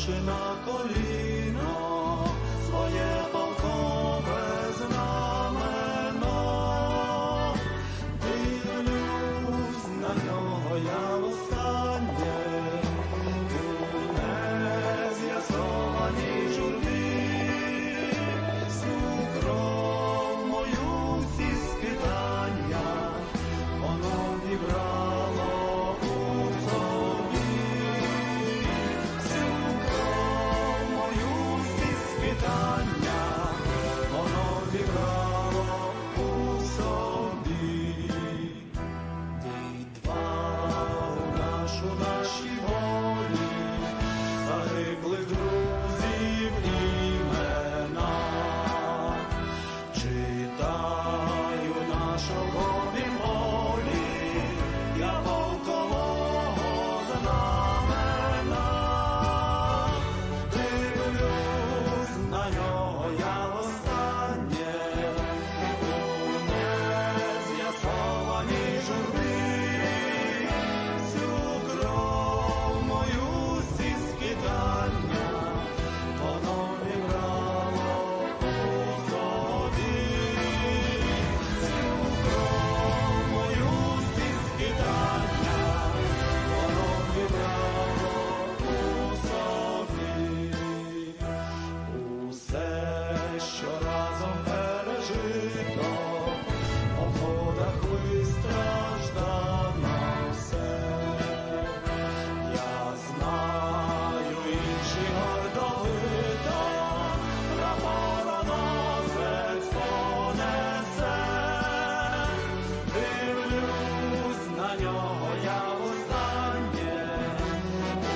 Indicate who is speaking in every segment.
Speaker 1: ставши на коліно, своє полкове знамено, дивлюсь на нього я востаннє, у нез'ясованій журбі, всю кров мою, всі скитання, воно вібрало у собі, всю кров мою, всі скитання, воно вібрало у собі. Відвагу нашу, наші волі, загиблих друзів імена, читаю нашого волі, я полкового знамена, дивлюсь на нього я востаннє, у нез'ясованій журбі, всю кров мою, всі скитання, воно вібрало у собі, всю кров мою, всі скитання, воно вібрало у собі. Усе, що разом пережито, в походах вистраждано все. Я знаю, інший гордовито прапороносець понесе. Дивлюсь на нього я востаннє, у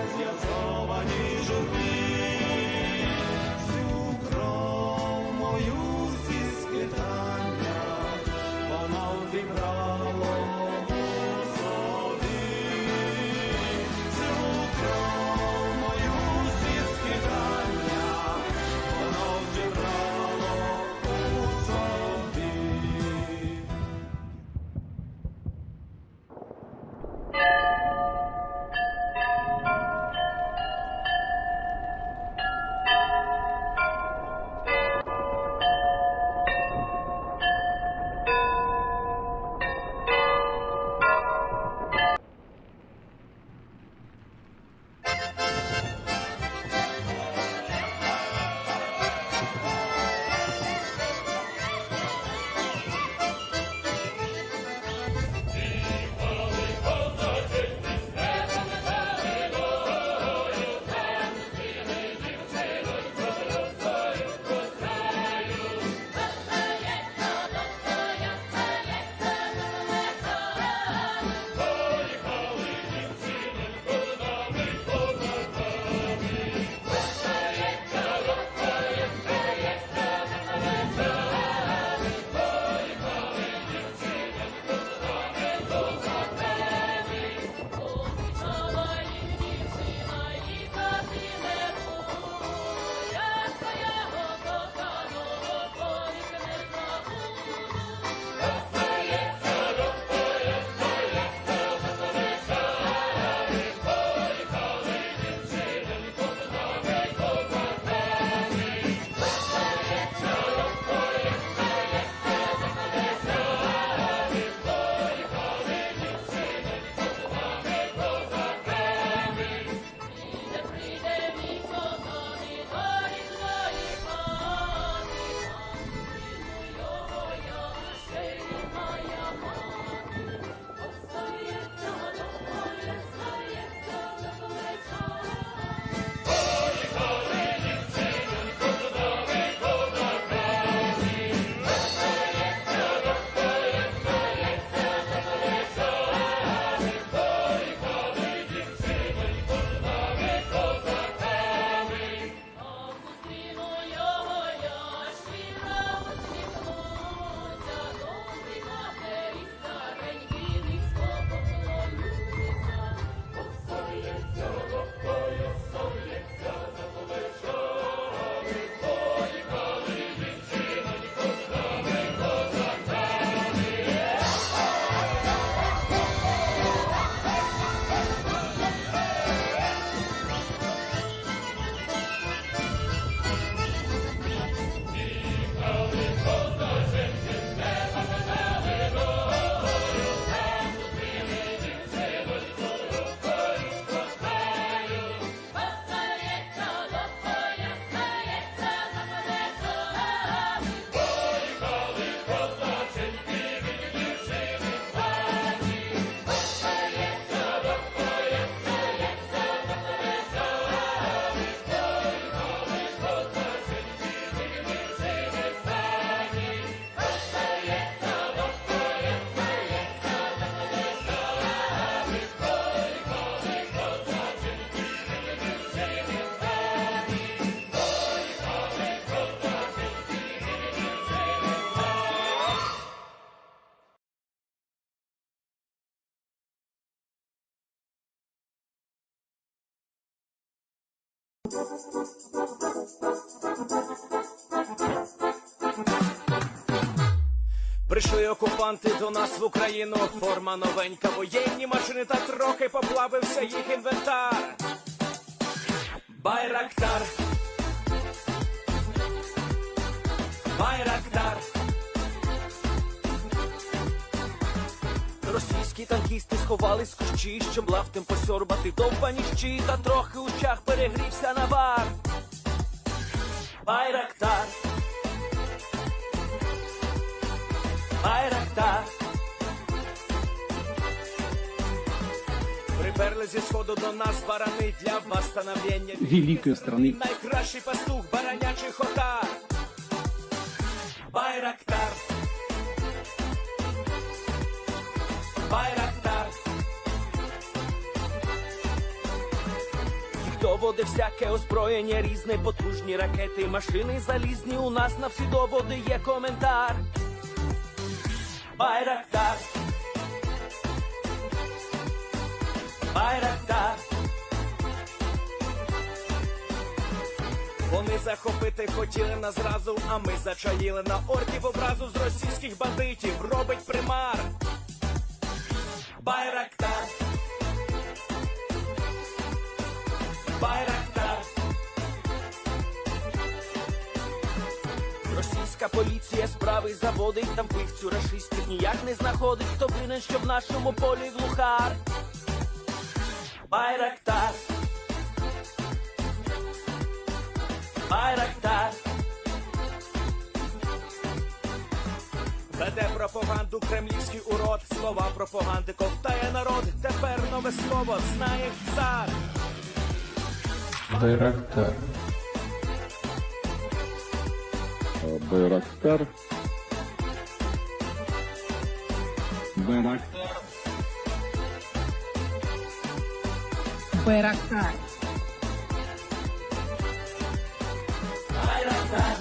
Speaker 1: нез'ясованій журбі, всю кров мою, всі скитання, воно вібрало
Speaker 2: Прийшли окупанти до нас в Україну, форма новенька, воєнні машини та трохи поплавився їх інвентар. Байрактар, Байрактар. Російські танкісти сховались з кущі, щоб лаптем посьорбати довбані щі, та трохи у чах перегрівся навар. Байрактар, Байрактар. Приперли зі сходу до нас барани для восстановлення
Speaker 3: великой страны.
Speaker 2: Найкращий пастух баранячий хотар. Байрактар, Байрактар. Їх доводи всяке озброєння різне, потужні ракети, машини залізні, у нас на всі доводи є коментар. Байрактар, Байрактар. Вони захопити хотіли нас зразу, а ми зачаїли на орків образу з російських бандитів, робить примар. Байрактар, Байрактар. Російська поліція справи заводить, там вбивцю рашистів ніяк не знаходить, хто винен, що в нашому полі глухар. Байрактар, Байрактар. Веде пропаганду кремлівський урод, слова пропаганди ковтає народ, тепер нове слово знає цар.
Speaker 3: Байрактар.
Speaker 4: Байрактар.
Speaker 3: Байрактар.
Speaker 5: Байрактар.
Speaker 2: Байрактар.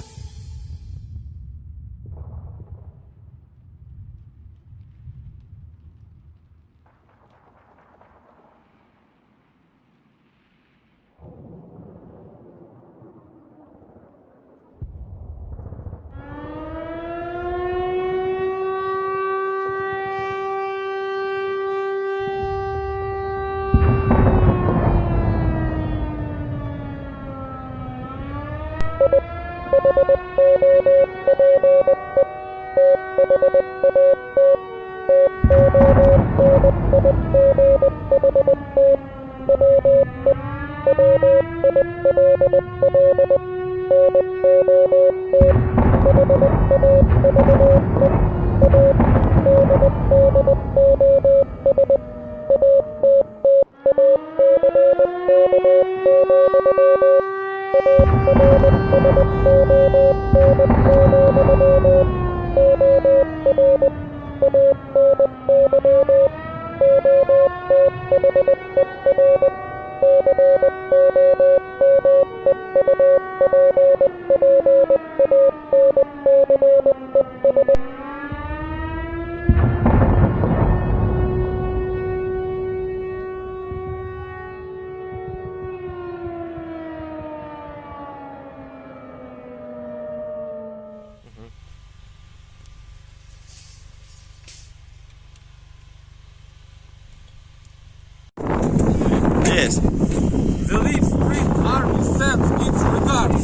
Speaker 6: Yes.
Speaker 7: The Leaf Street Army sends its regards.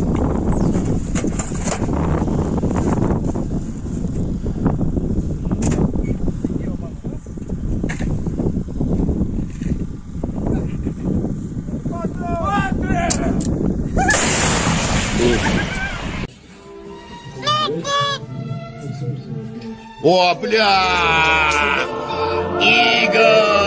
Speaker 6: О, бля! Игорь!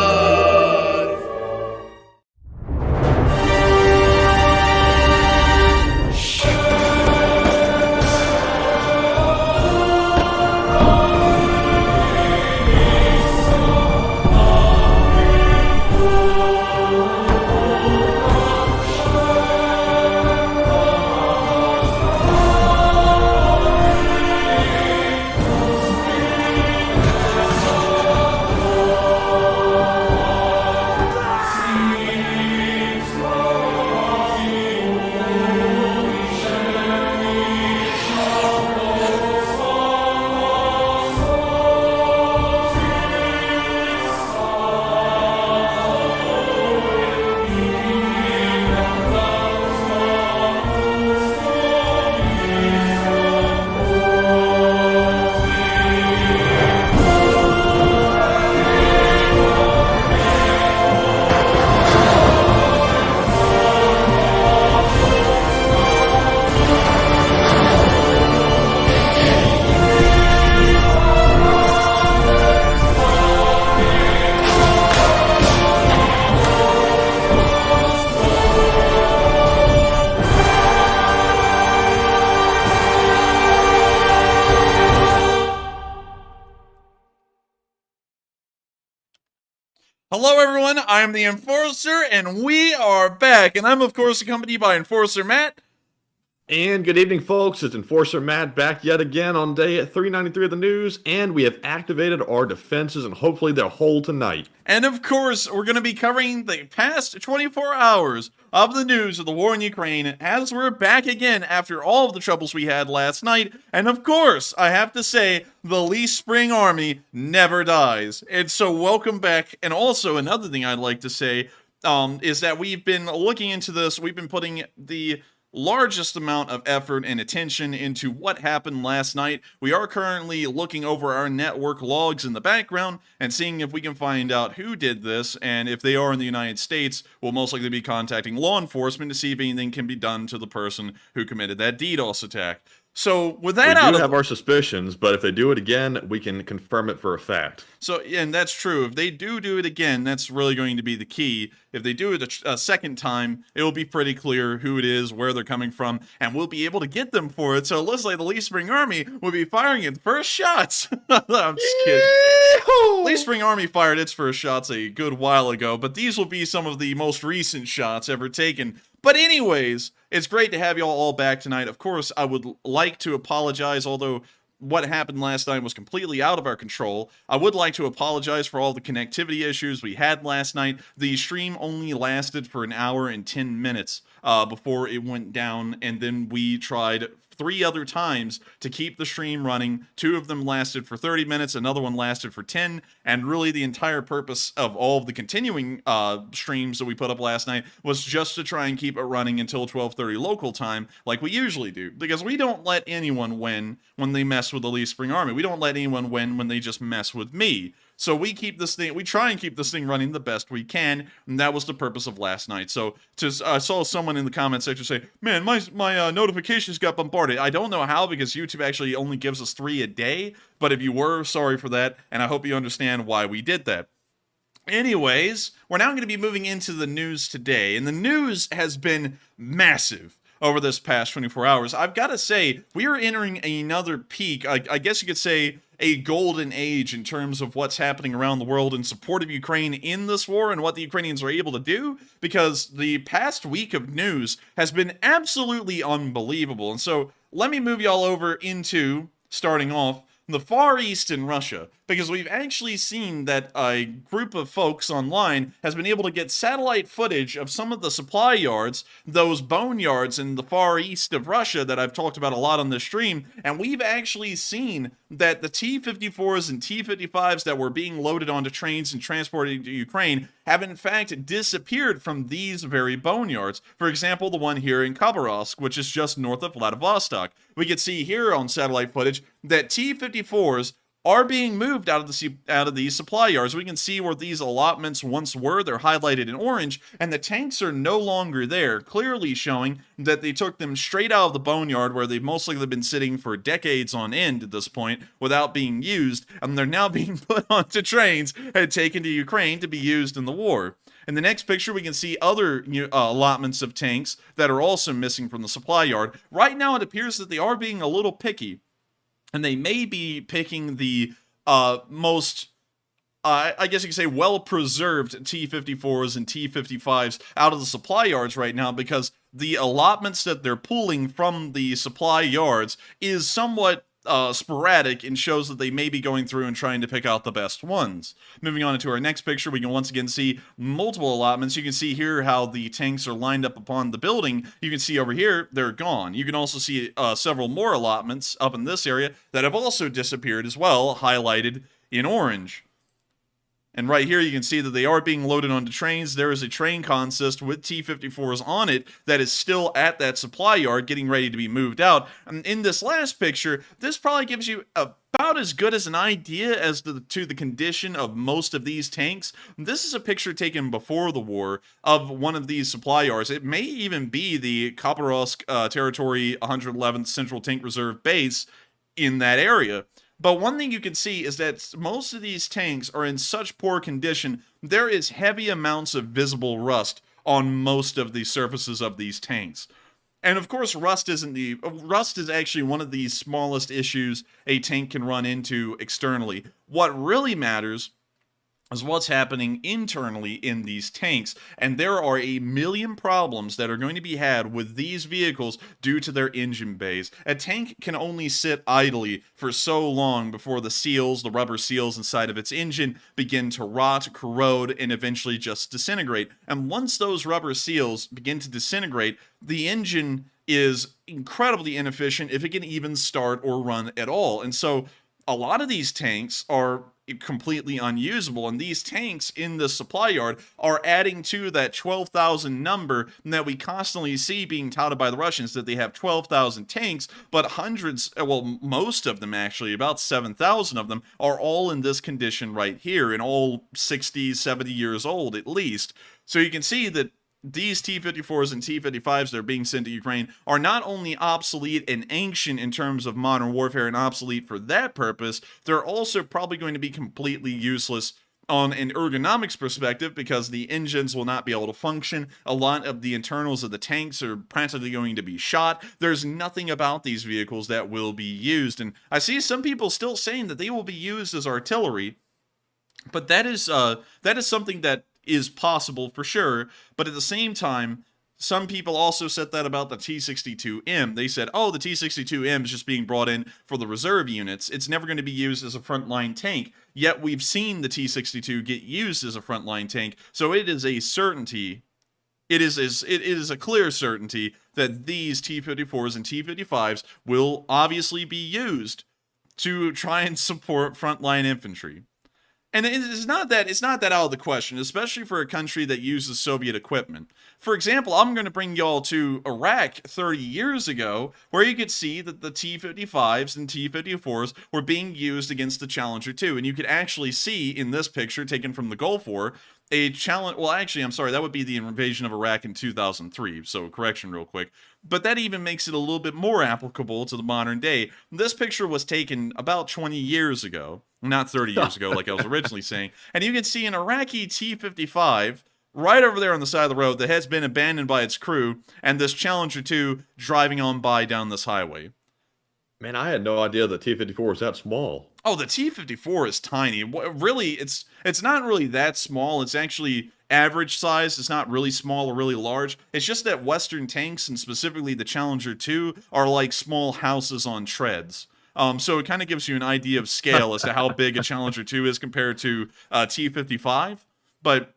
Speaker 6: Hello everyone, I'm the Enforcer, and we are back, and I'm of course accompanied by Enforcer Matt.
Speaker 3: And good evening, folks. It's Enforcer Matt back yet again on day 393 of the news, and we have activated our defenses, and hopefully they'll hold tonight.
Speaker 6: And of course, we're going to be covering the past 24 hours of the news of the war in Ukraine as we're back again after all of the troubles we had last night. And of course, I have to say, the Lee Spring Army never dies. And so welcome back. And also another thing I'd like to say is that we've been looking into this. We've been putting the largest amount of effort and attention into what happened last night. We are currently looking over our network logs in the background and seeing if we can find out who did this, and if they are in the United States, we'll most likely be contacting law enforcement to see if anything can be done to the person who committed that DDoS attack. So with that
Speaker 3: We do have our suspicions, but if they do it again, we can confirm it for a fact.
Speaker 6: So, and that's true. If they do it again, that's really going to be the key. If they do it a second time, it will be pretty clear who it is, where they're coming from, and we'll be able to get them for it. So it looks like the Lee Spring Army will be firing its first shots. I'm just kidding. Lee Spring Army fired its first shots a good while ago, but these will be some of the most recent shots ever taken. But anyways, it's great to have y'all all back tonight. Of course, I would like to apologize, although what happened last night was completely out of our control. I would like to apologize for all the connectivity issues we had last night. The stream only lasted for an hour and 10 minutes before it went down, and then we tried 3 other times to keep the stream running. 2 of them lasted for 30 minutes, another one lasted for 10, and really the entire purpose of all of the continuing streams that we put up last night was just to try and keep it running until 12:30 local time, like we usually do, because we don't let anyone win when they mess with the Lee Spring Army. We don't let anyone win when they just mess with me. So we try and keep this thing running the best we can, and that was the purpose of last night. So I saw someone in the comment section say, man, my notifications got bombarded. I don't know how, because YouTube actually only gives us 3 a day, but if you were, sorry for that, and I hope you understand why we did that. Anyways, we're now going to be moving into the news today, and the news has been massive over this past 24 hours. I've got to say, we are entering another peak, I guess you could say a golden age in terms of what's happening around the world in support of Ukraine in this war and what the Ukrainians are able to do, because the past week of news has been absolutely unbelievable. And so let me move y'all over into, starting off, the Far East in Russia, because we've actually seen that a group of folks online has been able to get satellite footage of some of the supply yards, those boneyards in the Far East of Russia that I've talked about a lot on this stream, and we've actually seen that the T-54s and T-55s that were being loaded onto trains and transported to Ukraine have in fact disappeared from these very boneyards. For example, the one here in Khabarovsk, which is just north of Vladivostok. We can see here on satellite footage that T-54s are being moved out of these supply yards. We can see where these allotments once were. They're highlighted in orange, and the tanks are no longer there, clearly showing that they took them straight out of the boneyard, where they've mostly been sitting for decades on end at this point without being used, and they're now being put onto trains and taken to Ukraine to be used in the war. In the next picture, we can see other allotments of tanks that are also missing from the supply yard. Right now, it appears that they are being a little picky, and they may be picking the most, I guess you could say, well-preserved T-54s and T-55s out of the supply yards right now, because the allotments that they're pulling from the supply yards is somewhat sporadic, and shows that they may be going through and trying to pick out the best ones. Moving on to our next picture, we can once again see multiple allotments. You can see here how the tanks are lined up upon the building. You can see over here, they're gone. You can also see several more allotments up in this area that have also disappeared as well, highlighted in orange. And right here, you can see that they are being loaded onto trains. There is a train consist with T-54s on it that is still at that supply yard getting ready to be moved out. And in this last picture, this probably gives you about as good as an idea as to the condition of most of these tanks. This is a picture taken before the war of one of these supply yards. It may even be the Khabarovsk Territory 111th Central Tank Reserve Base in that area. But one thing you can see is that most of these tanks are in such poor condition, there is heavy amounts of visible rust on most of the surfaces of these tanks. And of course, rust is actually one of the smallest issues a tank can run into externally. What really matters is what's happening internally in these tanks, and there are a million problems that are going to be had with these vehicles due to their engine bays. A tank can only sit idly for so long before the seals, the rubber seals inside of its engine, begin to rot, corrode, and eventually just disintegrate. And once those rubber seals begin to disintegrate, the engine is incredibly inefficient if it can even start or run at all. And so a lot of these tanks are completely unusable, and these tanks in the supply yard are adding to that 12,000 number that we constantly see being touted by the Russians, that they have 12,000 tanks, but hundreds, well, most of them actually, about 7,000 of them, are all in this condition right here, and all 60, 70 years old at least. So you can see that these T-54s and T-55s that are being sent to Ukraine are not only obsolete and ancient in terms of modern warfare and obsolete for that purpose, they're also probably going to be completely useless on an ergonomics perspective because the engines will not be able to function. A lot of the internals of the tanks are practically going to be shot. There's nothing about these vehicles that will be used. And I see some people still saying that they will be used as artillery, but that is something that is possible for sure, but at the same time, some people also said that about the T-62M. They said, oh, the T-62M is just being brought in for the reserve units. It's never going to be used as a frontline tank, yet we've seen the T-62 get used as a frontline tank, so it is a certainty. It is a clear certainty that these T-54s and T-55s will obviously be used to try and support frontline infantry. And it's not that out of the question, especially for a country that uses Soviet equipment. For example, I'm going to bring y'all to Iraq 30 years ago, where you could see that the T-55s and T-54s were being used against the Challenger 2. And you could actually see in this picture taken from the Gulf War, a challenge. Well, actually, I'm sorry, that would be the invasion of Iraq in 2003. So, correction real quick. But that even makes it a little bit more applicable to the modern day. This picture was taken about 20 years ago, not 30 years ago, like I was originally saying. And you can see an Iraqi T-55 right over there on the side of the road that has been abandoned by its crew, and this Challenger 2 driving on by down this highway.
Speaker 3: Man, I had no idea the T-54 was that small.
Speaker 6: Oh, the T-54 is tiny. Really, it's not really that small. It's actually average size. It's not really small or really large. It's just that Western tanks, and specifically the Challenger 2, are like small houses on treads. So it kind of gives you an idea of scale as to how big a Challenger 2 is compared to T-55. But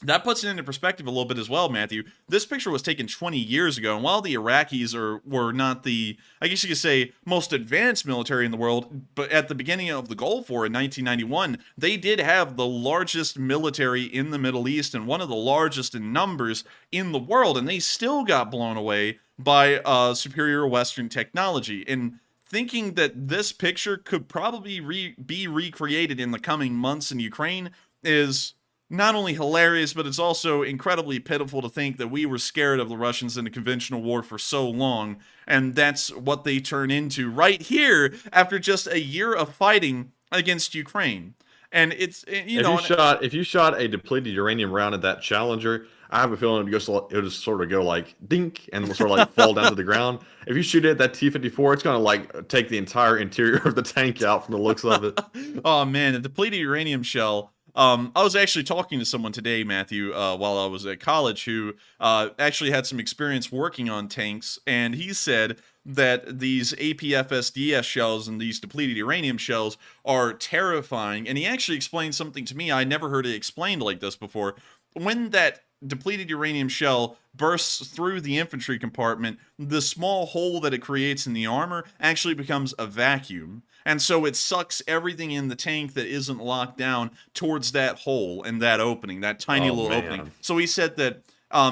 Speaker 6: that puts it into perspective a little bit as well, Matthew. This picture was taken 20 years ago, and while the Iraqis were not the, I guess you could say, most advanced military in the world, but at the beginning of the Gulf War in 1991, they did have the largest military in the Middle East and one of the largest in numbers in the world, and they still got blown away by superior Western technology. And thinking that this picture could probably be recreated in the coming months in Ukraine is not only hilarious, but it's also incredibly pitiful to think that we were scared of the Russians in a conventional war for so long, and that's what they turn into right here after just a year of fighting against Ukraine. And it's,
Speaker 3: if you shot a depleted uranium round at that Challenger, I have a feeling it would just sort of go like dink and sort of like fall down to the ground. If you shoot it at that T-54, it's gonna like take the entire interior of the tank out from the looks of it.
Speaker 6: Oh man, the depleted uranium shell. I was actually talking to someone today, Matthew, while I was at college, who actually had some experience working on tanks, and he said that these APFSDS shells and these depleted uranium shells are terrifying. And he actually explained something to me I never heard it explained like this before. When that depleted uranium shell bursts through the infantry compartment, the small hole that it creates in the armor actually becomes a vacuum. And so it sucks everything in the tank that isn't locked down towards that hole and that opening, that tiny little opening. So he said that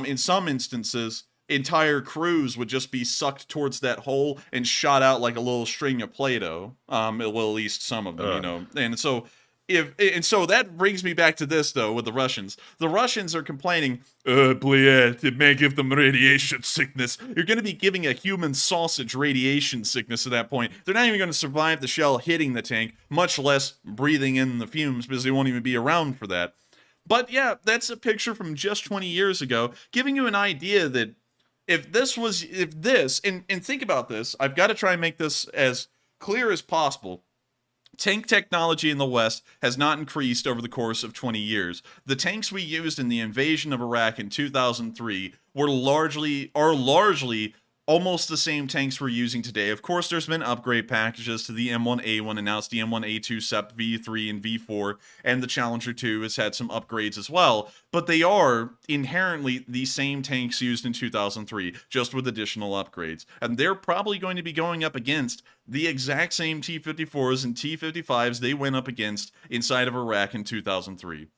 Speaker 6: in some instances, entire crews would just be sucked towards that hole and shot out like a little string of Play-Doh. Well, at least some of them, And so so that brings me back to this, though, with the Russians. The Russians are complaining, it may give them radiation sickness. You're going to be giving a human sausage radiation sickness at that point. They're not even going to survive the shell hitting the tank, much less breathing in the fumes, because they won't even be around for that. But yeah, that's a picture from just 20 years ago, giving you an idea that and think about this, I've got to try and make this as clear as possible. Tank technology in the West has not increased over the course of 20 years. The tanks we used in the invasion of Iraq in 2003 are largely almost the same tanks we're using today. Of course, there's been upgrade packages to the M1A1, and now it's the M1A2 SEP V3 and V4, and the Challenger 2 has had some upgrades as well, but they are inherently the same tanks used in 2003, just with additional upgrades. And they're probably going to be going up against the exact same T-54s and T-55s they went up against inside of Iraq in 2003.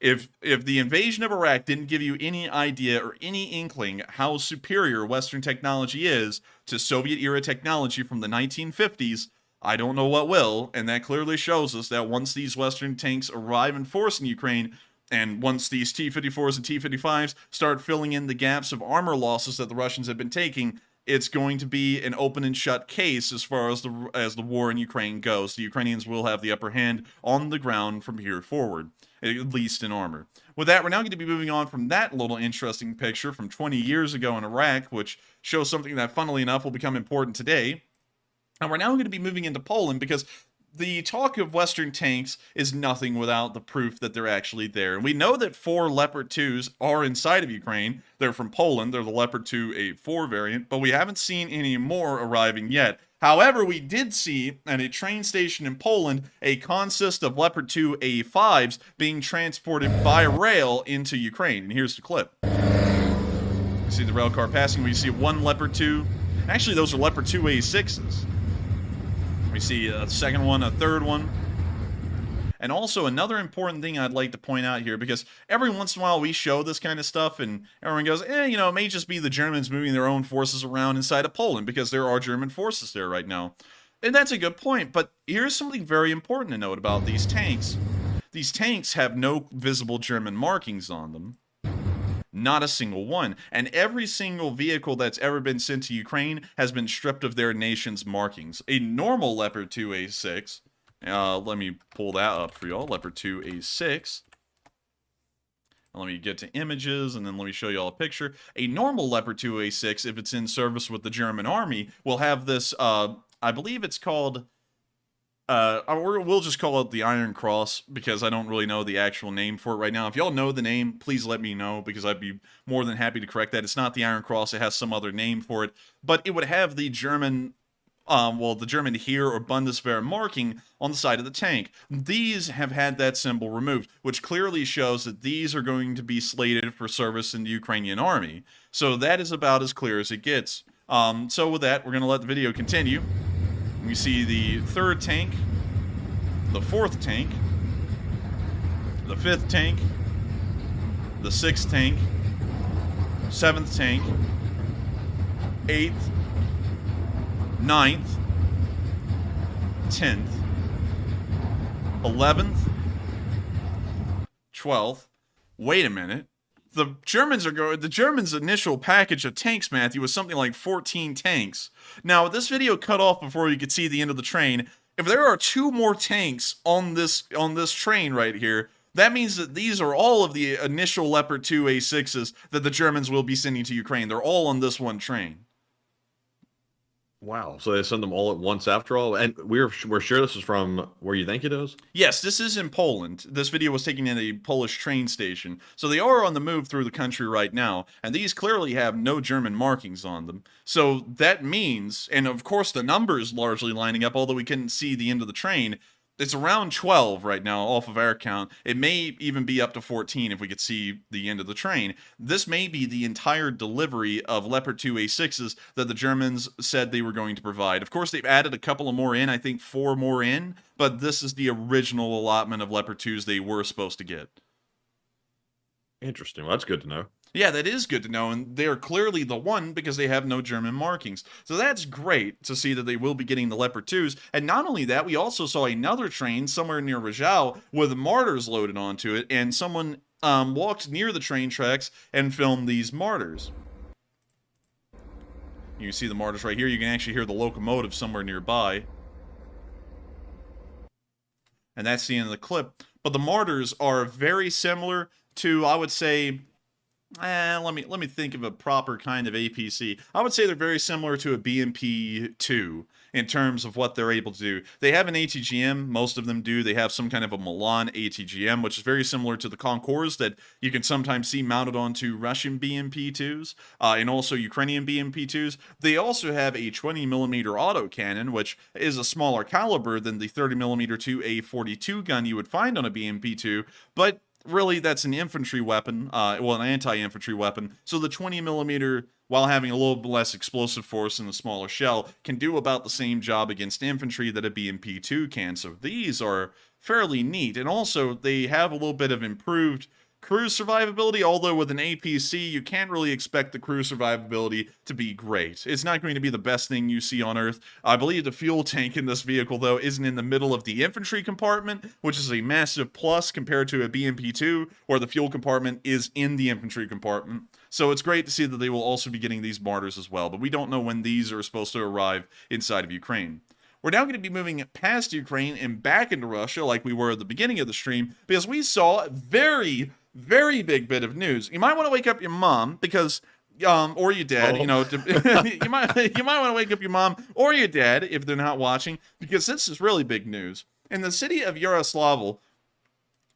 Speaker 6: If the invasion of Iraq didn't give you any idea or any inkling how superior Western technology is to Soviet-era technology from the 1950s, I don't know what will, and that clearly shows us that once these Western tanks arrive in force in Ukraine, and once these T-54s and T-55s start filling in the gaps of armor losses that the Russians have been taking, it's going to be an open and shut case as far as the war in Ukraine goes. The Ukrainians will have the upper hand on the ground from here forward, at least in armor. With that, we're now going to be moving on from that little interesting picture from 20 years ago in Iraq, which shows something that, funnily enough, will become important today. And we're now going to be moving into Poland because the talk of Western tanks is nothing without the proof that they're actually there. And we know that 4 Leopard 2s are inside of Ukraine. They're from Poland. They're the Leopard 2 A4 variant, but we haven't seen any more arriving yet. However, we did see at a train station in Poland a consist of Leopard 2 A5s being transported by rail into Ukraine. And here's the clip. You see the rail car passing. We see 1 Leopard 2. Actually, those are Leopard 2 A6s. We see a second one, a third one. And also another important thing I'd like to point out here, because every once in a while we show this kind of stuff and everyone goes, it may just be the Germans moving their own forces around inside of Poland because there are German forces there right now. And that's a good point, but here's something very important to note about these tanks. These tanks have no visible German markings on them. Not a single one. And every single vehicle that's ever been sent to Ukraine has been stripped of their nation's markings. A normal Leopard 2 A6, let me pull that up for y'all, Leopard 2 A6. Let me get to images, and then let me show you all a picture. A normal Leopard 2 A6, if it's in service with the German army, will have this, I believe it's called... we'll just call it the Iron Cross, because I don't really know the actual name for it right now. If y'all know the name, please let me know, because I'd be more than happy to correct that. It's not the Iron Cross, it has some other name for it, but it would have the German, the German Heer or Bundeswehr marking on the side of the tank. These have had that symbol removed, which clearly shows that these are going to be slated for service in the Ukrainian army. So that is about as clear as it gets. So with that, we're going to let the video continue. We see the 3rd tank, the 4th tank, the 5th tank, the 6th tank, 7th tank, 8th, 9th, 10th, 11th, 12th. Wait a minute. The Germans' initial package of tanks, Matthew, was something like 14 tanks. Now, this video cut off before you could see the end of the train. If there are 2 more tanks on this train right here, that means that these are all of the initial Leopard 2 A6s that the Germans will be sending to Ukraine. They're all on this one train.
Speaker 3: Wow. So they send them all at once after all? And we're sure this is from where you think it is?
Speaker 6: Yes, this is in Poland. This video was taken in a Polish train station. So they are on the move through the country right now. And these clearly have no German markings on them. So that means, and of course the numbers largely lining up, although we couldn't see the end of the train, it's around 12 right now off of our count. It may even be up to 14 if we could see the end of the train. This may be the entire delivery of Leopard 2 A6s that the Germans said they were going to provide. Of course, they've added a couple of more in, I think 4 more in, but this is the original allotment of Leopard 2s they were supposed to get.
Speaker 3: Interesting. Well, that's good to know.
Speaker 6: Yeah, that is good to know, and they're clearly the one because they have no German markings. So that's great to see that they will be getting the Leopard 2s. And not only that, we also saw another train somewhere near Rizhao with mortars loaded onto it, and someone walked near the train tracks and filmed these mortars. You can see the mortars right here. You can actually hear the locomotive somewhere nearby. And that's the end of the clip. But the mortars are very similar to, I would say, Let me think of a proper kind of APC. I would say they're very similar to a BMP-2 in terms of what they're able to do. They have an ATGM, most of them do. They have some kind of a Milan ATGM, which is very similar to the Concours that you can sometimes see mounted onto Russian BMP-2s, and also Ukrainian BMP-2s. They also have a 20mm autocannon, which is a smaller caliber than the 30mm 2A42 gun you would find on a BMP-2, but really, that's an infantry weapon, an anti-infantry weapon. So the 20mm, while having a little bit less explosive force and a smaller shell, can do about the same job against infantry that a BMP-2 can. So these are fairly neat. And also, they have a little bit of improved cruise survivability, although with an APC, you can't really expect the cruise survivability to be great. It's not going to be the best thing you see on Earth. I believe the fuel tank in this vehicle, though, isn't in the middle of the infantry compartment, which is a massive plus compared to a BMP-2, where the fuel compartment is in the infantry compartment. So it's great to see that they will also be getting these mortars as well, but we don't know when these are supposed to arrive inside of Ukraine. We're now going to be moving past Ukraine and back into Russia like we were at the beginning of the stream, because we saw a very big bit of news. You might want to wake up your mom because, or your dad, you know, you might want to wake up your mom or your dad if they're not watching, because this is really big news. In the city of Yaroslavl,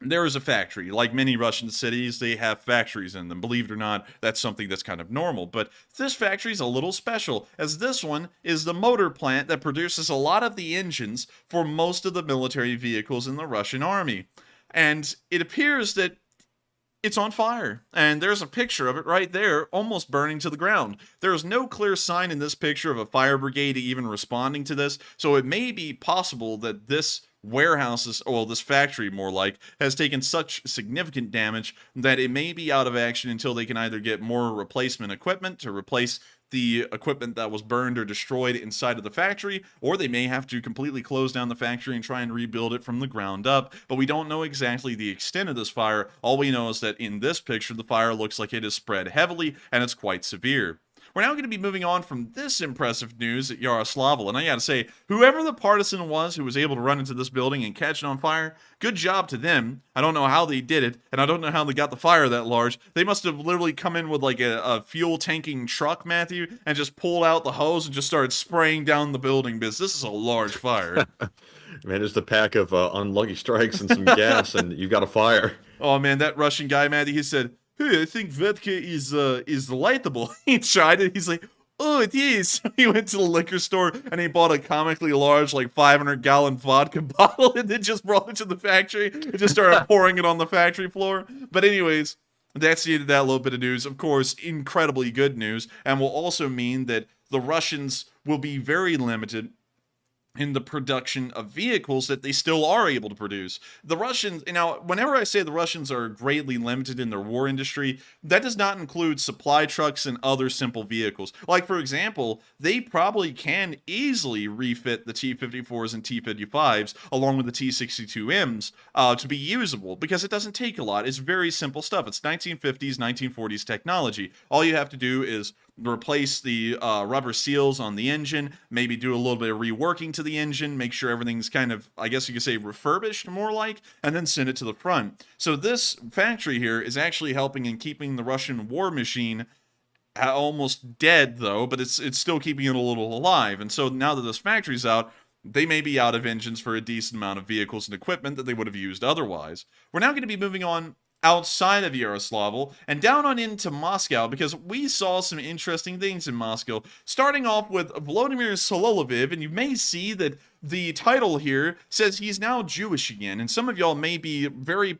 Speaker 6: there is a factory. Like many Russian cities, they have factories in them. Believe it or not, that's something that's kind of normal. But this factory is a little special, as this one is the motor plant that produces a lot of the engines for most of the military vehicles in the Russian army. And it appears that it's on fire, and there's a picture of it right there, almost burning to the ground. There is no clear sign in this picture of a fire brigade even responding to this, so it may be possible that this this factory more like, has taken such significant damage that it may be out of action until they can either get more replacement equipment to replace the equipment that was burned or destroyed inside of the factory, or they may have to completely close down the factory and try and rebuild it from the ground up. But we don't know exactly the extent of this fire. All we know is that in this picture, the fire looks like it is spread heavily and it's quite severe. We're now going to be moving on from this impressive news at Yaroslavl, and I gotta say, whoever the partisan was who was able to run into this building and catch it on fire, good job to them. I don't know how they did it, and I don't know how they got the fire that large. They must have literally come in with like a fuel tanking truck, Matthew, and just pulled out the hose and just started spraying down the building, because this is a large fire.
Speaker 3: Man, just a pack of unlucky strikes and some gas, and you've got a fire.
Speaker 6: Oh man, that Russian guy, Matthew, he said, "Hey, I think vodka is lightable." He tried it. He's like, "Oh, it is." He went to the liquor store and he bought a comically large, like 500-gallon vodka bottle, and then just brought it to the factory and just started pouring it on the factory floor. But anyways, that's the end of that little bit of news. Of course, incredibly good news, and will also mean that the Russians will be very limited in the production of vehicles that they still are able to produce. The Russians, now, whenever I say the Russians are greatly limited in their war industry, that does not include supply trucks and other simple vehicles. Like, for example, they probably can easily refit the T-54s and T-55s along with the T-62Ms to be usable, because it doesn't take a lot. It's very simple stuff. It's 1950s, 1940s technology. All you have to do is replace the rubber seals on the engine, maybe do a little bit of reworking to the engine, make sure everything's kind of, I guess you could say, refurbished more like, and then send it to the front. So this factory here is actually helping in keeping the Russian war machine almost dead, though, but it's still keeping it a little alive. And so now that this factory's out, they may be out of engines for a decent amount of vehicles and equipment that they would have used otherwise. We're now going to be moving on outside of Yaroslavl and down on into Moscow, because we saw some interesting things in Moscow, starting off with Volodymyr Solovyov, and you may see that the title here says he's now Jewish again, and some of y'all may be very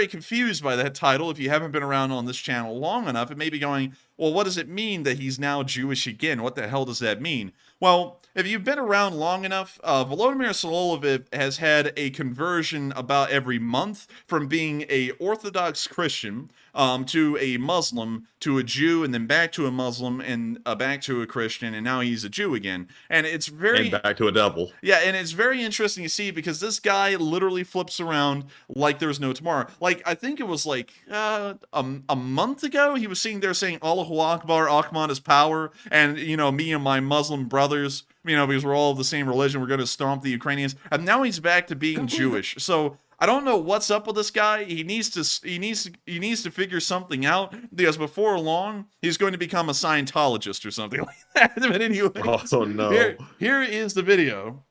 Speaker 6: confused by that title if you haven't been around on this channel long enough. It may be going, well, what does it mean that he's now Jewish again? What the hell does that mean? Well, if you've been around long enough, Volodymyr Solovyov has had a conversion about every month from being a Orthodox Christian to a Muslim, to a Jew, and then back to a Muslim, and back to a Christian, and now he's a Jew again. And it's very...
Speaker 3: And back to a devil.
Speaker 6: Yeah, and it's very interesting to see, because this guy literally flips around like there's no tomorrow. Like, I think it was like a month ago, he was sitting there saying, Allahu Akbar, Ahmad is power, and, you know, me and my Muslim brothers, you know, because we're all of the same religion, we're going to stomp the Ukrainians. And now he's back to being Jewish. So I don't know what's up with this guy. He needs to figure something out, because before long he's going to become a Scientologist or something like that. But anyway,
Speaker 3: Oh no.
Speaker 6: here is the video.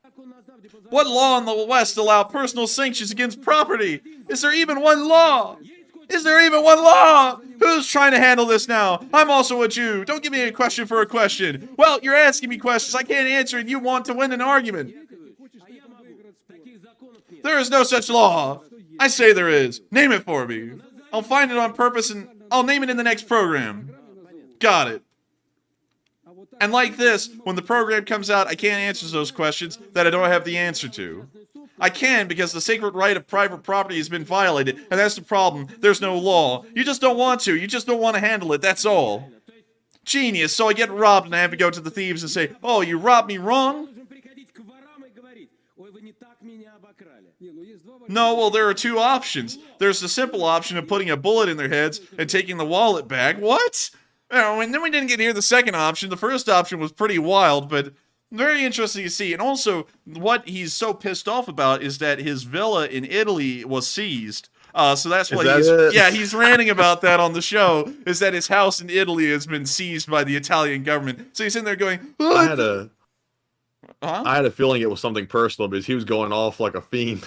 Speaker 6: What law in the West allow personal sanctions against property? Is there even one law? Is there even one law? Who's trying to handle this now? I'm also a Jew. Don't give me a question for a question. Well, you're asking me questions I can't answer, and you want to win an argument. There is no such law. I say there is. Name it for me. I'll find it on purpose, and I'll name it in the next program. Got it. And like this, when the program comes out, I can't answer those questions that I don't have the answer to. I can, because the sacred right of private property has been violated, and that's the problem. There's no law. You just don't want to. You just don't want to handle it, that's all. Genius, so I get robbed and I have to go to the thieves and say, oh, you robbed me wrong? No, well, there are two options. There's the simple option of putting a bullet in their heads and taking the wallet back. What? Oh, and then we didn't get to hear the second option. The first option was pretty wild, but very interesting to see. And also, what he's so pissed off about is that his villa in Italy was seized. So that's what he's ranting about that on the show, is that his house in Italy has been seized by the Italian government. So he's in there going, what?
Speaker 3: I had a feeling it was something personal, because he was going off like a fiend.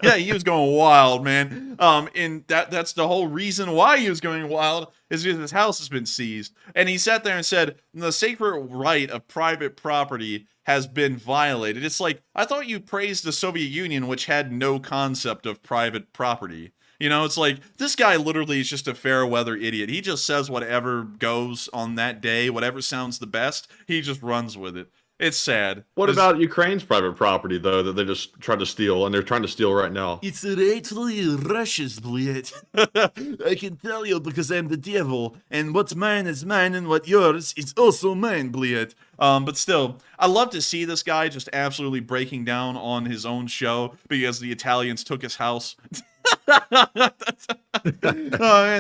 Speaker 6: Yeah, he was going wild, man. And that's the whole reason why he was going wild, is because his house has been seized. And he sat there and said, the sacred right of private property has been violated. It's like, I thought you praised the Soviet Union, which had no concept of private property. You know, it's like, this guy literally is just a fair weather idiot. He just says whatever goes on that day, whatever sounds the best, he just runs with it. It's sad.
Speaker 3: What about Ukraine's private property, though, that they just tried to steal, and they're trying to steal right now?
Speaker 4: It's rightfully Russia's, блядь. I can tell you because I'm the devil, and what's mine is mine, and what yours is also mine, блядь.
Speaker 6: But still, I love to see this guy just absolutely breaking down on his own show because the Italians took his house. And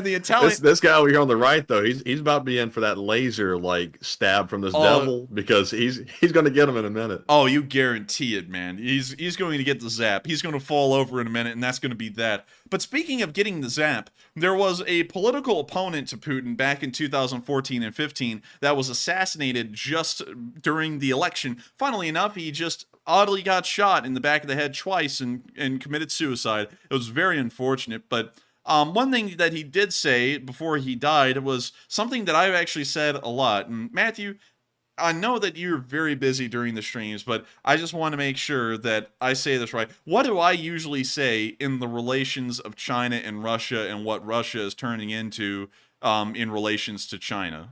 Speaker 6: the Italian
Speaker 3: this guy over here on the right, though, he's about to be in for that laser like stab from this devil, because he's going to get him in a minute.
Speaker 6: Oh, you guarantee it, man. He's going to get the zap. He's going to fall over in a minute, and that's going to be that. But speaking of getting the zap, there was a political opponent to Putin back in 2014 and 15 that was assassinated just during the election. Funnily enough, he just oddly got shot in the back of the head twice and committed suicide. It was very unfortunate, but one thing that he did say before he died was something that I've actually said a lot. And Matthew, I know that you're very busy during the streams, but I just want to make sure that I say this right. What do I usually say in the relations of China and Russia, and what Russia is turning into in relations to China?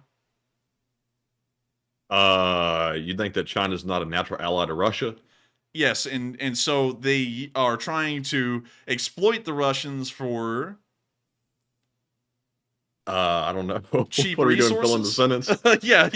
Speaker 3: You think that China's not a natural ally to Russia?
Speaker 6: Yes, and so they are trying to exploit the Russians for
Speaker 3: I don't know.
Speaker 6: Cheap
Speaker 3: what are we
Speaker 6: resources?
Speaker 3: doing? Fill in the sentence.
Speaker 6: yeah,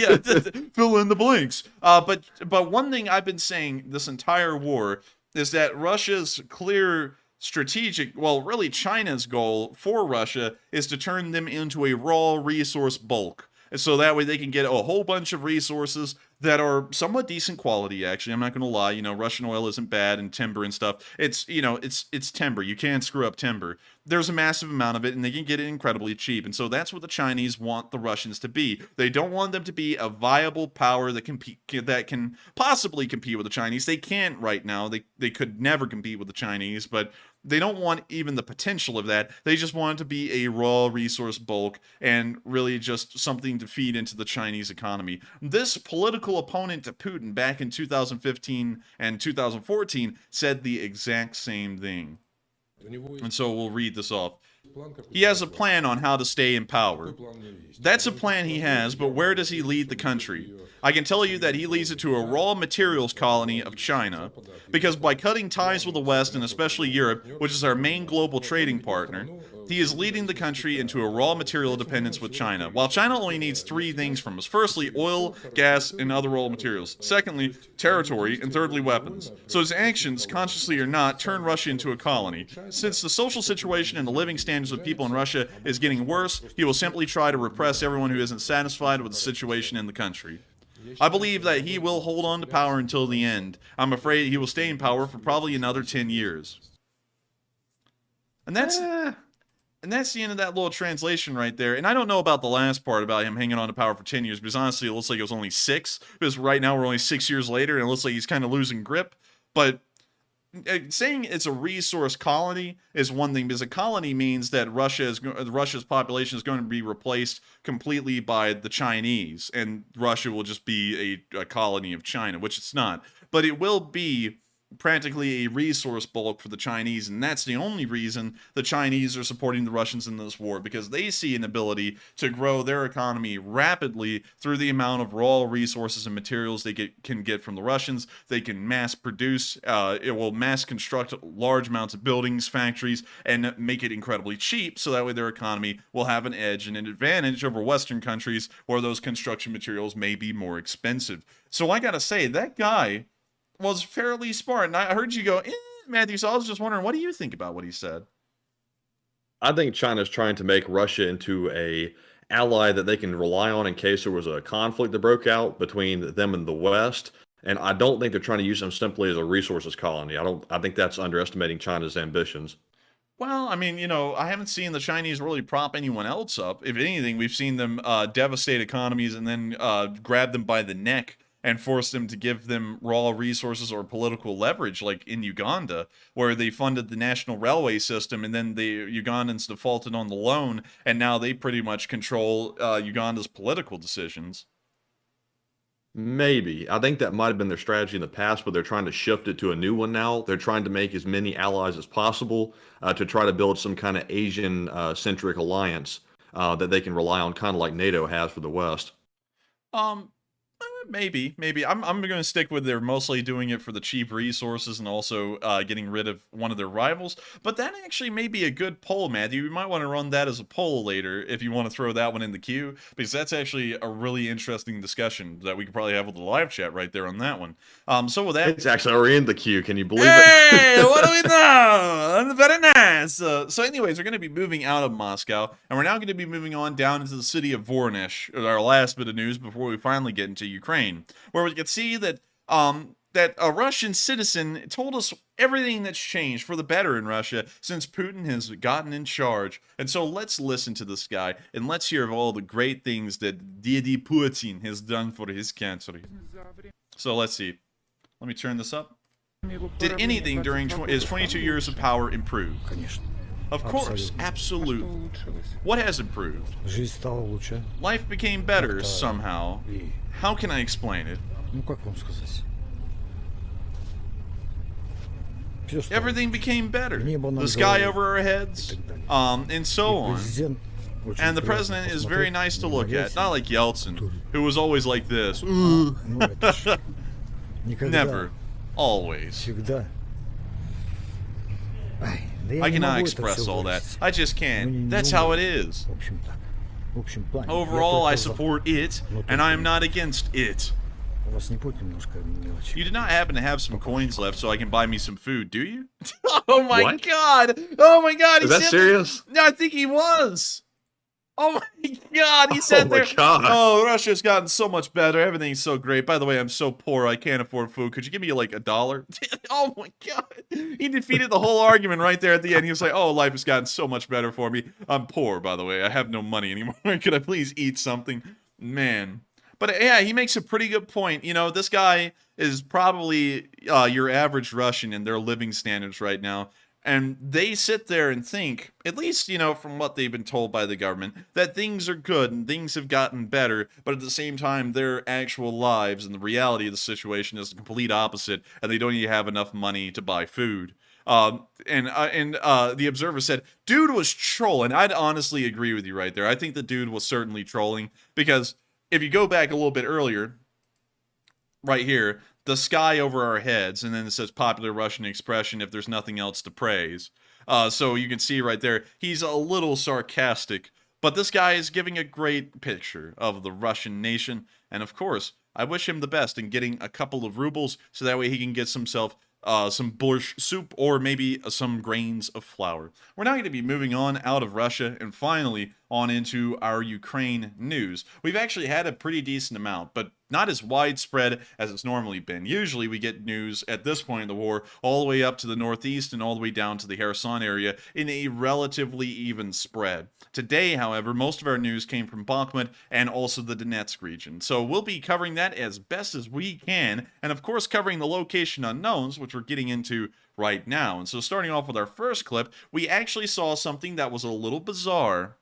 Speaker 6: fill in the blanks. But one thing I've been saying this entire war is that Russia's clear strategic, well, really China's goal for Russia is to turn them into a raw resource bulk. And so that way they can get a whole bunch of resources that are somewhat decent quality, actually. I'm not going to lie. You know, Russian oil isn't bad, and timber and stuff. It's, you know, it's timber. You can't screw up timber. There's a massive amount of it, and they can get it incredibly cheap. And so that's what the Chinese want the Russians to be. They don't want them to be a viable power that can possibly compete with the Chinese. They can't right now. They could never compete with the Chinese, but they don't want even the potential of that. They just want it to be a raw resource bulk and really just something to feed into the Chinese economy. This political opponent to Putin back in 2015 and 2014 said the exact same thing. And so we'll read this off. He has a plan on how to stay in power. That's a plan he has, but where does he lead the country? I can tell you that he leads it to a raw materials colony of China, because by cutting ties with the West, and especially Europe, which is our main global trading partner, he is leading the country into a raw material dependence with China, while China only needs three things from us. Firstly, oil, gas, and other raw materials. Secondly, territory, and thirdly, weapons. So his actions, consciously or not, turn Russia into a colony. Since the social situation and the living standards of people in Russia is getting worse, he will simply try to repress everyone who isn't satisfied with the situation in the country. I believe that he will hold on to power until the end. I'm afraid he will stay in power for probably another 10 years. And that's the end of that little translation right there. And I don't know about the last part about him hanging on to power for 10 years, because honestly, it looks like it was only 6. Because right now we're only 6 years later, and it looks like he's kind of losing grip. But saying it's a resource colony is one thing, because a colony means that Russia's population is going to be replaced completely by the Chinese, and Russia will just be a colony of China, which it's not. But it will be practically a resource bulk for the Chinese, and that's the only reason the Chinese are supporting the Russians in this war, because they see an ability to grow their economy rapidly through the amount of raw resources and materials they can get from the Russians. They can mass produce, it will mass construct large amounts of buildings, factories, and make it incredibly cheap, so that way their economy will have an edge and an advantage over Western countries where those construction materials may be more expensive. So I gotta say, that guy was fairly smart. And I heard you go, Matthew, so I was just wondering, what do you think about what he said?
Speaker 3: I think China's trying to make Russia into a ally that they can rely on in case there was a conflict that broke out between them and the West. And I don't think they're trying to use them simply as a resources colony. I think that's underestimating China's ambitions.
Speaker 6: Well, I mean, I haven't seen the Chinese really prop anyone else up. If anything, we've seen them devastate economies and then grab them by the neck and force them to give them raw resources or political leverage, like in Uganda, where they funded the national railway system, and then the Ugandans defaulted on the loan, and now they pretty much control Uganda's political decisions.
Speaker 3: Maybe. I think that might have been their strategy in the past, but they're trying to shift it to a new one now. They're trying to make as many allies as possible to try to build some kind of Asian-centric alliance that they can rely on, kind of like NATO has for the West.
Speaker 6: Maybe. I'm going to stick with they're mostly doing it for the cheap resources and also getting rid of one of their rivals. But that actually may be a good poll, Matthew. You might want to run that as a poll later if you want to throw that one in the queue, because that's actually a really interesting discussion that we could probably have with the live chat right there on that one. So with that,
Speaker 3: it's actually already in the queue. Can you believe
Speaker 6: hey,
Speaker 3: it?
Speaker 6: What do we know? Very nice. So anyways, we're going to be moving out of Moscow, and we're now going to be moving on down into the city of Voronezh, our last bit of news before we finally get into Ukraine, where we can see that that a Russian citizen told us everything that's changed for the better in Russia since Putin has gotten in charge. And so let's listen to this guy, and let's hear of all the great things that Daddy Putin has done for his country. So let's see. Let me turn this up. Did anything during his 22 years of power improve? Of course, absolutely. What has improved? Life became better somehow. How can I explain it? Everything became better. The sky over our heads, and so on. And the president is very nice to look at, not like Yeltsin, who was always like this. Never. Always. I cannot express all that. I just can't. That's how it is. Overall, I support it, and I am not against it. You do not happen to have some coins left so I can buy me some food, do you? Oh my god! Oh my god!
Speaker 3: Is that serious?
Speaker 6: No, I think he was. Oh my god, he said there.
Speaker 3: God.
Speaker 6: Oh, Russia's gotten so much better. Everything's so great. By the way, I'm so poor I can't afford food. Could you give me like $1? Oh my god. He defeated the whole argument right there at the end. He was like, oh, life has gotten so much better for me. I'm poor, by the way. I have no money anymore. Could I please eat something? Man. But yeah, he makes a pretty good point. This guy is probably your average Russian in their living standards right now. And they sit there and think, at least, from what they've been told by the government, that things are good and things have gotten better, but at the same time, their actual lives and the reality of the situation is the complete opposite, and they don't even have enough money to buy food. The Observer said, dude was trolling. I'd honestly agree with you right there. I think the dude was certainly trolling, because if you go back a little bit earlier, right here, the sky over our heads, and then it says popular Russian expression if there's nothing else to praise. So you can see right there, he's a little sarcastic, but this guy is giving a great picture of the Russian nation, and of course, I wish him the best in getting a couple of rubles, so that way he can get himself some borscht soup or maybe some grains of flour. We're now going to be moving on out of Russia, and finally, on into our Ukraine news. We've actually had a pretty decent amount, but not as widespread as it's normally been. Usually we get news at this point in the war all the way up to the northeast and all the way down to the Kherson area in a relatively even spread. Today, however, most of our news came from Bakhmut and also the Donetsk region. So we'll be covering that as best as we can, and of course covering the location unknowns, which we're getting into right now. And so starting off with our first clip, we actually saw something that was a little bizarre.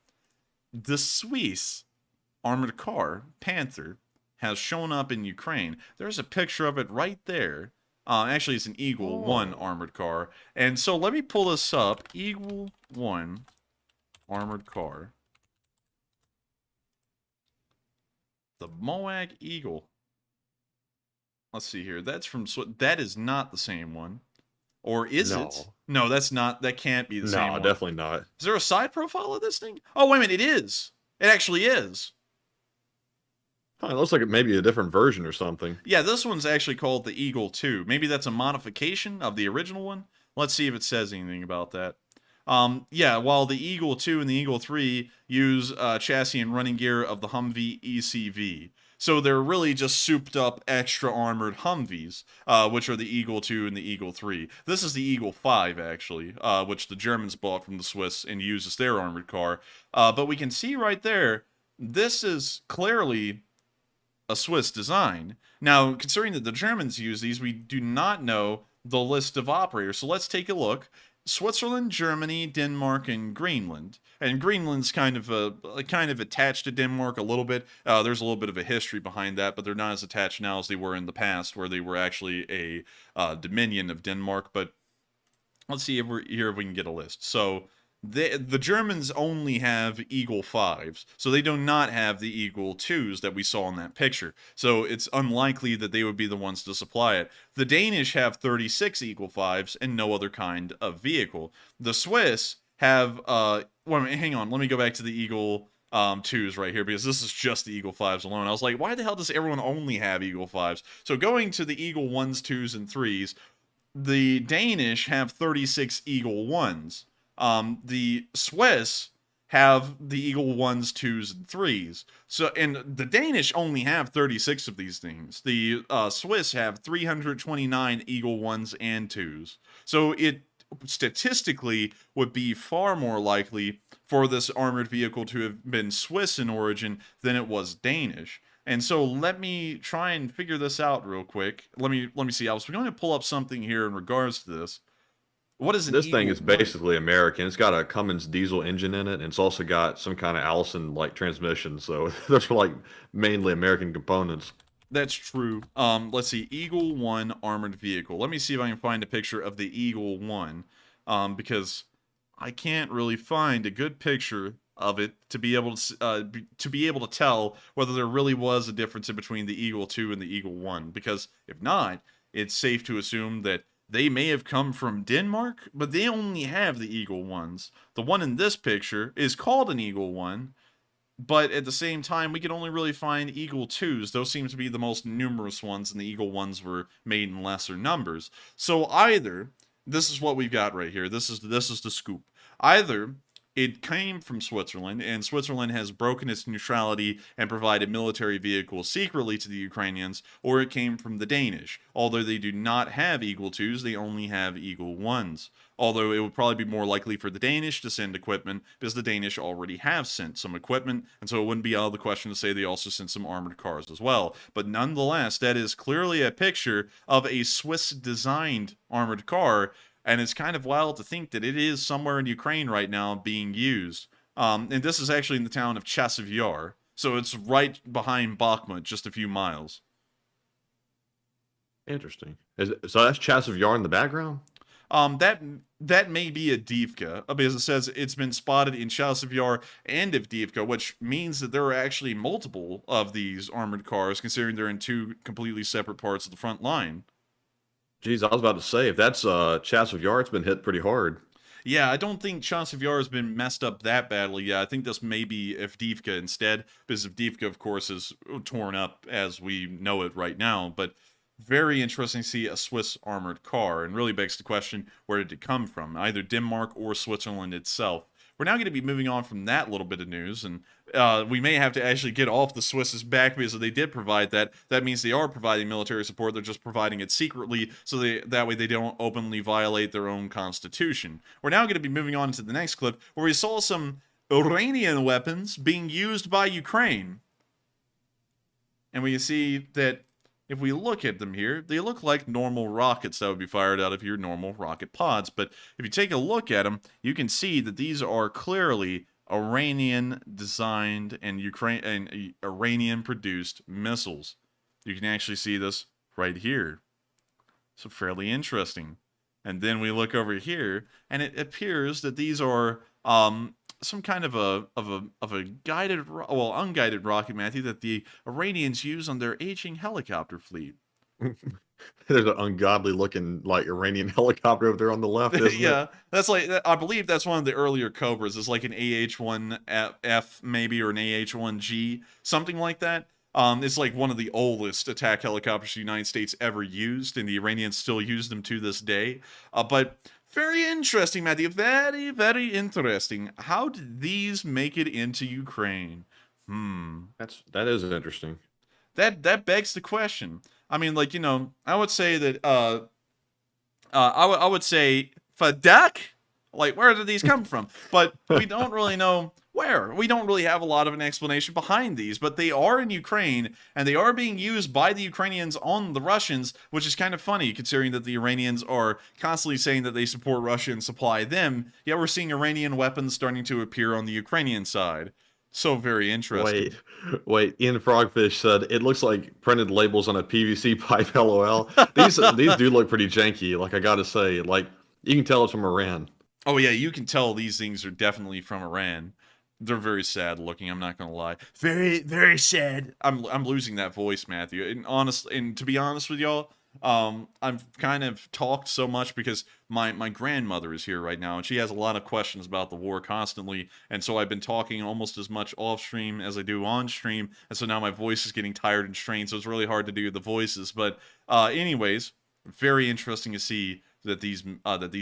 Speaker 6: The Swiss armored car, Panther, has shown up in Ukraine. There's a picture of it right there. Actually, it's an Eagle 1 armored car. And so let me pull this up. Eagle 1 armored car. The Moag Eagle. Let's see here. That's from... That is not the same one. Or is it? No, that's not... That can't be the same one.
Speaker 3: No, definitely not.
Speaker 6: Is there a side profile of this thing? Oh, wait a minute. It is. It actually is.
Speaker 3: Huh, it looks like it may be a different version or something.
Speaker 6: Yeah, this one's actually called the Eagle 2. Maybe that's a modification of the original one. Let's see if it says anything about that. Yeah, while the Eagle 2 and the Eagle 3 use chassis and running gear of the Humvee ECV. So they're really just souped up extra armored Humvees, which are the Eagle 2 and the Eagle 3. This is the Eagle 5, actually, which the Germans bought from the Swiss and used as their armored car. But we can see right there, this is clearly a Swiss design. Now, considering that the Germans use these, we do not know the list of operators. So let's take a look. Switzerland, Germany, Denmark, and Greenland. And Greenland's kind of attached to Denmark a little bit. There's a little bit of a history behind that, but they're not as attached now as they were in the past, where they were actually a dominion of Denmark. But let's see if we can get a list. So the Germans only have Eagle 5s, so they do not have the Eagle 2s that we saw in that picture. So it's unlikely that they would be the ones to supply it. The Danish have 36 Eagle 5s and no other kind of vehicle. The Swiss have, hang on, let me go back to the Eagle 2s right here, because this is just the Eagle 5s alone. I was like, why the hell does everyone only have Eagle 5s? So going to the Eagle 1s, 2s, and 3s, the Danish have 36 Eagle 1s. The Swiss have the Eagle 1s, 2s, and 3s. So, and the Danish only have 36 of these things. The Swiss have 329 Eagle 1s and 2s. So it statistically would be far more likely for this armored vehicle to have been Swiss in origin than it was Danish. And so let me try and figure this out real quick. Let me see. I was going to pull up something here in regards to this. What is
Speaker 3: this thing is basically American. It's got a Cummins diesel engine in it, and it's also got some kind of Allison-like transmission. So those are like mainly American components.
Speaker 6: That's true. Let's see. Eagle 1 armored vehicle. Let me see if I can find a picture of the Eagle 1, because I can't really find a good picture of it to be able to tell whether there really was a difference in between the Eagle 2 and the Eagle 1. Because if not, it's safe to assume that they may have come from Denmark, but they only have the Eagle 1s. The one in this picture is called an Eagle 1, but at the same time, we can only really find Eagle 2s. Those seem to be the most numerous ones, and the Eagle 1s were made in lesser numbers. So either, this is what we've got right here. This is the scoop. Either it came from Switzerland, and Switzerland has broken its neutrality and provided military vehicles secretly to the Ukrainians, or it came from the Danish. Although they do not have Eagle 2s, they only have Eagle 1s. Although it would probably be more likely for the Danish to send equipment, because the Danish already have sent some equipment, and so it wouldn't be out of the question to say they also sent some armored cars as well. But nonetheless, that is clearly a picture of a Swiss-designed armored car, and it's kind of wild to think that it is somewhere in Ukraine right now being used. And this is actually in the town of Chasiv Yar. So it's right behind Bakhmut, just a few miles.
Speaker 3: Interesting. So that's Chasiv Yar in the background?
Speaker 6: That may be Avdiivka, because it says it's been spotted in Chasiv Yar and Avdiivka, which means that there are actually multiple of these armored cars, considering they're in two completely separate parts of the front line.
Speaker 3: Geez, I was about to say, if that's Chasiv Yar, it's been hit pretty hard.
Speaker 6: Yeah, I don't think Chasiv Yar has been messed up that badly. Yeah, I think this may be Avdiivka instead, because Avdiivka, of course, is torn up as we know it right now. But very interesting to see a Swiss armored car, and really begs the question, where did it come from? Either Denmark or Switzerland itself. We're now going to be moving on from that little bit of news, and we may have to actually get off the Swiss's back because if they did provide that. That means they are providing military support. They're just providing it secretly, so that way they don't openly violate their own constitution. We're now going to be moving on to the next clip, where we saw some Iranian weapons being used by Ukraine. And we see that if we look at them here, they look like normal rockets that would be fired out of your normal rocket pods. But if you take a look at them, you can see that these are clearly Iranian designed and Iranian produced missiles. You can actually see this right here. So fairly interesting. And then we look over here, and it appears that these are some kind of a guided, unguided rocket, Matthew, that the Iranians use on their aging helicopter fleet.
Speaker 3: There's an ungodly looking like Iranian helicopter over there on the left. Isn't
Speaker 6: Yeah,
Speaker 3: it?
Speaker 6: that's like, I believe that's one of the earlier Cobras. It's like an AH-1F maybe, or an AH-1G, something like that. It's like one of the oldest attack helicopters the United States ever used, and the Iranians still use them to this day. But very interesting, Matthew. Very, very interesting. How did these make it into Ukraine?
Speaker 3: That is interesting.
Speaker 6: That begs the question. I mean, like, you know, I would say that I would say Fadak. Like, where did these come from? But we don't really know where. We don't really have a lot of an explanation behind these, but they are in Ukraine, and they are being used by the Ukrainians on the Russians, which is kind of funny considering that the Iranians are constantly saying that they support Russia and supply them, yet we're seeing Iranian weapons starting to appear on the Ukrainian side. So very interesting.
Speaker 3: Wait. Ian Frogfish said it looks like printed labels on a PVC pipe. LOL. These do look pretty janky. Like, I gotta say, like, you can tell it's from Iran.
Speaker 6: Oh yeah, you can tell these things are definitely from Iran. They're very sad looking, I'm not gonna lie. Very, very sad. I'm losing that voice, Matthew. And to be honest with y'all, I've kind of talked so much because my grandmother is here right now, and she has a lot of questions about the war constantly, and so I've been talking almost as much off stream as I do on stream, and so now my voice is getting tired and strained, so it's really hard to do the voices. But anyways, very interesting to see that these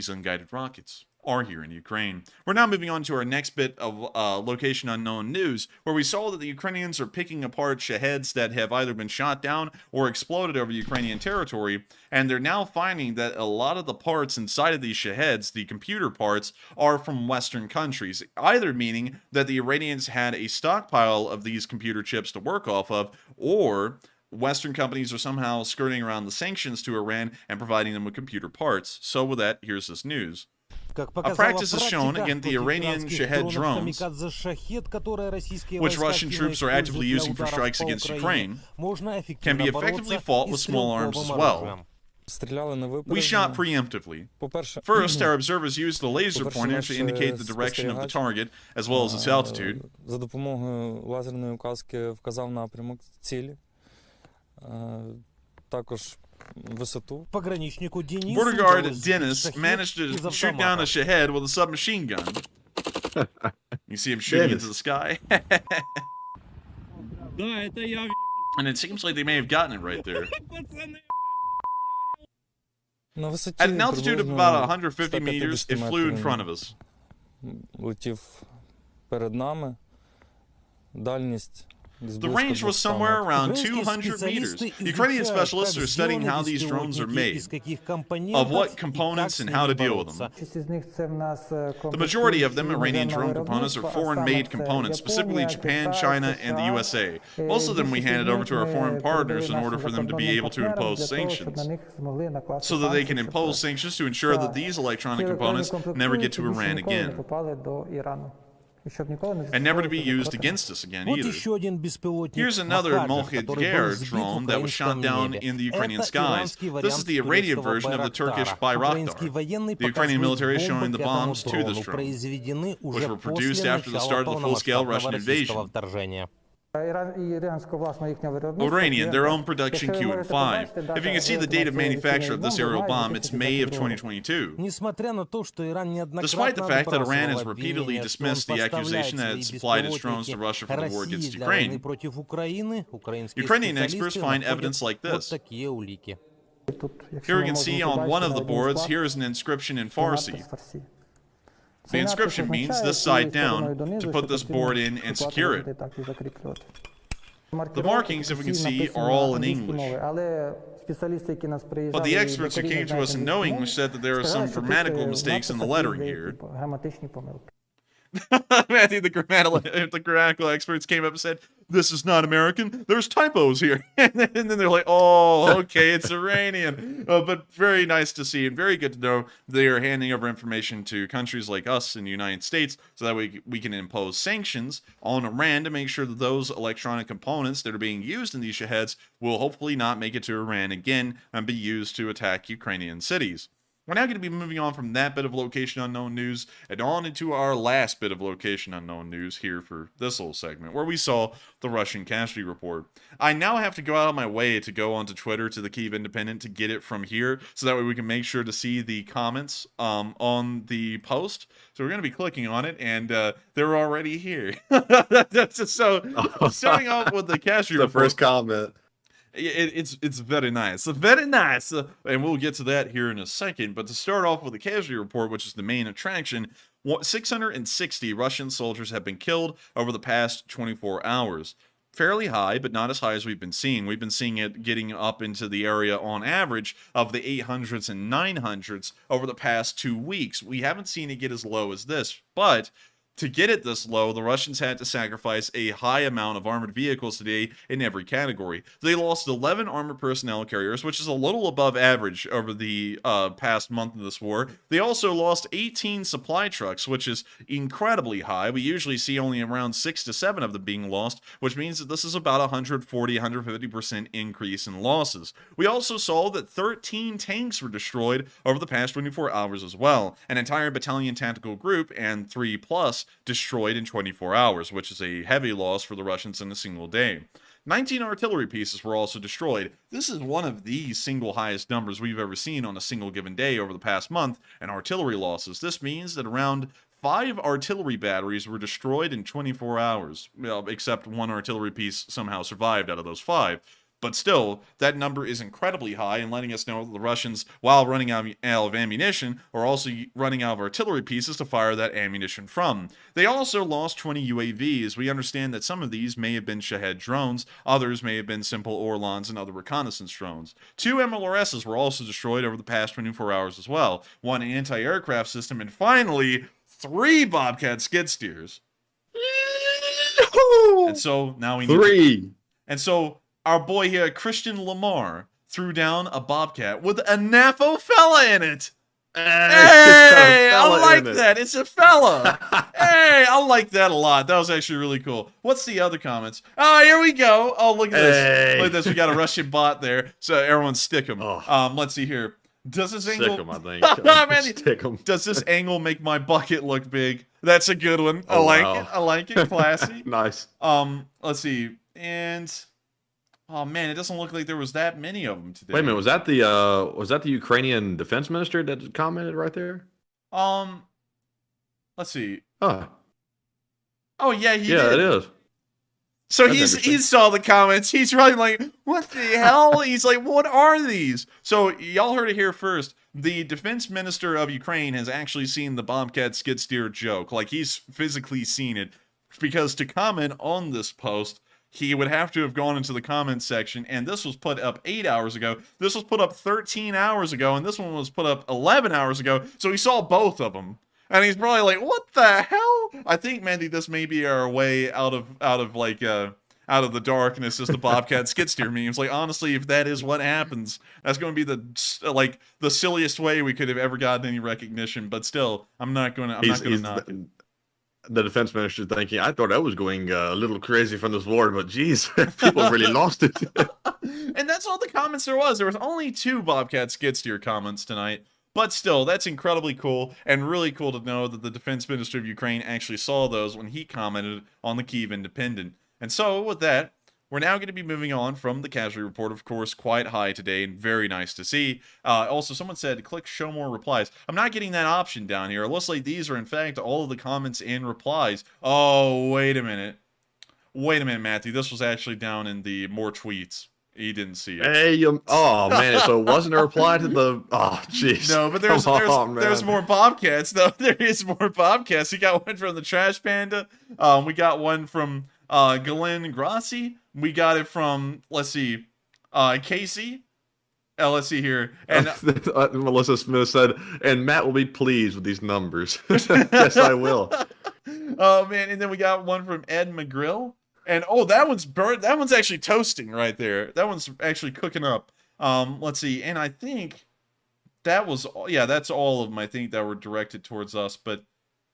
Speaker 6: unguided rockets are here in Ukraine. We're now moving on to our next bit of location unknown news, where we saw that the Ukrainians are picking apart Shaheds that have either been shot down or exploded over Ukrainian territory, and they're now finding that a lot of the parts inside of these Shaheds, the computer parts, are from Western countries, either meaning that the Iranians had a stockpile of these computer chips to work off of, or Western companies are somehow skirting around the sanctions to Iran and providing them with computer parts. So with that, here's this news. A practice is shown against the Iranian Shahed drones, which Russian troops are actively using for strikes against Ukraine, can be effectively fought with small arms as well. We shot preemptively. First, our observers used the laser pointer to indicate the direction of the target, as well as its altitude. Border guard Dennis managed to shoot down a Shahed with a submachine gun. You see him shooting into the sky. And it seems like they may have gotten it right there. At an altitude of about 150 meters, it flew in front of us. The range was somewhere around 200 meters. Ukrainian specialists are studying how these drones are made, of what components and how to deal with them. The majority of them, Iranian drone components, are foreign-made components, specifically Japan, China, and the USA. Most of them we handed over to our foreign partners in order for them to be able to impose sanctions, so that they can impose sanctions to ensure that these electronic components never get to Iran again, and never to be used against us again either. Here's another Molchid-Ger drone that was shot down in the Ukrainian skies. This is the Iranian version of the Turkish Bayraktar. The Ukrainian military is showing the bombs to this drone, which were produced after the start of the full-scale Russian invasion. Iranian, their own production QM5. If you can see the date of manufacture of this aerial bomb, it's May of 2022. Despite the fact that Iran has repeatedly dismissed the accusation that it supplied its drones to Russia for the war against Ukraine, Ukrainian experts find evidence like this. Here we can see on one of the boards, here is an inscription in Farsi. The inscription means this side down to put this board in and secure it. The markings, if we can see, are all in English. But the experts who came to us in no English said that there are some grammatical mistakes in the lettering here. I think the grammatical experts came up and said, "This is not American. There's typos here." And then they're like, "Oh, okay, it's Iranian." But very nice to see and very good to know they are handing over information to countries like us in the United States so that we can impose sanctions on Iran to make sure that those electronic components that are being used in these shaheeds will hopefully not make it to Iran again and be used to attack Ukrainian cities. We're now going to be moving on from that bit of location unknown news and on into our last bit of location unknown news here for this little segment, where we saw the Russian casualty report. I now have to go out of my way to go onto Twitter to the Kyiv Independent to get it from here, so that way we can make sure to see the comments on the post. So we're going to be clicking on it, and they're already here. So starting off with the casualty report.
Speaker 3: The first comment.
Speaker 6: It's very nice, very nice, and we'll get to that here in a second. But to start off with the casualty report, which is the main attraction, 660 Russian soldiers have been killed over the past 24 hours. Fairly high, but not as high as we've been seeing. We've been seeing it getting up into the area on average of the 800s and 900s over the past 2 weeks. We haven't seen it get as low as this, but to get it this low, the Russians had to sacrifice a high amount of armored vehicles today in every category. They lost 11 armored personnel carriers, which is a little above average over the past month of this war. They also lost 18 supply trucks, which is incredibly high. We usually see only around 6 to 7 of them being lost, which means that this is about 140-150% increase in losses. We also saw that 13 tanks were destroyed over the past 24 hours as well. An entire battalion tactical group and 3+ destroyed in 24 hours, which is a heavy loss for the Russians in a single day. 19 artillery pieces were also destroyed. This is one of the single highest numbers we've ever seen on a single given day over the past month in artillery losses. This means that around 5 artillery batteries were destroyed in 24 hours, well, except one artillery piece somehow survived out of those 5. But still, that number is incredibly high and letting us know that the Russians, while running out of ammunition, are also running out of artillery pieces to fire that ammunition from. They also lost 20 UAVs. We understand that some of these may have been Shahed drones, others may have been simple Orlans and other reconnaissance drones. 2 MLRSs were also destroyed over the past 24 hours as well, 1 anti-aircraft system, and finally, 3 Bobcat skid steers. And so, now we need
Speaker 3: 3.
Speaker 6: And so, our boy here, Christian Lamar, threw down a Bobcat with a NAFO fella in it. Hey, I like that. It's a fella. Hey, I like that a lot. That was actually really cool. What's the other comments? Oh, here we go. Oh, look at this.
Speaker 3: Hey.
Speaker 6: Look at this. We got a Russian bot there. So everyone stick him.
Speaker 3: Oh.
Speaker 6: Let's see here. Does this angle...
Speaker 3: Stick 'em, I think. Stick 'em.
Speaker 6: Does this angle make my bucket look big? That's a good one. I
Speaker 3: Oh,
Speaker 6: like
Speaker 3: wow.
Speaker 6: it. I like it. Classy.
Speaker 3: Nice.
Speaker 6: Let's see. And... oh man, it doesn't look like there was that many of them today.
Speaker 3: Wait a minute, was that the Ukrainian defense minister that commented right there?
Speaker 6: Let's see.
Speaker 3: Oh,
Speaker 6: Oh yeah, he
Speaker 3: yeah,
Speaker 6: did.
Speaker 3: it is.
Speaker 6: So
Speaker 3: That's
Speaker 6: he
Speaker 3: interesting.
Speaker 6: saw the comments. He's probably like, "What the hell?" He's like, "What are these?" So y'all heard it here first. The defense minister of Ukraine has actually seen the Bobcat skid steer joke. Like he's physically seen it, because to comment on this post, he would have to have gone into the comments section, and this was put up 8 hours ago. This was put up 13 hours ago, and this one was put up 11 hours ago. So he saw both of them, and he's probably like, "What the hell?" I think, Mandy, this may be our way out of the darkness as the Bobcat skid steer memes. Like honestly, if that is what happens, that's going to be the silliest way we could have ever gotten any recognition. But still, I'm not going to knock it.
Speaker 3: The defense minister thinking, I thought I was going a little crazy from this war, but geez, people really lost it.
Speaker 6: And that's all the comments there was. There was only 2 Bobcat skid steer comments tonight. But still, that's incredibly cool, and really cool to know that the defense minister of Ukraine actually saw those when he commented on the Kyiv Independent. And so, with that, we're now going to be moving on from the casualty report, of course, quite high today, and very nice to see. Also, someone said, click show more replies. I'm not getting that option down here. It looks like these are, in fact, all of the comments and replies. Oh, wait a minute. Wait a minute, Matthew. This was actually down in the more tweets. He didn't see it.
Speaker 3: Hey, oh man, so it wasn't a reply to the. Oh, jeez.
Speaker 6: No, but there's more Bobcats though. There is more Bobcats. We got one from the Trash Panda. We got one from Glenn Grassi. We got it from Casey. Let's see here. And
Speaker 3: Melissa Smith said, and Matt will be pleased with these numbers. Yes, I will.
Speaker 6: Oh man, and then we got one from Ed McGrill. And that one's burnt. That one's actually toasting right there. That one's actually cooking up. Let's see. And I think that's all of them, I think, that were directed towards us. But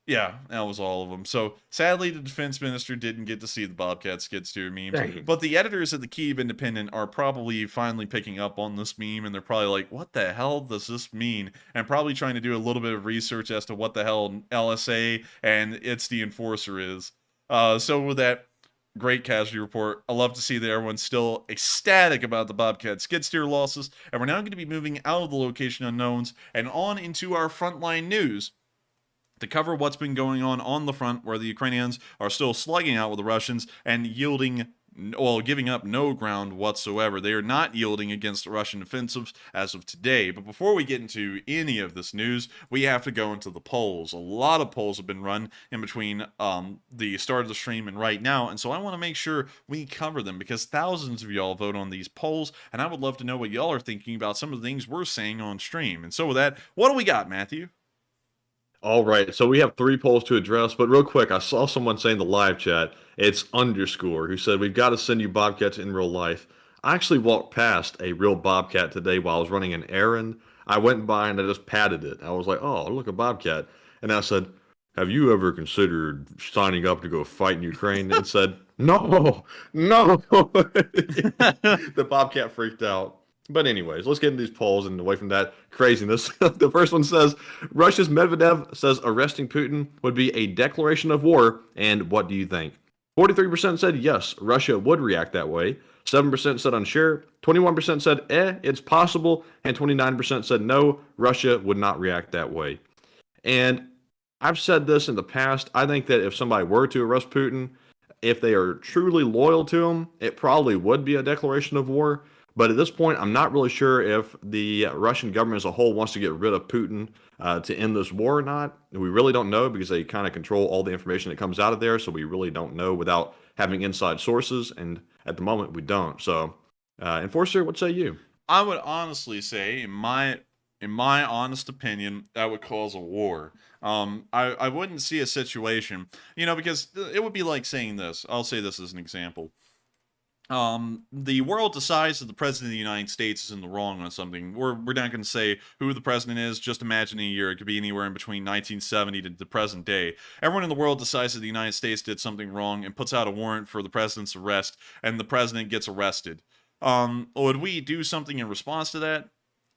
Speaker 6: yeah, that was all of them. So sadly, the defense minister didn't get to see the Bobcat skid steer memes.
Speaker 3: Dang.
Speaker 6: But the editors at the Kyiv Independent are probably finally picking up on this meme, and they're probably like, what the hell does this mean? And probably trying to do a little bit of research as to what the hell LSA and It's the Enforcer is. So with that great casualty report, I love to see that everyone's still ecstatic about the Bobcat skid steer losses. And we're now going to be moving out of the location unknowns and on into our frontline news to cover what's been going on the front, where the Ukrainians are still slugging out with the Russians and giving up no ground whatsoever. They are not yielding against Russian offensives as of today. But before we get into any of this news, we have to go into the polls. A lot of polls have been run in between the start of the stream and right now, and so I want to make sure we cover them because thousands of y'all vote on these polls, and I would love to know what y'all are thinking about some of the things we're saying on stream. And so with that, what do we got, Matthew?
Speaker 3: All right, so we have 3 polls to address, but real quick, I saw someone saying in the live chat, it's underscore, who said, we've got to send you Bobcats in real life. I actually walked past a real Bobcat today while I was running an errand. I went by and I just patted it. I was like, oh, look, a Bobcat. And I said, have you ever considered signing up to go fight in Ukraine? It said, no. The Bobcat freaked out. But anyways, let's get into these polls and away from that craziness. The first one says, Russia's Medvedev says arresting Putin would be a declaration of war, and what do you think? 43% said yes, Russia would react that way. 7% said unsure. 21% said it's possible. And 29% said no, Russia would not react that way. And I've said this in the past. I think that if somebody were to arrest Putin, if they are truly loyal to him, it probably would be a declaration of war. But at this point, I'm not really sure if the Russian government as a whole wants to get rid of Putin to end this war or not. We really don't know because they kind of control all the information that comes out of there. So we really don't know without having inside sources. And at the moment, we don't. So, Enforcer, what say you?
Speaker 6: I would honestly say, in my honest opinion, that would cause a war. I wouldn't see a situation, because it would be like saying this. I'll say this as an example. The world decides that the president of the United States is in the wrong on something. We're not going to say who the president is. Just imagine a year. It could be anywhere in between 1970 to the present day. Everyone in the world decides that the United States did something wrong and puts out a warrant for the president's arrest, and the president gets arrested. Would we do something in response to that?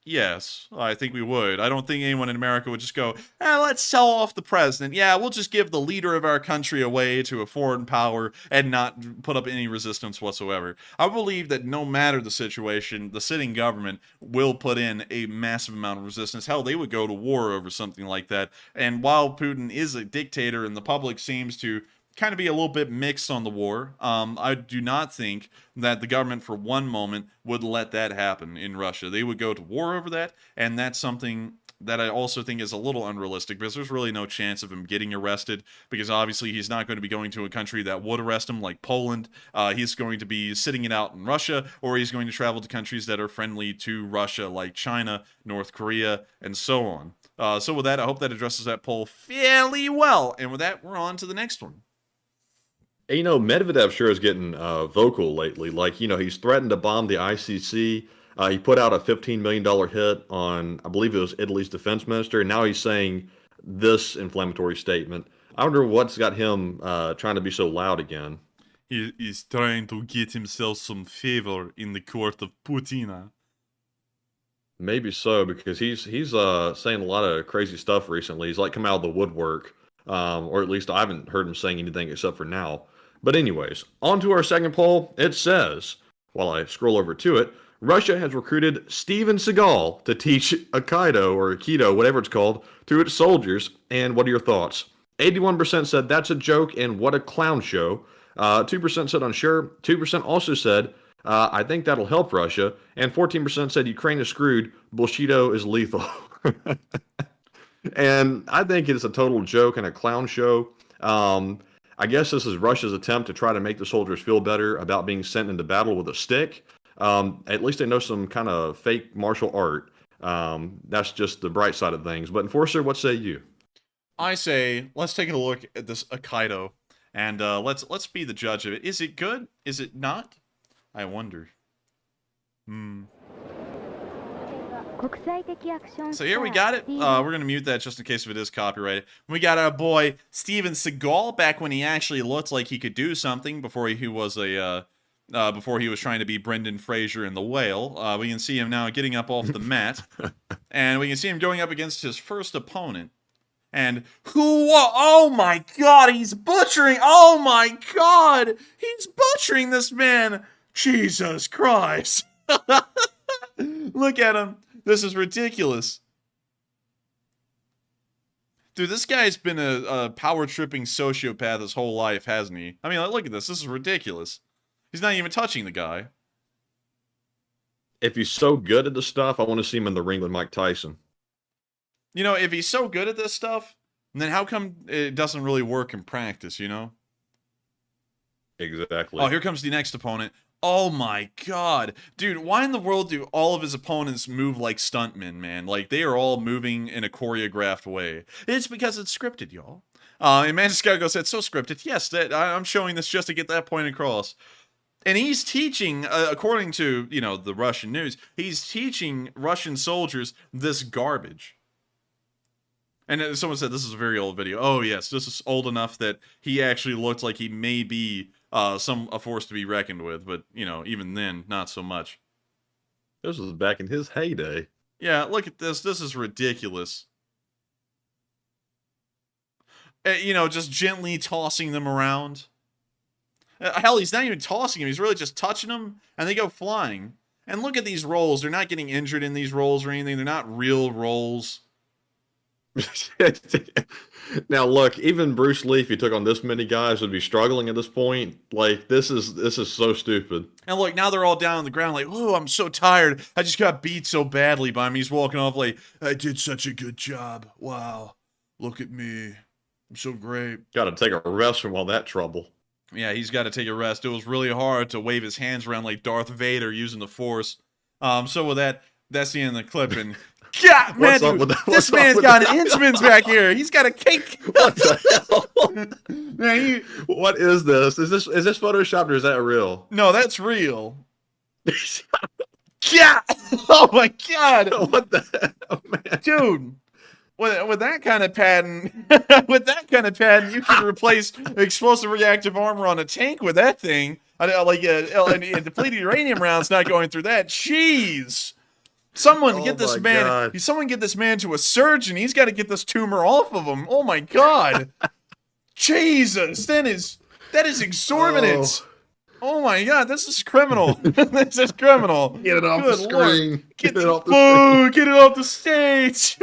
Speaker 6: Yes, I think we would. I don't think anyone in America would just go, let's sell off the president. Yeah, we'll just give the leader of our country away to a foreign power and not put up any resistance whatsoever. I believe that no matter the situation, the sitting government will put in a massive amount of resistance. Hell, they would go to war over something like that. And while Putin is a dictator and the public seems to kind of be a little bit mixed on the war, I do not think that the government for one moment would let that happen in Russia. They would go to war over that, and that's something that I also think is a little unrealistic because there's really no chance of him getting arrested because obviously he's not going to be going to a country that would arrest him like Poland. He's going to be sitting it out in Russia, or he's going to travel to countries that are friendly to Russia like China, North Korea, and so on. So with that, I hope that addresses that poll fairly well. And with that, we're on to the next one.
Speaker 3: Medvedev sure is getting vocal lately. Like, he's threatened to bomb the ICC. He put out a $15 million hit on, I believe it was Italy's defense minister, and now he's saying this inflammatory statement. I wonder what's got him trying to be so loud again.
Speaker 6: He's trying to get himself some favor in the court of Putin.
Speaker 3: Maybe so, because he's saying a lot of crazy stuff recently. He's like come out of the woodwork, or at least I haven't heard him saying anything except for now. But anyways, on to our second poll. It says, while I scroll over to it, Russia has recruited Steven Seagal to teach Aikido or Aikido, whatever it's called, to its soldiers. And what are your thoughts? 81% said that's a joke and what a clown show. 2% said unsure. 2% also said I think that'll help Russia. And 14% said Ukraine is screwed. Bullshito is lethal. And I think it's a total joke and a clown show. I guess this is Russia's attempt to try to make the soldiers feel better about being sent into battle with a stick. At least they know some kind of fake martial art. That's just the bright side of things. But Enforcer, what say you?
Speaker 6: I say, let's take a look at this Akaido, and let's be the judge of it. Is it good? Is it not? I wonder. So here we got it. We're going to mute that just in case if it is copyrighted. We got our boy Steven Seagal back when he actually looked like he could do something before he was a before he was trying to be Brendan Fraser in The Whale. We can see him now getting up off the mat, and we can see him going up against his first opponent. And who? Oh my God! He's butchering! Oh my God! He's butchering this man! Jesus Christ! Look at him. This is ridiculous. Dude, this guy's been a power-tripping sociopath his whole life, hasn't he? I mean, look at this. This is ridiculous. He's not even touching the guy.
Speaker 3: If he's so good at this stuff, I want to see him in the ring with Mike Tyson.
Speaker 6: You know, if he's so good at this stuff, then how come it doesn't really work in practice, you know?
Speaker 3: Exactly.
Speaker 6: Oh, here comes the next opponent. Oh my God. Dude, why in the world do all of his opponents move like stuntmen, man? Like, they are all moving in a choreographed way. It's because it's scripted, y'all. And Manchescargo said, so scripted. Yes, I'm showing this just to get that point across. And he's teaching, according to, you know, the Russian news, he's teaching Russian soldiers this garbage. And someone said this is a very old video. Oh, yes, this is old enough that he actually looked like he may be a force to be reckoned with. But, you know, even then, not so much.
Speaker 3: This was back in his heyday.
Speaker 6: Yeah, look at this. This is ridiculous. You know, just gently tossing them around. Hell, he's not even tossing him. He's really just touching them, and they go flying. And look at these rolls. They're not getting injured in these rolls or anything. They're not real rolls.
Speaker 3: Now look, even Bruce Lee, if he took on this many guys, would be struggling at this point. Like, this is so stupid.
Speaker 6: And look, now they're all down on the ground like, oh, I'm so tired. I just got beat so badly by him. He's walking off like, I did such a good job. Wow. Look at me. I'm so great.
Speaker 3: Got to take a rest from all that trouble.
Speaker 6: Yeah, he's got to take a rest. It was really hard to wave his hands around like Darth Vader using the Force. So with that, that's the end of the clip. And God, man, this man's got an Inchman's back here. He's got a cake.
Speaker 3: What the hell? Man, what is this? Is this photoshopped or is that real?
Speaker 6: No, that's real. Yeah. Oh my God.
Speaker 3: What the hell, man?
Speaker 6: Dude. With that kind of padding, you can replace explosive reactive armor on a tank with that thing. And depleted uranium rounds not going through that. Jeez. Someone get this man.
Speaker 3: God.
Speaker 6: Someone get this man to a surgeon. He's got to get this tumor off of him. Oh my God. Jesus, that is exorbitant. Oh my God, this is criminal. This is criminal.
Speaker 3: Get it off the screen.
Speaker 6: Get it off the stage.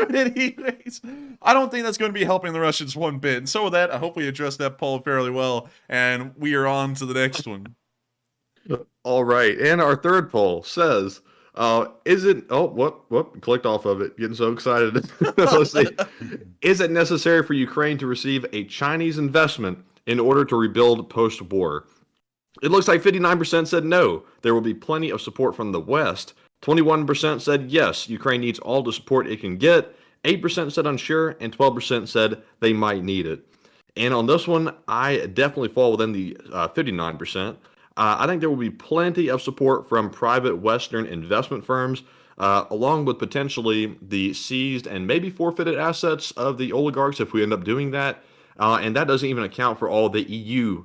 Speaker 6: I don't think that's going to be helping the Russians one bit. And so with that, I hope we addressed that poll fairly well. And we are on to the next one.
Speaker 3: All right. And our third poll says, is it, clicked off of it. Getting so excited. Let's see. Is it necessary for Ukraine to receive a Chinese investment in order to rebuild post-war? It looks like 59% said no. There will be plenty of support from the West. 21% said yes, Ukraine needs all the support it can get. 8% said unsure, and 12% said they might need it. And on this one, I definitely fall within the 59%. I think there will be plenty of support from private Western investment firms, along with potentially the seized and maybe forfeited assets of the oligarchs if we end up doing that. And that doesn't even account for all the EU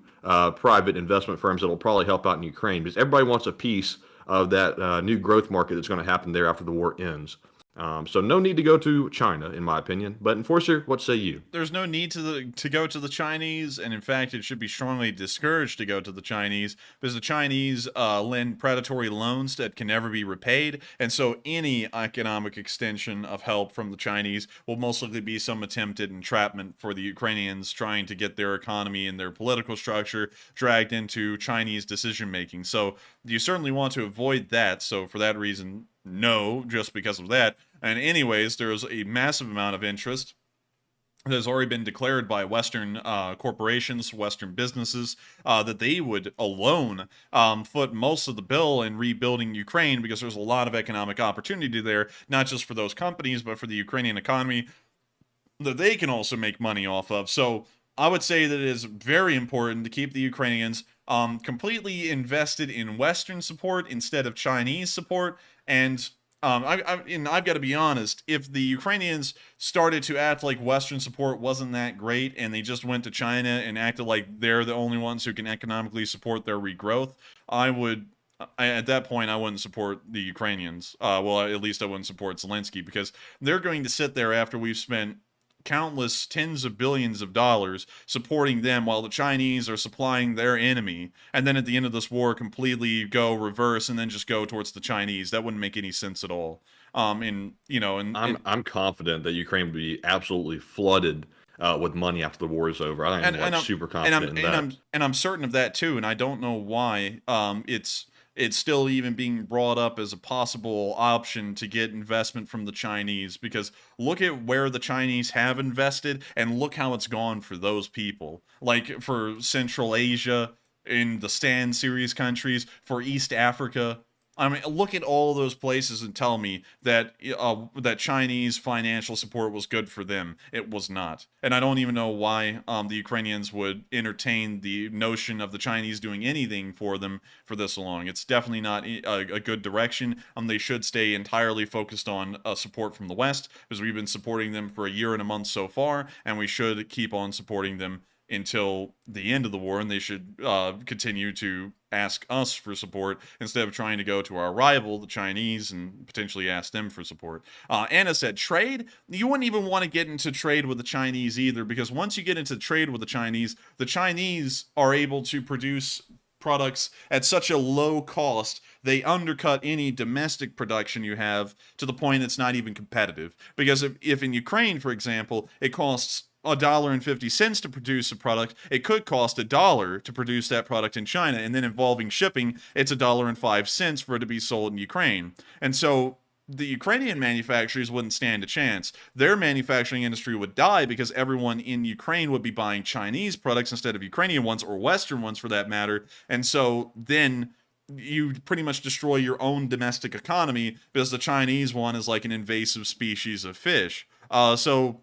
Speaker 3: private investment firms that will probably help out in Ukraine, because everybody wants a piece of that new growth market that's going to happen there after the war ends. So no need to go to China, in my opinion. But Enforcer, what say you?
Speaker 6: There's no need to go to the Chinese, and in fact, it should be strongly discouraged to go to the Chinese because the Chinese lend predatory loans that can never be repaid, and so any economic extension of help from the Chinese will most likely be some attempted entrapment for the Ukrainians trying to get their economy and their political structure dragged into Chinese decision making. So you certainly want to avoid that. So for that reason, no, just because of that. And anyways, there's a massive amount of interest that has already been declared by Western corporations, Western businesses, that they would alone foot most of the bill in rebuilding Ukraine because there's a lot of economic opportunity there, not just for those companies, but for the Ukrainian economy that they can also make money off of. So I would say that it is very important to keep the Ukrainians completely invested in Western support instead of Chinese support. And I've got to be honest, if the Ukrainians started to act like Western support wasn't that great and they just went to China and acted like they're the only ones who can economically support their regrowth, at that point, I wouldn't support the Ukrainians. Well, at least I wouldn't support Zelenskyy because they're going to sit there after we've spent countless tens of billions of dollars supporting them while the Chinese are supplying their enemy, and then at the end of this war completely go reverse and then just go towards the Chinese. That wouldn't make any sense at all. I'm
Speaker 3: confident that Ukraine would be absolutely flooded with money after the war is over. I am super confident in that.
Speaker 6: I'm certain of that too, and I don't know why it's still even being brought up as a possible option to get investment from the Chinese, because look at where the Chinese have invested and look how it's gone for those people. Like for Central Asia, in the Stan series countries, for East Africa. I mean, look at all of those places and tell me that that Chinese financial support was good for them. It was not. And I don't even know why the Ukrainians would entertain the notion of the Chinese doing anything for them for this long. It's definitely not a good direction. They should stay entirely focused on support from the West, because we've been supporting them for a year and a month so far, and we should keep on supporting them until the end of the war, and they should continue to ask us for support instead of trying to go to our rival, the Chinese, and potentially ask them for support. Anna said, trade? You wouldn't even want to get into trade with the Chinese either, because once you get into trade with the Chinese are able to produce products at such a low cost, they undercut any domestic production you have to the point it's not even competitive. Because if in Ukraine, for example, it costs $1.50 to produce a product, it could cost $1 to produce that product in China, and then involving shipping, it's $1.05 for it to be sold in Ukraine. And so the Ukrainian manufacturers wouldn't stand a chance. Their manufacturing industry would die because everyone in Ukraine would be buying Chinese products instead of Ukrainian ones, or Western ones for that matter. And so then you pretty much destroy your own domestic economy because the Chinese one is like an invasive species of fish. So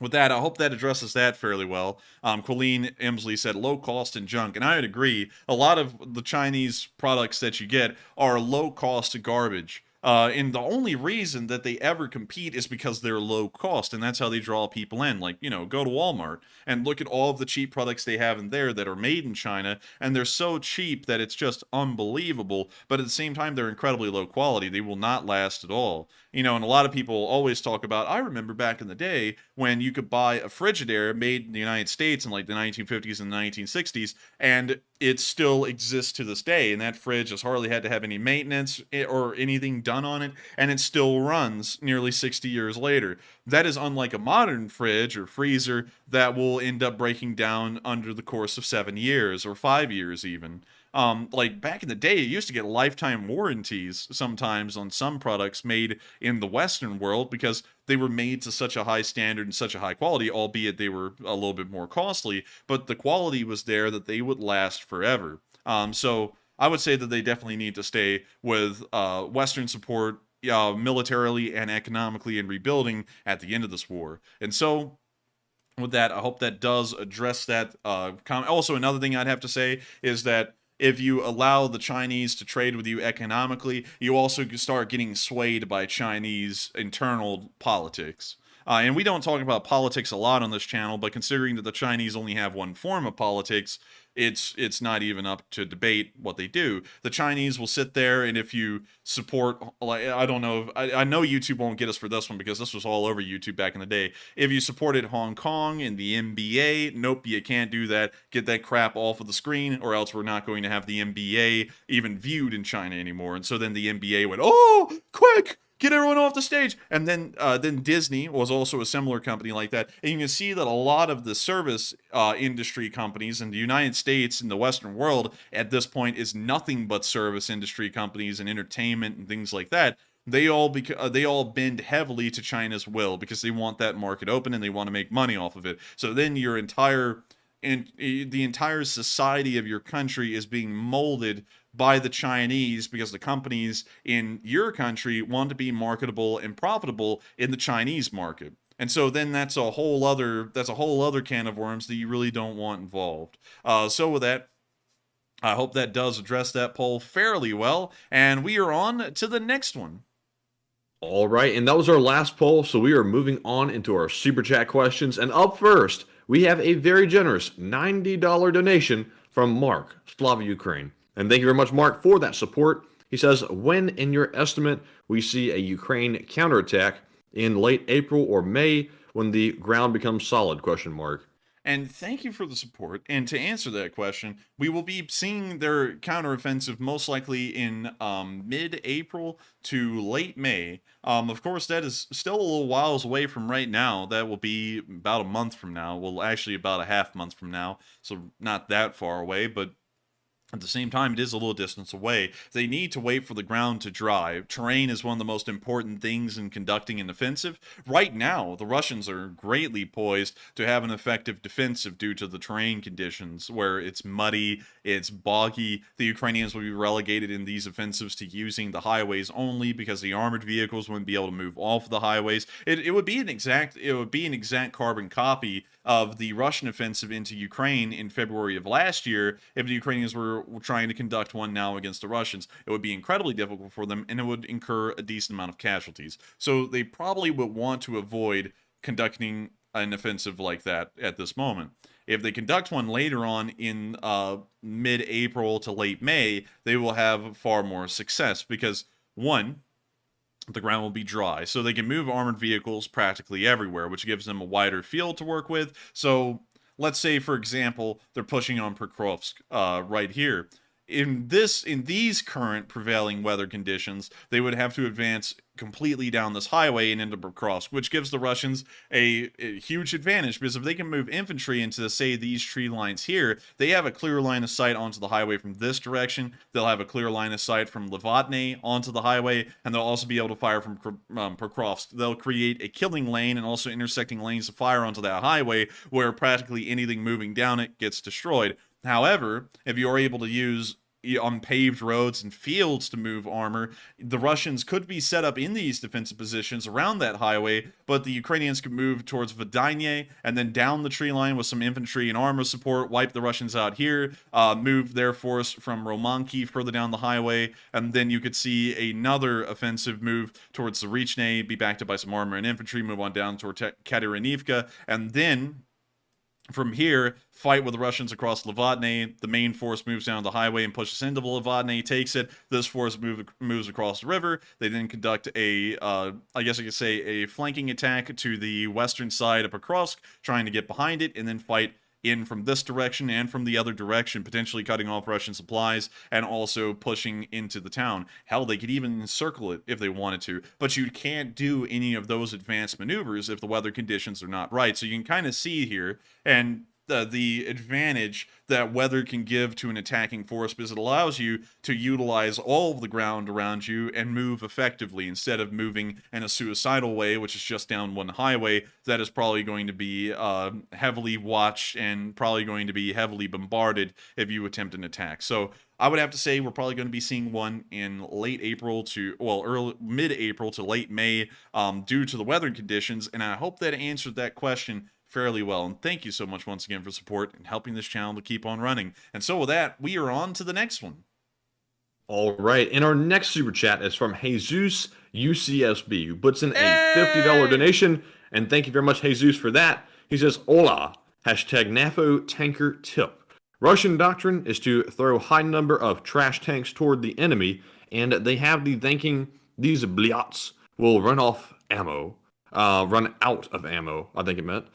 Speaker 6: with that, I hope that addresses that fairly well. Colleen Emsley said low cost and junk, and I would agree. A lot of the Chinese products that you get are low cost garbage. And the only reason that they ever compete is because they're low cost, and that's how they draw people in. Like, go to Walmart and look at all of the cheap products they have in there that are made in China, and they're so cheap that it's just unbelievable, but at the same time, they're incredibly low quality. They will not last at all. And a lot of people always talk about, I remember back in the day when you could buy a Frigidaire made in the United States in like the 1950s and the 1960s, and it still exists to this day, and that fridge has hardly had to have any maintenance or anything done on it, and it still runs nearly 60 years later. That is unlike a modern fridge or freezer that will end up breaking down under the course of 7 years or 5 years even. Like back in the day, you used to get lifetime warranties sometimes on some products made in the Western world because they were made to such a high standard and such a high quality, albeit they were a little bit more costly, but the quality was there that they would last forever. So I would say that they definitely need to stay with Western support militarily and economically in rebuilding at the end of this war. And so with that, I hope that does address that comment. Also, another thing I'd have to say is that if you allow the Chinese to trade with you economically, you also start getting swayed by Chinese internal politics. And we don't talk about politics a lot on this channel, but considering that the Chinese only have one form of politics, it's not even up to debate what they do. The Chinese will sit there, and if you support, like, I don't know, I know YouTube won't get us for this one because this was all over YouTube back in the day. If you supported Hong Kong and the NBA, nope, you can't do that. Get that crap off of the screen, or else we're not going to have the NBA even viewed in China anymore. And so then the NBA went, oh, quick! Get everyone off the stage. And then Disney was also a similar company like that. And you can see that a lot of the service industry companies in the United States and the Western world at this point is nothing but service industry companies and entertainment and things like that. They all bend heavily to China's will because they want that market open and they want to make money off of it. So then your entire the entire society of your country is being molded by the Chinese because the companies in your country want to be marketable and profitable in the Chinese market. And so then that's a whole other can of worms that you really don't want involved. So with that, I hope that does address that poll fairly well, and we are on to the next one.
Speaker 3: All right, and that was our last poll, so we are moving on into our super chat questions. And up first, we have a very generous $90 donation from Mark, Slava, Ukraine. And thank you very much, Mark, for that support. He says, when in your estimate we see a Ukraine counterattack in late April or May when the ground becomes solid, question mark.
Speaker 6: And thank you for the support. And to answer that question, we will be seeing their counteroffensive most likely in mid-April to late May. Of course, that is still a little whiles away from right now. That will be about a month from now. Well, actually about a half month from now. So not that far away, but at the same time, it is a little distance away. They need to wait for the ground to dry. Terrain is one of the most important things in conducting an offensive. Right now, the Russians are greatly poised to have an effective defensive due to the terrain conditions, where it's muddy, it's boggy. The Ukrainians will be relegated in these offensives to using the highways only because the armored vehicles wouldn't be able to move off the highways. It would be an exact carbon copy of the Russian offensive into Ukraine in February of last year if the Ukrainians were trying to conduct one now against the Russians. It would be incredibly difficult for them, and it would incur a decent amount of casualties. So they probably would want to avoid conducting an offensive like that at this moment. If they conduct one later on in mid-April to late May, they will have far more success because, one, the ground will be dry, so they can move armored vehicles practically everywhere, which gives them a wider field to work with. So let's say, for example, they're pushing on Prighozin right here. In these current prevailing weather conditions, they would have to advance completely down this highway and into Bakhmut, which gives the Russians a huge advantage, because if they can move infantry into, say, these tree lines here, they have a clear line of sight onto the highway from this direction. They'll have a clear line of sight from Wagner onto the highway, and they'll also be able to fire from Prighozin. They'll create a killing lane and also intersecting lanes of fire onto that highway, where practically anything moving down it gets destroyed. However, if you're able to use unpaved roads and fields to move armor, the Russians could be set up in these defensive positions around that highway, but the Ukrainians could move towards Wagner and then down the tree line with some infantry and armor support, wipe the Russians out here, move their force from Romanki further down the highway, and then you could see another offensive move towards the Zarichne, be backed up by some armor and infantry, move on down toward Kateryivka, and then from here, fight with the Russians across Wagner. The main force moves down the highway and pushes into Wagner, takes it. This force moves across the river. They then conduct a, I guess I could say, a flanking attack to the western side of Prighozin, trying to get behind it, and then fight in from this direction and from the other direction, potentially cutting off Russian supplies and also pushing into the town. Hell, they could even encircle it if they wanted to, but you can't do any of those advanced maneuvers if the weather conditions are not right. So you can kind of see here, and the advantage that weather can give to an attacking force, because it allows you to utilize all of the ground around you and move effectively instead of moving in a suicidal way, which is just down one highway that is probably going to be heavily watched and probably going to be heavily bombarded if you attempt an attack. So I would have to say we're probably going to be seeing one in late April to, well, early mid-April to late May due to the weather conditions, and I hope that answered that question fairly well. And thank you so much once again for support and helping this channel to keep on running. And so with that, we are on to the next one.
Speaker 3: All right, and our next super chat is from Jesus UCSB, who puts in a $50 donation, and thank you very much, Jesus, for that. He says, "Hola, hashtag NAFO tanker tip. Russian doctrine is to throw high number of trash tanks toward the enemy, and they have the thinking these blyots will run out of ammo, I think it meant.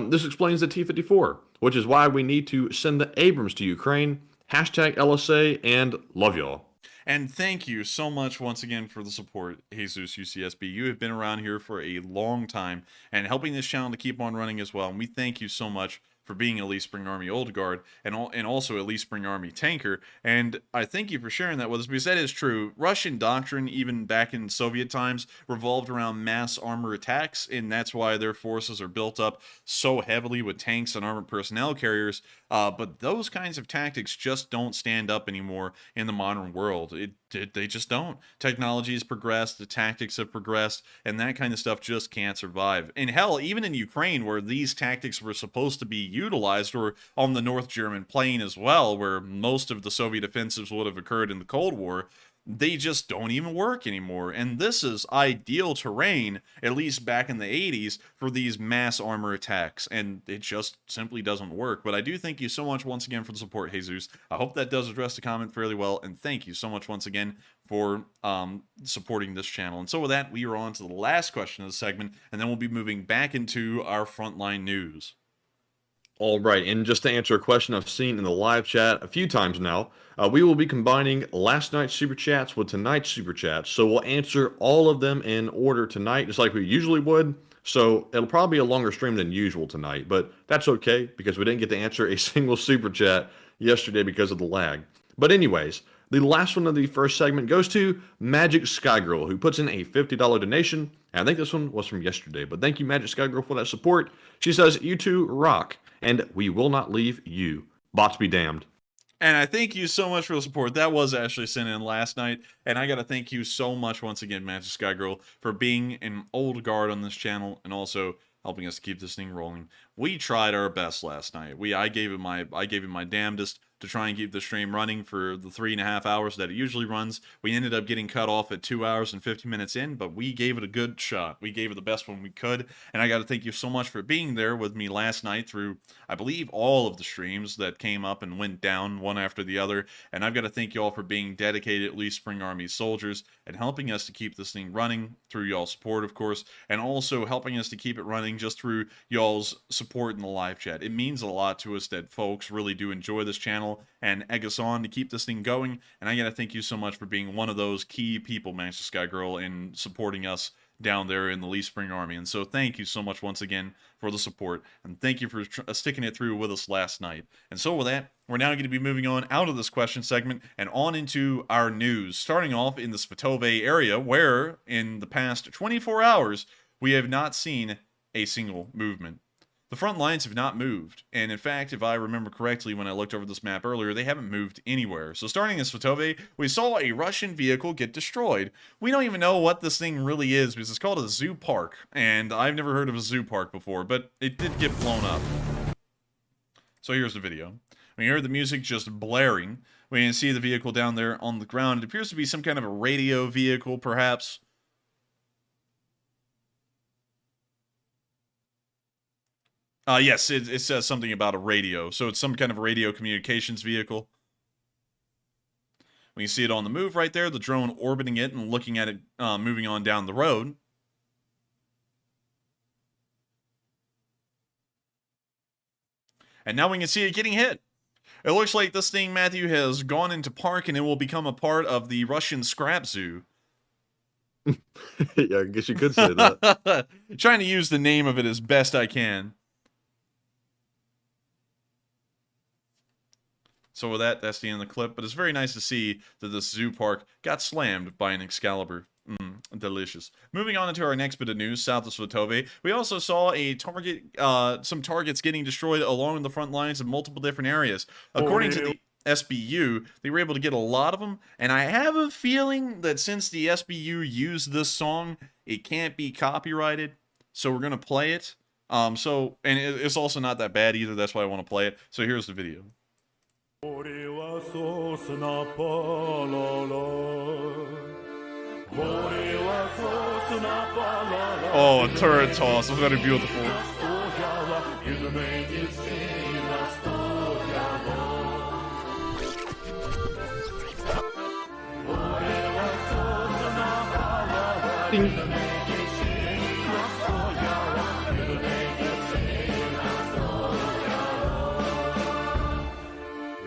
Speaker 3: This explains the T-54, which is why we need to send the Abrams to Ukraine. Hashtag LSA and love y'all."
Speaker 6: And thank you so much once again for the support, Jesus UCSB. You have been around here for a long time and helping this channel to keep on running as well. And we thank you so much for being Elite Spring Army Old Guard and also Elite Spring Army Tanker. And I thank you for sharing that with us because that is true. Russian doctrine, even back in Soviet times, revolved around mass armor attacks, and that's why their forces are built up so heavily with tanks and armored personnel carriers. But those kinds of tactics just don't stand up anymore in the modern world. They just don't. Technology has progressed, the tactics have progressed, and that kind of stuff just can't survive. And hell, even in Ukraine, where these tactics were supposed to be utilized, or on the North German plain as well, where most of the Soviet offensives would have occurred in the Cold War, they just don't even work anymore. And this is ideal terrain, at least back in the 80s, for these mass armor attacks. And it just simply doesn't work. But I do thank you so much once again for the support, Jesus. I hope that does address the comment fairly well. And thank you so much once again for supporting this channel. And so with that, we are on to the last question of the segment. And then we'll be moving back into our Frontline news.
Speaker 3: All right, and just to answer a question I've seen in the live chat a few times now, we will be combining last night's super chats with tonight's super chats. So we'll answer all of them in order tonight, just like we usually would. So it'll probably be a longer stream than usual tonight, but that's okay because we didn't get to answer a single super chat yesterday because of the lag. But anyways, the last one of the first segment goes to Magic Skygirl, who puts in a $50 donation. And I think this one was from yesterday, but thank you, Magic Skygirl, for that support. She says, "You two rock, and we will not leave you. Bots be damned."
Speaker 6: And I thank you so much for the support. That was actually sent in last night. And I got to thank you so much once again, Magic Sky Girl, for being an old guard on this channel and also helping us to keep this thing rolling. We tried our best last night. I gave it my damnedest to try and keep the stream running for the 3.5 hours that it usually runs. We ended up getting cut off at 2 hours and 50 minutes in, but we gave it a good shot. We gave it the best one we could, and I got to thank you so much for being there with me last night through, I believe, all of the streams that came up and went down one after the other, and I've got to thank you all for being dedicated Elite Spring Army soldiers and helping us to keep this thing running through y'all's support, of course, and also helping us to keep it running just through y'all's support in the live chat. It means a lot to us that folks really do enjoy this channel and egg us on to keep this thing going, and I gotta thank you so much for being one of those key people, Manchester Sky Girl, in supporting us down there in the Elite Spring Army. And so thank you so much once again for the support, and thank you for sticking it through with us last night. And so with that, we're now going to be moving on out of this question segment and on into our news, starting off in the Svatove area, where in the past 24 hours we have not seen a single movement. The front lines have not moved, and in fact, if I remember correctly when I looked over this map earlier, they haven't moved anywhere. So starting in Svatove, we saw a Russian vehicle get destroyed. We don't even know what this thing really is, because it's called a zoo park, and I've never heard of a zoo park before, but it did get blown up. So here's the video. We hear the music just blaring. We can see the vehicle down there on the ground. It appears to be some kind of a radio vehicle, perhaps. Yes, it says something about a radio. So it's some kind of radio communications vehicle. We can see it on the move right there, the drone orbiting it and looking at it moving on down the road. And now we can see it getting hit. It looks like this thing, Matthew, has gone into park and it will become a part of the Russian scrap zoo.
Speaker 3: Yeah, I guess you could say that.
Speaker 6: Trying to use the name of it as best I can. So with that, that's the end of the clip. But it's very nice to see that this zoo park got slammed by an Excalibur. Delicious. Moving on into our next bit of news, south of Svatove, we also saw a target, some targets getting destroyed along the front lines in multiple different areas. According to the SBU, they were able to get a lot of them, and I have a feeling that since the SBU used this song, it can't be copyrighted, so we're gonna play it. And it's also not that bad either. That's why I want to play it. So here's the video.
Speaker 1: Горіла сосна палала. Горела сосна палала.
Speaker 6: Oh, a turret toss. That's very beautiful.
Speaker 1: Стояла, і до неї дівчина стояла. Горела сосна палала. І до неї дівчина стояла. І до неї дівчина стояла.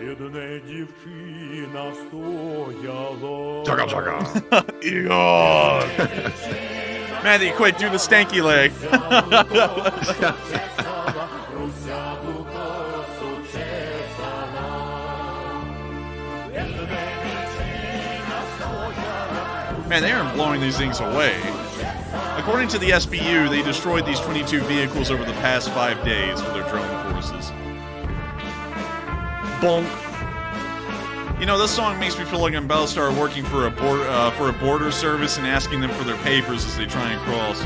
Speaker 1: І до неї дівчина стояла.
Speaker 3: Chugga chugga.
Speaker 6: Egon! Man, they quite do the stanky leg. Man, they aren't blowing these things away. According to the SBU, they destroyed these 22 vehicles over the past 5 days with their drone forces.
Speaker 3: Bonk.
Speaker 6: You know, this song makes me feel like I'm about to start working for a border service and asking them for their papers as they try and cross.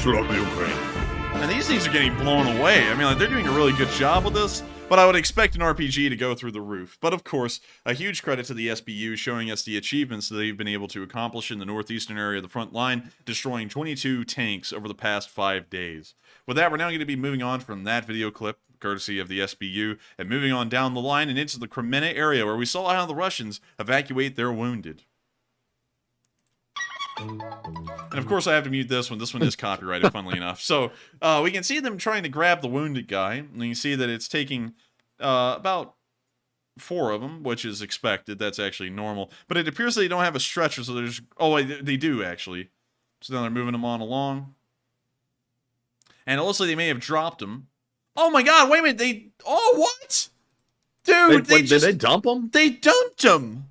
Speaker 3: Shoot up the Ukraine.
Speaker 6: And these things are getting blown away. I mean, like, they're doing a really good job with this, but I would expect an RPG to go through the roof. But of course, a huge credit to the SBU showing us the achievements that they've been able to accomplish in the northeastern area of the front line, destroying 22 tanks over the past 5 days. With that, we're now going to be moving on from that video clip, courtesy of the SBU, and moving on down the line and into the Kreminna area, where we saw how the Russians evacuate their wounded. And of course I have to mute this one. This one is copyrighted, funnily enough. So we can see them trying to grab the wounded guy. And you can see that it's taking about 4 of them, which is expected. That's actually normal. But it appears they don't have a stretcher, so there's... Oh, wait, they do, actually. So now they're moving them on along. And it looks like they may have dropped him. Oh my god, wait a minute, they... Oh, what? Dude, they just...
Speaker 3: Did they dump them?
Speaker 6: They dumped him!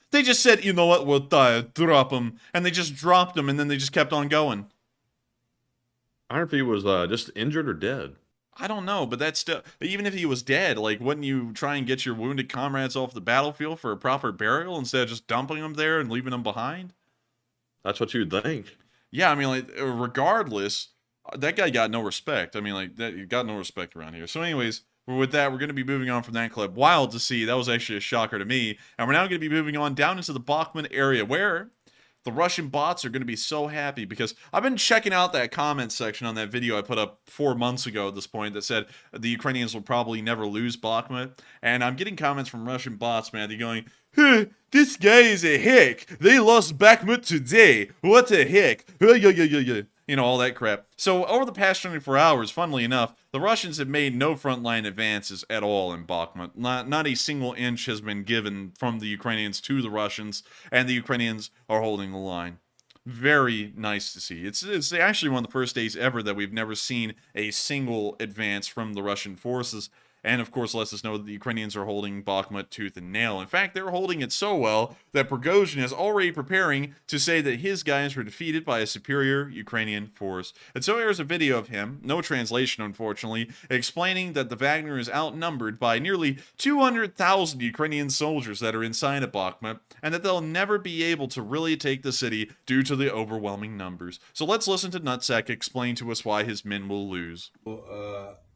Speaker 6: They just said, you know what, we'll drop him. And they just dropped him, and then they just kept on going.
Speaker 3: I don't know if he was just injured or dead.
Speaker 6: I don't know, but that's still... Even if he was dead, like, wouldn't you try and get your wounded comrades off the battlefield for a proper burial instead of just dumping them there and leaving them behind?
Speaker 3: That's what you'd think.
Speaker 6: Yeah, I mean, like, regardless, that guy got no respect. I mean, like, he got no respect around here. So anyways... With that, we're going to be moving on from that clip. Wild to see. That was actually a shocker to me. And we're now going to be moving on down into the Bakhmut area, where the Russian bots are going to be so happy, because I've been checking out that comment section on that video I put up 4 months ago at this point that said the Ukrainians will probably never lose Bakhmut. And I'm getting comments from Russian bots, man. They're going, huh, this guy is a hick. They lost Bakhmut today. What a hick. You know, all that crap. So, over the past 24 hours, funnily enough, the Russians have made no frontline advances at all in Bakhmut. Not a single inch has been given from the Ukrainians to the Russians, and the Ukrainians are holding the line. Very nice to see. It's actually one of the first days ever that we've never seen a single advance from the Russian forces. And, of course, lets us know that the Ukrainians are holding Bakhmut tooth and nail. In fact, they're holding it so well that Prighozin is already preparing to say that his guys were defeated by a superior Ukrainian force. And so here's a video of him, no translation unfortunately, explaining that the Wagner is outnumbered by nearly 200,000 Ukrainian soldiers that are inside of Bakhmut, and that they'll never be able to really take the city due to the overwhelming numbers. So let's listen to Nutsack explain to us why his men will lose.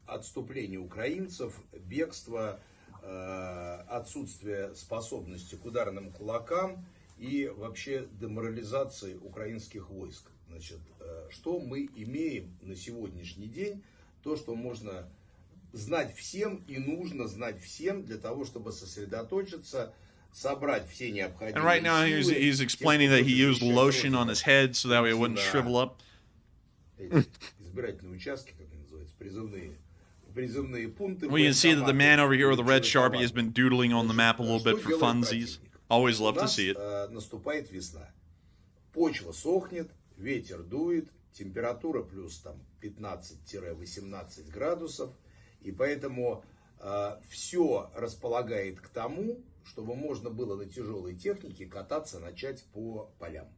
Speaker 5: Отступление украинцев, бегство, отсутствие способности к ударным кулакам и вообще деморализации украинских войск. Значит, что мы имеем на сегодняшний день? То, что можно знать всем и нужно знать всем для того, чтобы сосредоточиться, собрать все необходимые
Speaker 6: And right now he's explaining that he used lotion on his head so that way it wouldn't shrivel up.
Speaker 5: Избирательные участки, как они называются, призывные.
Speaker 6: We can see that the man over here with the red Sharpie has been doodling on the map a little bit for funsies. Always love to see it.
Speaker 5: Наступает весна. Почва сохнет, ветер дует, температура плюс там 15-18 градусов. И поэтому все располагает к тому, чтобы можно было на тяжелой технике кататься, начать по полям.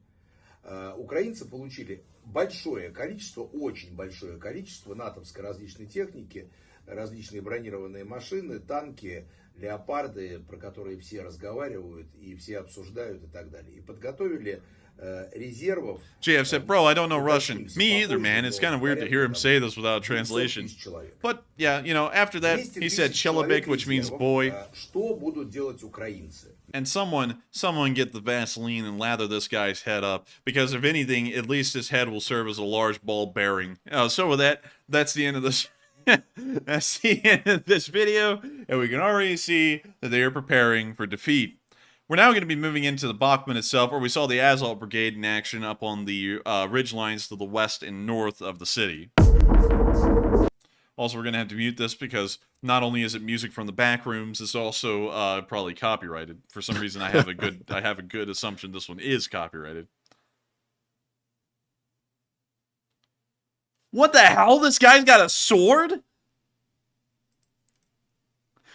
Speaker 5: Украинцы получили большое количество, очень большое количество натовской различной техники, различные бронированные машины, танки, леопарды, про которые все разговаривают и все обсуждают и так далее. И подготовили резервов.
Speaker 6: JF said, bro, I don't know Russian. Me either, man. It's kind of weird to hear him say this without translation. But, yeah, you know, after that, he said Chelobik, which means boy.
Speaker 5: Что будут делать украинцы?
Speaker 6: And someone get the Vaseline and lather this guy's head up, because if anything, at least his head will serve as a large ball bearing. So with that, that's the end of this. That's the end of this video, and we can already see that they are preparing for defeat. We're now going to be moving into the Bakhmut itself, where we saw the Azov Brigade in action up on the ridge lines to the west and north of the city. Also, we're going to have to mute this because not only is it music from the back rooms, it's also probably copyrighted. For some reason, I have a good assumption this one is copyrighted. What the hell? This guy's got a sword?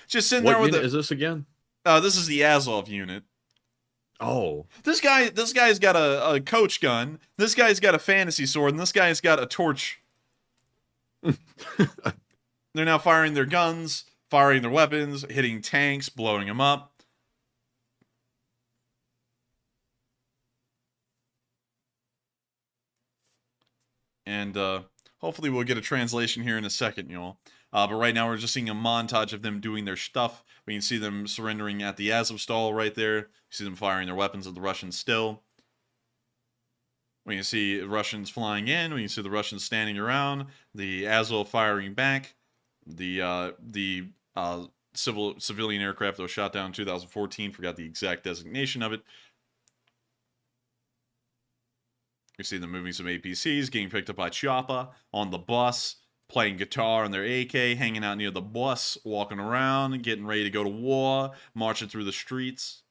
Speaker 6: Just sitting there with
Speaker 3: unit is this again?
Speaker 6: This is the Azov unit.
Speaker 3: Oh.
Speaker 6: This guy's got a coach gun. This guy's got a fantasy sword, and this guy's got a torch. They're now firing their guns, firing their weapons, hitting tanks, blowing them up. And hopefully we'll get a translation here in a second, y'all. But right now we're just seeing a montage of them doing their stuff. We can see them surrendering at the Azovstal right there. You see them firing their weapons at the Russians still. We can see Russians flying in. We can see the Russians standing around. The Azov firing back. The civilian aircraft that was shot down in 2014. Forgot the exact designation of it. You see them moving some APCs, getting picked up by Choppa on the bus, playing guitar on their AK, hanging out near the bus, walking around, getting ready to go to war, marching through the streets.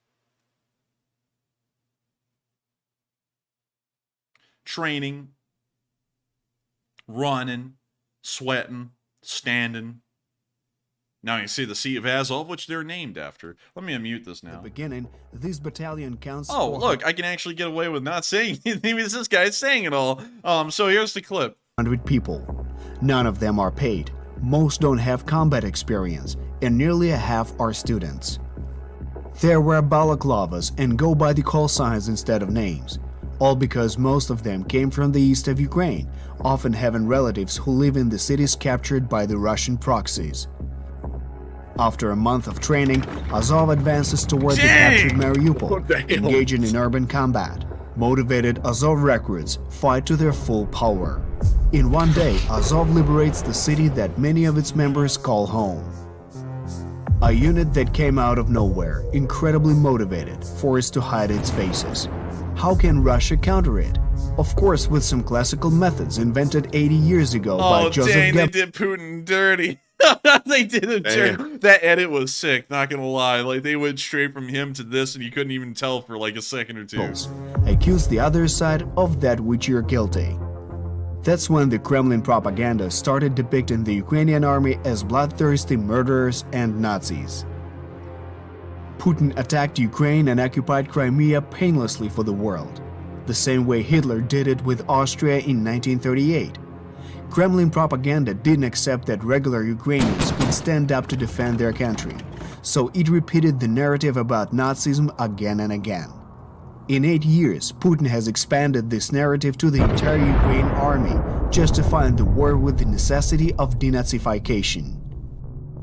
Speaker 6: Training, running, sweating, standing. Now you see the Sea of Azov, which they're named after. Let me unmute this now.
Speaker 8: At the beginning, this battalion counts.
Speaker 6: Oh, look, I can actually get away with not saying anything because this guy's saying it all. So here's the clip.
Speaker 8: 100 people. None of them are paid. Most don't have combat experience, and nearly a half are students. They wear balaclavas and go by the call signs instead of names. All because most of them came from the east of Ukraine, often having relatives who live in the cities captured by the Russian proxies. After a month of training, Azov advances toward the captured Mariupol, engaging in urban combat. Motivated Azov recruits fight to their full power. In one day, Azov liberates the city that many of its members call home. A unit that came out of nowhere, incredibly motivated, forced to hide its faces. How can Russia counter it? Of course, with some classical methods invented 80 years ago by Joseph
Speaker 6: Goebbels. They did Putin dirty. They did it dirty. That edit was sick, not gonna lie. Like, they went straight from him to this, and you couldn't even tell for like a second or two.
Speaker 8: Accuse the other side of that which you're guilty. That's when the Kremlin propaganda started depicting the Ukrainian army as bloodthirsty murderers and Nazis. Putin attacked Ukraine and occupied Crimea painlessly for the world, the same way Hitler did it with Austria in 1938. Kremlin propaganda didn't accept that regular Ukrainians could stand up to defend their country, so it repeated the narrative about Nazism again and again. In 8 years, Putin has expanded this narrative to the entire Ukraine army, justifying the war with the necessity of denazification.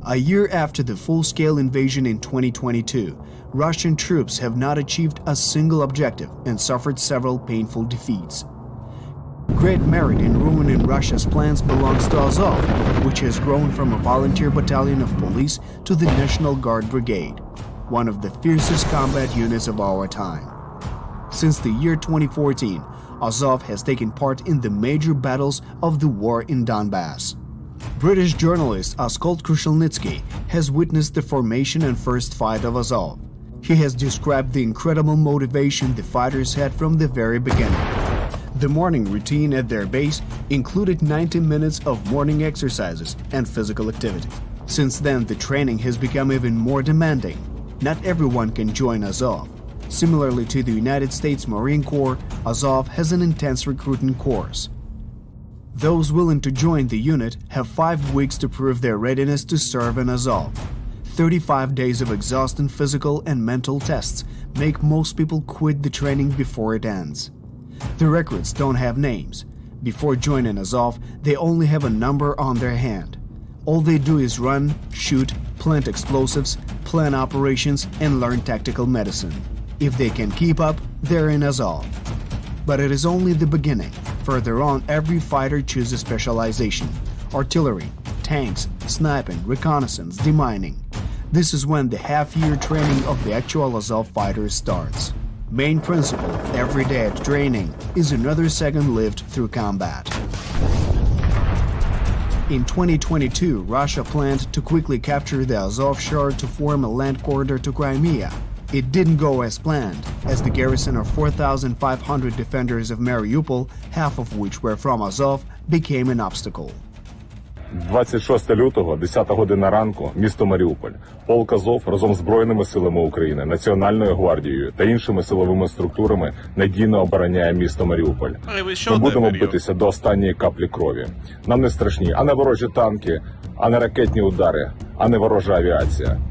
Speaker 8: A year after the full-scale invasion in 2022, Russian troops have not achieved a single objective and suffered several painful defeats. Great merit in ruining Russia's plans belongs to Azov, which has grown from a volunteer battalion of police to the National Guard Brigade, one of the fiercest combat units of our time. Since the year 2014, Azov has taken part in the major battles of the war in Donbass. British journalist Askold Krushelnitsky has witnessed the formation and first fight of Azov. He has described the incredible motivation the fighters had from the very beginning. The morning routine at their base included 90 minutes of morning exercises and physical activity. Since then, the training has become even more demanding. Not everyone can join Azov. Similarly to the United States Marine Corps, Azov has an intense recruiting course. Those willing to join the unit have 5 weeks to prove their readiness to serve in Azov. 35 days of exhausting physical and mental tests make most people quit the training before it ends. The recruits don't have names. Before joining Azov, they only have a number on their hand. All they do is run, shoot, plant explosives, plan operations, and learn tactical medicine. If they can keep up, they're in Azov. But it is only the beginning. Further on, every fighter chooses specialization: artillery, tanks, sniping, reconnaissance, demining. This is when the half-year training of the actual Azov fighters starts. Main principle, every day at training, is another second lived through combat. In 2022, Russia planned to quickly capture the Azov Shore to form a land corridor to Crimea. It didn't go as planned, as the garrison of 4,500 defenders of Mariupol, half of which were from Azov, became an obstacle.
Speaker 9: 26 лютого, 10 година ранку, місто Маріуполь. Полк Азов разом з Збройними силами України, Національною гвардією та іншими силовими структурами надійно обороняє місто Маріуполь. Ми будемо битися до останньої каплі крові. Нам не страшні ані ворожі танки, ані ракетні удари, ані ворожа авіація.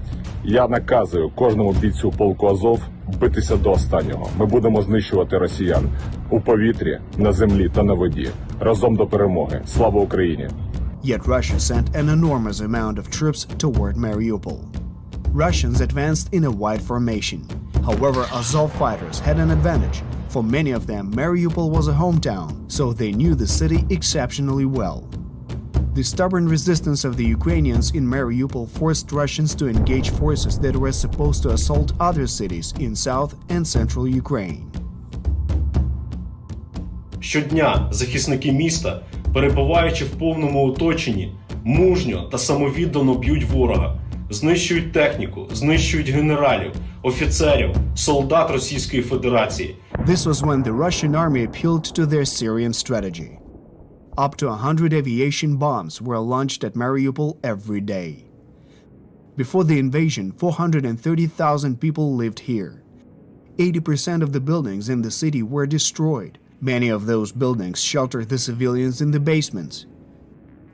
Speaker 9: Я наказую кожному бійцю полку Азов битися до останнього. Ми будемо знищувати росіян у повітрі, на землі та на воді. Разом до перемоги. Слава Україні!
Speaker 8: Yet Russia sent an enormous amount of troops toward Mariupol. Russians advanced in a wide formation. However, Azov fighters had an advantage. For many of them, Mariupol was a hometown, so they knew the city exceptionally well. The stubborn resistance of the Ukrainians in Mariupol forced Russians to engage forces that were supposed to assault other cities in south and central Ukraine.
Speaker 10: Щодня захисники міста, перебуваючи в повному оточенні, мужньо та самовіддано б'ють ворога, знищують техніку, знищують генералів, офіцерів, солдат Російської Федерації.
Speaker 8: This was when the Russian army appealed to their Syrian strategy. Up to 100 aviation bombs were launched at Mariupol every day. Before the invasion, 430,000 people lived here. 80% of the buildings in the city were destroyed. Many of those buildings sheltered the civilians in the basements.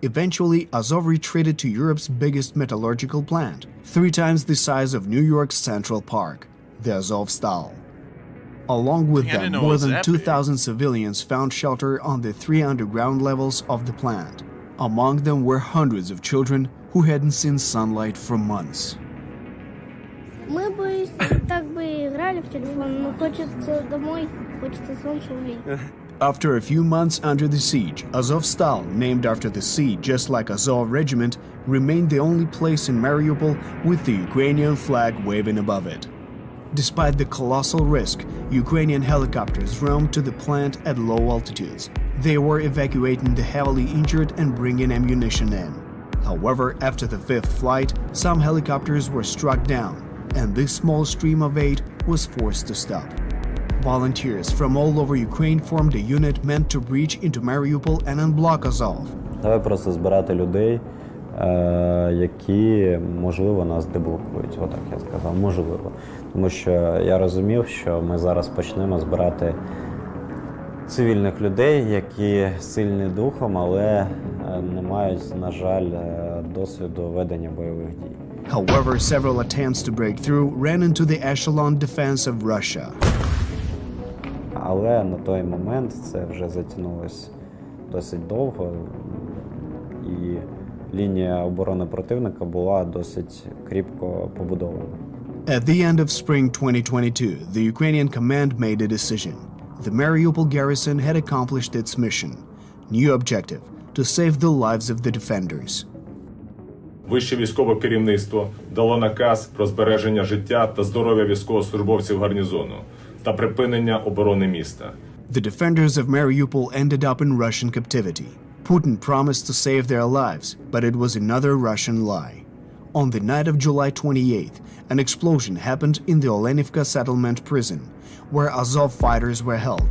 Speaker 8: Eventually, Azov retreated to Europe's biggest metallurgical plant, 3 times the size of New York's Central Park, the Azovstal. Along with them, more than 2,000 civilians found shelter on the 3 underground levels of the plant. Among them were hundreds of children who hadn't seen sunlight for months.
Speaker 11: Мы бы так бы играли в телефон, но хочется домой, хочется солнце увидеть.
Speaker 8: After a few months under the siege, Azovstal, named after the sea just like Azov Regiment, remained the only place in Mariupol with the Ukrainian flag waving above it. Despite the colossal risk, Ukrainian helicopters roamed to the plant at low altitudes. They were evacuating the heavily injured and bringing ammunition in. However, after the 5th flight, some helicopters were struck down, and this small stream of aid was forced to stop. Volunteers from all over Ukraine formed a unit meant to breach into Mariupol and unblock Azov.
Speaker 12: Давай просто збирати людей, які, можливо, нас деблокують. Отак я сказав, можливо. Тому що я розумів, що ми зараз почнемо збирати цивільних людей, які сильні духом, але не мають, на жаль, досвіду ведення бойових дій.
Speaker 8: However, several attempts to break through ran into the echelon defense of Russia.
Speaker 12: Але на той момент це вже затягнулось досить довго, і лінія оборони противника була досить кріпко побудована.
Speaker 8: At the end of spring 2022, the Ukrainian command made a decision. The Mariupol garrison had accomplished its mission. New objective: to save the lives of the defenders.
Speaker 9: Вище військове керівництво дало наказ про збереження життя та здоров'я військовослужбовців гарнізону та припинення оборони міста.
Speaker 8: The defenders of Mariupol ended up in Russian captivity. Putin promised to save their lives, but it was another Russian lie. On the night of July 28th, an explosion happened in the Olenivka settlement prison, where Azov fighters were held.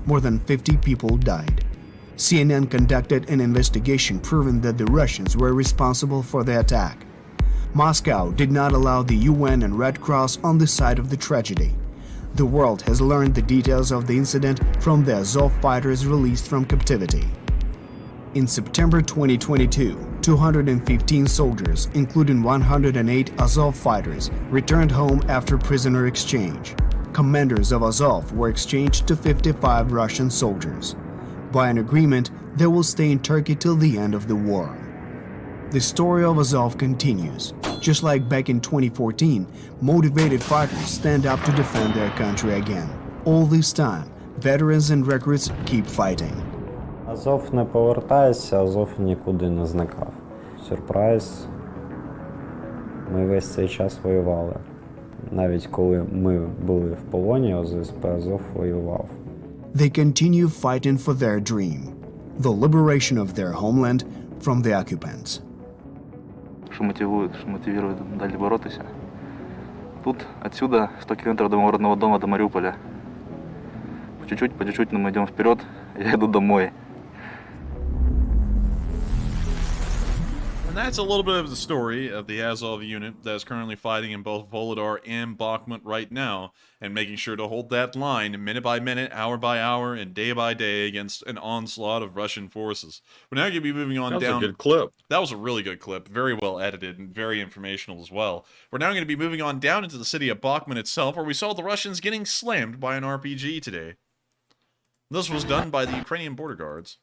Speaker 8: More than 50 people died. CNN conducted an investigation proving that the Russians were responsible for the attack. Moscow did not allow the UN and Red Cross on the site of the tragedy. The world has learned the details of the incident from the Azov fighters released from captivity. In September 2022, 215 soldiers, including 108 Azov fighters, returned home after prisoner exchange. Commanders of Azov were exchanged to 55 Russian soldiers. By an agreement, they will stay in Turkey till the end of the war. The story of Azov continues. Just like back in 2014, motivated fighters stand up to defend their country again. All this time, veterans and recruits keep fighting.
Speaker 12: Азов не повертається, Азов нікуди не зникав. Сюрприз. Ми весь цей час воювали. Навіть коли ми були в полоні, ОЗСП Азов воював.
Speaker 8: They continue fighting for their dream, the liberation of their homeland from the occupants.
Speaker 13: Що мотивує далі боротися. Тут, отсюда, 100 километров до моего родного дома, до Мариуполя. По чуть-чуть, но мы идем вперед, я иду домой.
Speaker 6: And that's a little bit of the story of the Azov unit that is currently fighting in both Volodar and Bakhmut right now, and making sure to hold that line minute by minute, hour by hour, and day by day against an onslaught of Russian forces. We're now going to be moving on down.
Speaker 3: That was a good clip.
Speaker 6: That was a really good clip, very well edited and very informational as well. We're now going to be moving on down into the city of Bakhmut itself, where we saw the Russians getting slammed by an RPG today. This was done by the Ukrainian border guards.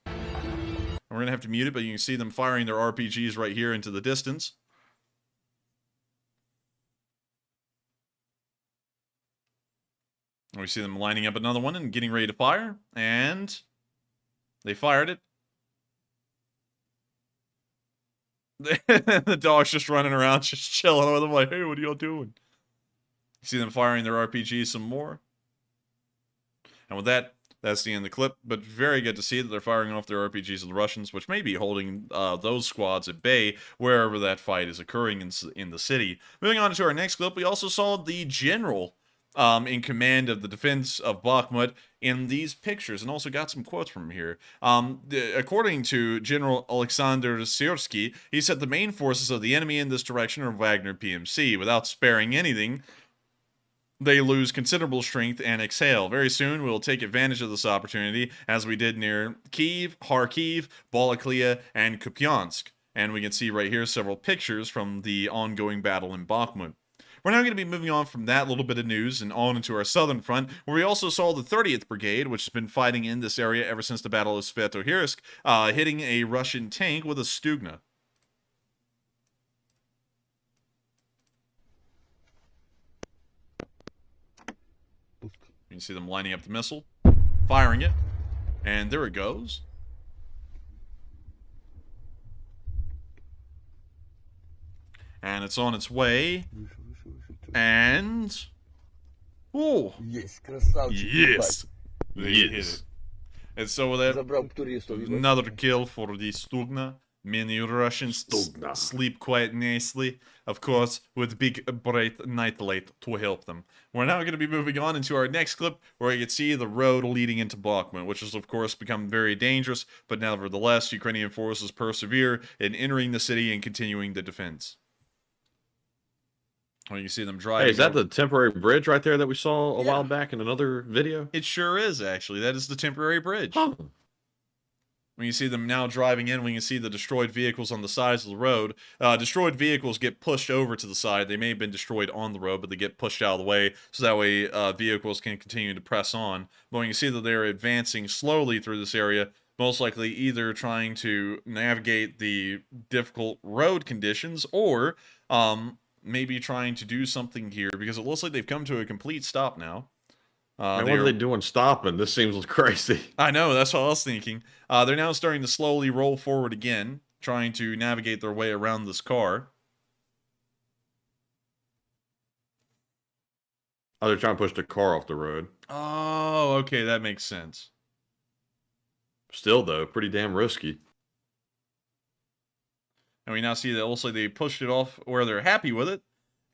Speaker 6: We're going to have to mute it, but you can see them firing their RPGs right here into the distance. We see them lining up another one and getting ready to fire. And they fired it. The dog's just running around, just chilling with them like, hey, what are y'all doing? You see them firing their RPGs some more. And with that, that's the end of the clip, but very good to see that they're firing off their RPGs at the Russians, which may be holding those squads at bay wherever that fight is occurring in the city. Moving on to our next clip, we also saw the general in command of the defense of Bakhmut in these pictures, and also got some quotes from him here. According to General Alexander Syrsky, he said the main forces of the enemy in this direction are Wagner PMC. Without sparing anything, they lose considerable strength and exhale. Very soon, we'll take advantage of this opportunity, as we did near Kyiv, Kharkiv, Balaklia, and Kupiansk. And we can see right here several pictures from the ongoing battle in Bakhmut. We're now going to be moving on from that little bit of news and on into our southern front, where we also saw the 30th Brigade, which has been fighting in this area ever since the Battle of Svetohirsk, hitting a Russian tank with a Stugna. You can see them lining up the missile, firing it, and there it goes. And it's on its way, and... Oh! Yes! Yes! They hit it. And so with that, another kill for the Stugna. Many Russians sleep quite nicely, of course, with big bright nightlight to help them. We're now going to be moving on into our next clip, where you can see the road leading into Bakhmut, which has, of course, become very dangerous, but nevertheless, Ukrainian forces persevere in entering the city and continuing the defense. Well, you see them driving.
Speaker 3: Hey, is that the temporary bridge right there that we saw a while back in another video?
Speaker 6: It sure is, actually. That is the temporary bridge.
Speaker 3: Huh.
Speaker 6: When you see them now driving in, we can see the destroyed vehicles on the sides of the road. Destroyed vehicles get pushed over to the side. They may have been destroyed on the road, but they get pushed out of the way, so that way vehicles can continue to press on. But when you see that they're advancing slowly through this area, most likely either trying to navigate the difficult road conditions, or maybe trying to do something here, because it looks like they've come to a complete stop now.
Speaker 3: Man, what are they doing stopping? This seems crazy.
Speaker 6: I know, that's what I was thinking. They're now starting to slowly roll forward again, trying to navigate their way around this car.
Speaker 3: Oh, they're trying to push the car off the road.
Speaker 6: Oh, okay, that makes sense.
Speaker 3: Still, though, pretty damn risky.
Speaker 6: And we now see that also they pushed it off where they're happy with it.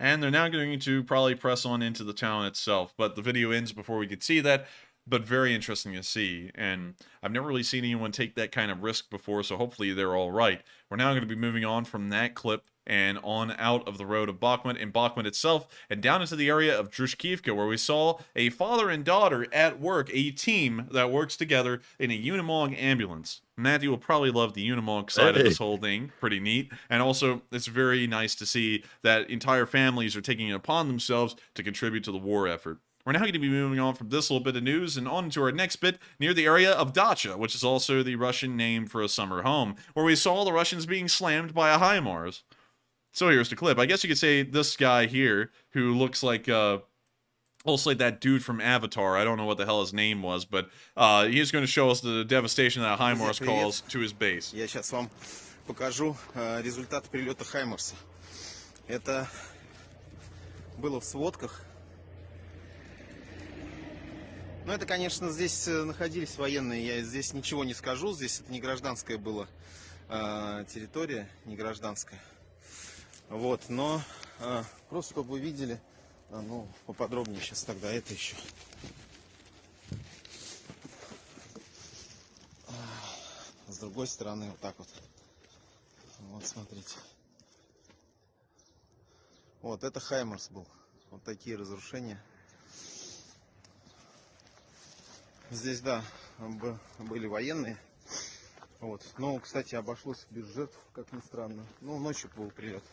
Speaker 6: And they're now going to probably press on into the town itself. But the video ends before we could see that. but very interesting to see. And I've never really seen anyone take that kind of risk before, so hopefully they're all right. We're now going to be moving on from that clip and on out of the road of Bakhmut and Bakhmut itself and down into the area of Drushkivka, where we saw a father and daughter at work, a team that works together in a Unimog ambulance. Matthew will probably love the Unimog side of this whole thing. Pretty neat. And also, it's very nice to see that entire families are taking it upon themselves to contribute to the war effort. We're now going to be moving on from this little bit of news and on to our next bit near the area of Dacha, which is also the Russian name for a summer home, where we saw the Russians being slammed by a HIMARS. So here's the clip. I guess you could say this guy here, who looks like also like that dude from Avatar. I don't know what the hell his name was, but he's going to show us the devastation that HIMARS calls to his base.
Speaker 14: Я сейчас вам покажу результат прилета HIMARS. Это было в сводках. Ну, это, конечно, здесь находились военные. Я здесь ничего не скажу. Здесь это не гражданская была территория, не гражданская. Вот, но просто чтобы вы видели, ну, поподробнее сейчас тогда это еще. С другой стороны, вот так вот. Вот, смотрите. Вот, это HIMARS был. Вот такие разрушения. Здесь, да, были военные. Вот. Но, кстати, обошлось без жертв, как ни странно. Ну, ночью был прилет.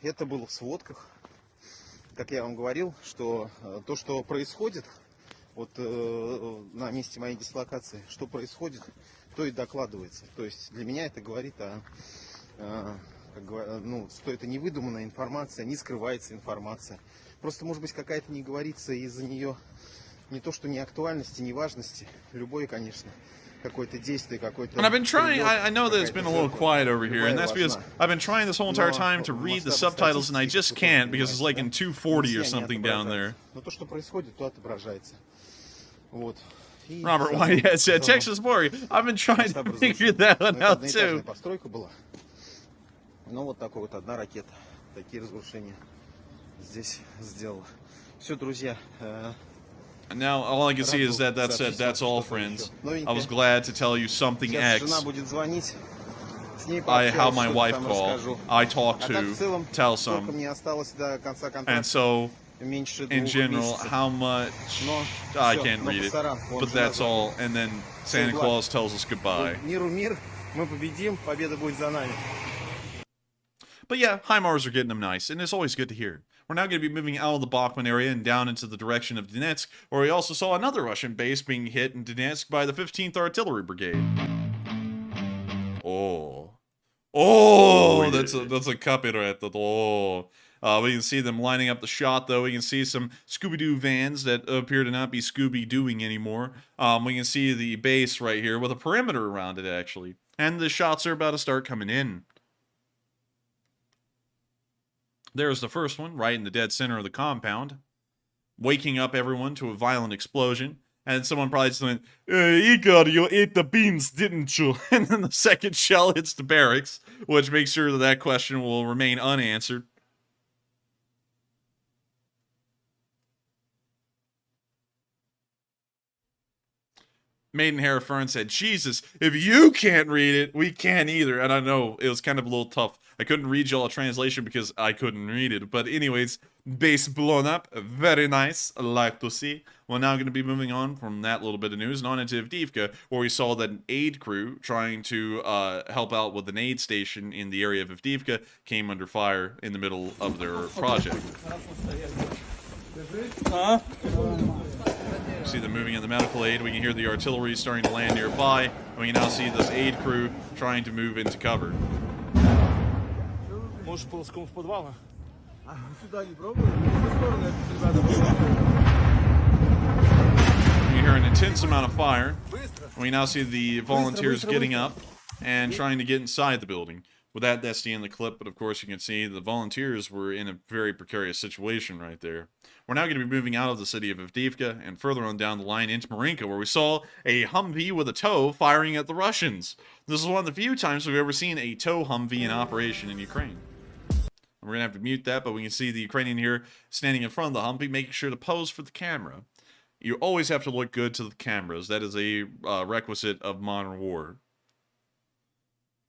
Speaker 14: Это было в сводках. Как я вам говорил, что то, что происходит вот на месте моей дислокации, что происходит, то и докладывается. То есть для меня это говорит ну, что это не выдуманная информация, не скрывается информация. Просто, может быть, какая-то не говорится из-за нее не то, что не актуальности, не важности. Любое, конечно.
Speaker 6: And I've been trying, I know that it's been a little quiet over here, and that's because I've been trying this whole entire time to read the subtitles, and I just can't because it's like in 240 or something down there. Robert Whitehead said, Texas Maury, I've been trying to figure that one out too.
Speaker 14: Ну, вот такой вот одна ракета. Такие разрушения здесь сделала. Все, друзья.
Speaker 6: And now all I can see is that that's it. That's all, friends. I was glad to tell you something X. How my wife called. I talked to, tell some. And so, in general, how much... I can't read it. But that's all. And then Santa Claus tells us goodbye. But yeah, HIMARS are getting them nice, and it's always good to hear. We're now going to be moving out of the Bakhmut area and down into the direction of Donetsk, where we also saw another Russian base being hit in Donetsk by the 15th Artillery Brigade. That's a copyright. We can see them lining up the shot, though. We can see some Scooby-Doo vans that appear to not be Scooby-Dooing anymore. We can see the base right here with a perimeter around it, actually. And the shots are about to start coming in. There's the first one, right in the dead center of the compound, waking up everyone to a violent explosion. And someone probably just went, Igor, you ate the beans, didn't you? And then the second shell hits the barracks, which makes sure that that question will remain unanswered. Maidenhair Fern said, Jesus, if you can't read it, we can't either. And I know it was kind of a little tough. I couldn't read y'all a translation because I couldn't read it. But anyways, base blown up. Very nice. I like to see. We're now going to be moving on from that little bit of news and on into Avdiivka, where we saw that an aid crew trying to help out with an aid station in the area of Avdiivka came under fire in the middle of their project. See them moving in the medical aid. We can hear the artillery starting to land nearby. And we can now see this aid crew trying to move into cover. We hear an intense amount of fire. We now see the volunteers getting up and trying to get inside the building. With that, that's the end of the clip, but of course you can see the volunteers were in a very precarious situation right there. We're now going to be moving out of the city of Avdiivka and further on down the line into Marinka, where we saw a Humvee with a tow firing at the Russians. This is one of the few times we've ever seen a tow Humvee in operation in Ukraine. We're going to have to mute that, but we can see the Ukrainian here standing in front of the Humvee, making sure to pose for the camera. You always have to look good to the cameras. That is a requisite of modern war.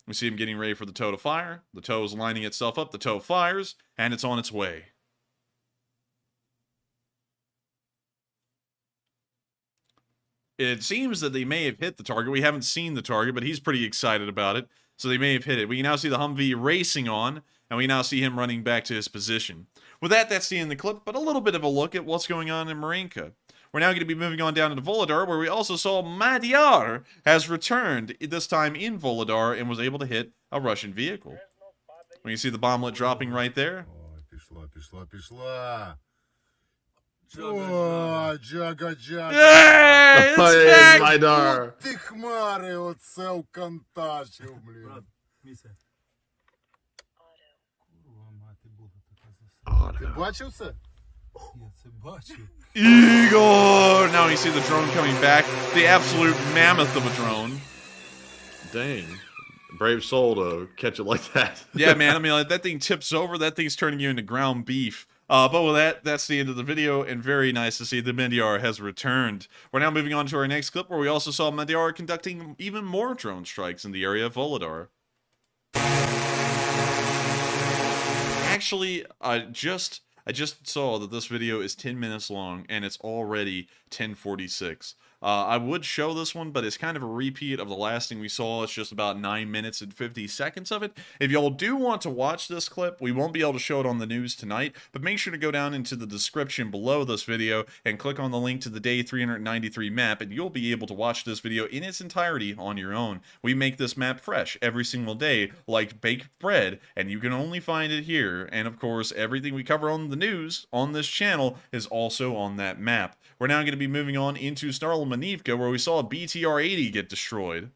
Speaker 6: We see him getting ready for the TOW to fire. The TOW is lining itself up. The TOW fires, and it's on its way. It seems that they may have hit the target. We haven't seen the target, but he's pretty excited about it. So they may have hit it. We now see the Humvee racing on, and we now see him running back to his position. With that, that's the end of the clip, but a little bit of a look at what's going on in Marinka. We're now going to be moving on down to Volodar, where we also saw Madyar has returned, this time in Volodar, and was able to hit a Russian vehicle. We can see the bomblet dropping right there.
Speaker 4: О, Джага.
Speaker 6: Hey, it's
Speaker 3: Madyar.
Speaker 4: Ти хмари, оце вкантачив, блін. Ти бачив це? Я це бачив.
Speaker 6: Igor! Now you see the drone coming back. The absolute mammoth of a drone.
Speaker 3: Dang. Brave soul to catch it like that.
Speaker 6: Yeah, man. I mean, like, that thing tips over. That thing's turning you into ground beef. But with that, that's the end of the video, and very nice to see the Madyar has returned. We're now moving on to our next clip, where we also saw Madyar conducting even more drone strikes in the area of Volodar. Actually, I just saw that this video is 10 minutes long, and it's already 10:46. I would show this one, but it's kind of a repeat of the last thing we saw. It's just about 9 minutes and 50 seconds of it. If y'all do want to watch this clip, we won't be able to show it on the news tonight, but make sure to go down into the description below this video and click on the link to the day 393 map, and you'll be able to watch this video in its entirety on your own. We make this map fresh every single day, like baked bread, and you can only find it here. And of course, everything we cover on the news on this channel is also on that map. We're now going to be moving on into Starlomanivka, where we saw a BTR-80 get destroyed.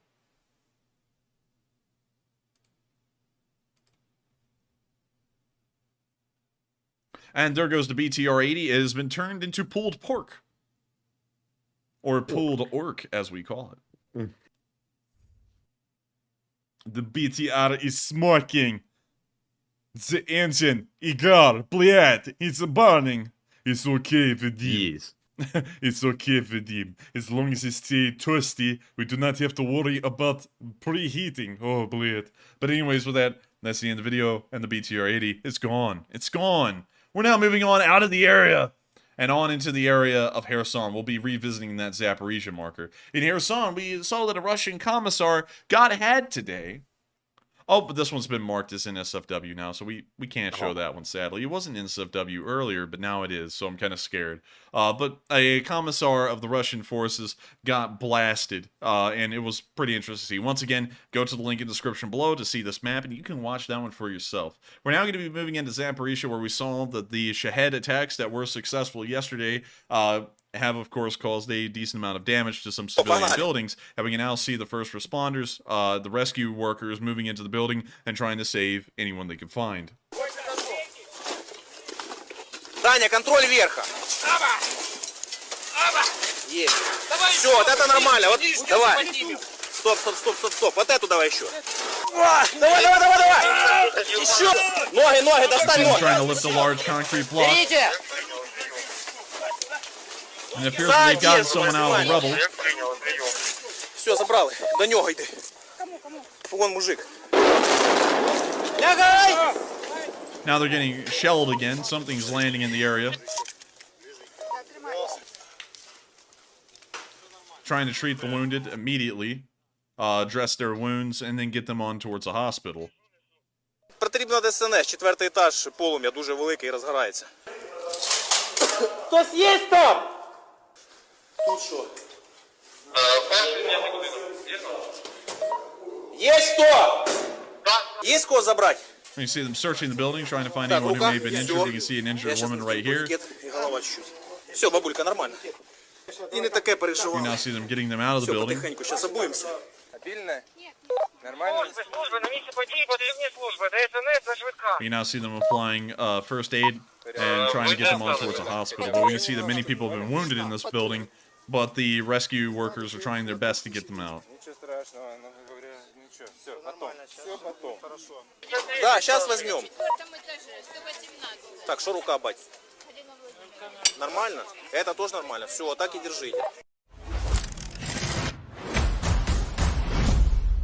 Speaker 6: And there goes the BTR-80. It has been turned into pulled pork. Or pulled orc, as we call it.
Speaker 3: Mm.
Speaker 6: The BTR is smoking. The engine, Igor, bled, it's burning. It's okay, Vadim.
Speaker 3: Yes.
Speaker 6: It's okay, Vadim. As long as you stay thirsty, we do not have to worry about preheating. Oh, bled. But anyways, with that, that's the end of the video, and the BTR-80 is gone. It's gone. We're now moving on out of the area and on into the area of Kherson. We'll be revisiting that Zaporizhia marker. In Kherson, we saw that a Russian commissar got ahead today. Oh, but this one's been marked as NSFW now, so we can't show that one, sadly. It wasn't NSFW earlier, but now it is, so I'm kind of scared. But a commissar of the Russian forces got blasted, and it was pretty interesting to see. Once again, go to the link in the description below to see this map, and you can watch that one for yourself. We're now going to be moving into Zaporizhia, where we saw that the Shahed attacks that were successful yesterday have, of course, caused a decent amount of damage to some civilian buildings, and we can now see the first responders, the rescue workers, moving into the building and trying to save anyone they can find.
Speaker 14: Таня, контроль верха. Есть. Все, вот это нормально. Вот, давай. Стоп. Вот эту давай еще. Давай. Еще. Ноги, достань ноги.
Speaker 6: Trying to lift a large concrete block. And it appears that they've gotten someone out of the rubble.
Speaker 14: Все, забрал. До нього йди. Вон мужик.
Speaker 6: Now they're getting shelled again. Something's landing in the area. Trying to treat the wounded immediately. Address their wounds and then get them on towards the hospital.
Speaker 14: Потрібно ДСНС, 4-й етаж, полум'я дуже велике і розгорається. Хтось є там? Тут що? Є хто? Є кого забрати?
Speaker 6: You see them searching the building, trying to find anyone who may have been injured. You can see an injured woman right here.
Speaker 14: Все, бабулька, нормально. І не таке
Speaker 6: You
Speaker 14: переживала.
Speaker 6: now see them getting them out of the
Speaker 14: Все,
Speaker 6: building.
Speaker 14: потихеньку, сейчас обуемся. Стабильно? Нормально?
Speaker 6: You now see them applying first aid and trying to get them on towards a hospital. But we can see that many people have been wounded in this building, but the rescue workers are trying their best to get them out.
Speaker 14: Да, сейчас возьмем. Так, что рука, бать? Нормально? Это тоже нормально. Все, так и держите.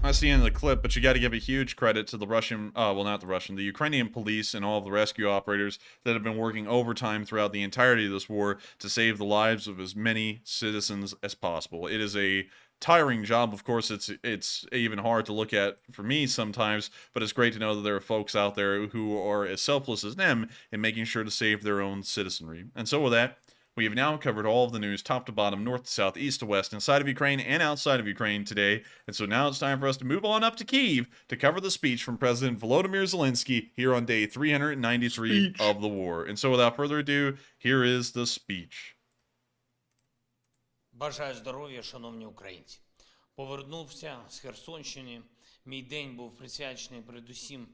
Speaker 6: That's the end of the clip, but you got to give a huge credit to the the Ukrainian police and all of the rescue operators that have been working overtime throughout the entirety of this war to save the lives of as many citizens as possible. It is a tiring job. Of course, it's even hard to look at for me sometimes, but it's great to know that there are folks out there who are as selfless as them in making sure to save their own citizenry. And so with that, we have now covered all of the news top to bottom, north to south, east to west, inside of Ukraine and outside of Ukraine today. And so now it's time for us to move on up to Kyiv to cover the speech from President Volodymyr Zelenskyy here on day 393 of the war. And so without further ado, here is the speech.
Speaker 15: Бажаю здоров'я, шановні українці. Повернувся з Херсонщини. Мій день був присвячений передусім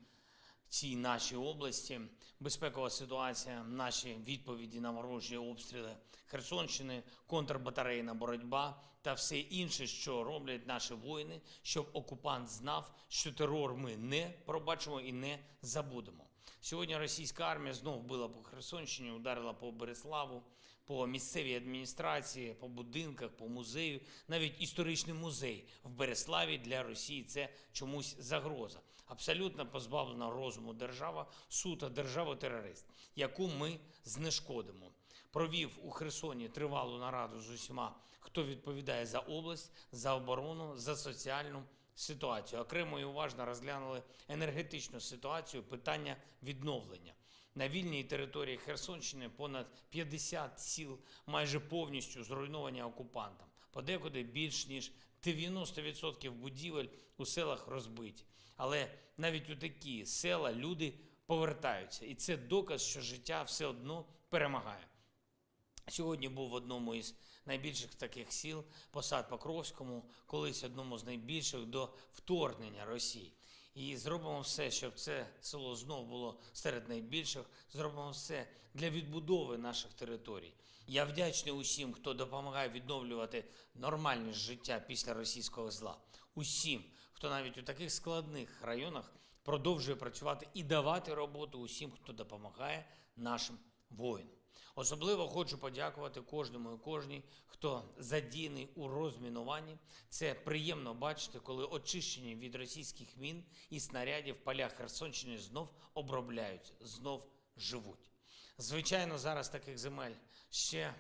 Speaker 15: цій нашій області. Безпекова ситуація, наші відповіді на ворожі обстріли Херсонщини, контрбатарейна боротьба та все інше, що роблять наші воїни, щоб окупант знав, що терор ми не пробачимо і не забудемо. Сьогодні російська армія знов била по Херсонщині, ударила по Береславу, по місцевій адміністрації, по будинках, по музею. Навіть історичний музей в Береславі для Росії – це чомусь загроза. Абсолютно позбавлена розуму держава, суто держава-терорист, яку ми знешкодимо. Провів у Херсоні тривалу нараду з усіма, хто відповідає за область, за оборону, за соціальну ситуацію. Окремо і уважно розглянули енергетичну ситуацію, питання відновлення. На вільній території Херсонщини понад 50 сіл майже повністю зруйновані окупантом. Подекуди більш ніж 90% будівель у селах розбиті. Але навіть у такі села люди повертаються. І це доказ, що життя все одно перемагає. Сьогодні був в одному із найбільших таких сіл, Посад-Покровському, колись одному з найбільших до вторгнення Росії. І зробимо все, щоб це село знов було серед найбільших, зробимо все для відбудови наших територій. Я вдячний усім, хто допомагає відновлювати нормальність життя після російського зла. Усім, хто навіть у таких складних районах продовжує працювати і давати роботу усім, хто допомагає нашим воїнам. Особливо хочу подякувати кожному і кожній, хто задіяний у розмінуванні. Це приємно бачити, коли очищені від російських мін і снарядів поля Херсонщини знов обробляються, знов живуть. Звичайно, зараз таких земель ще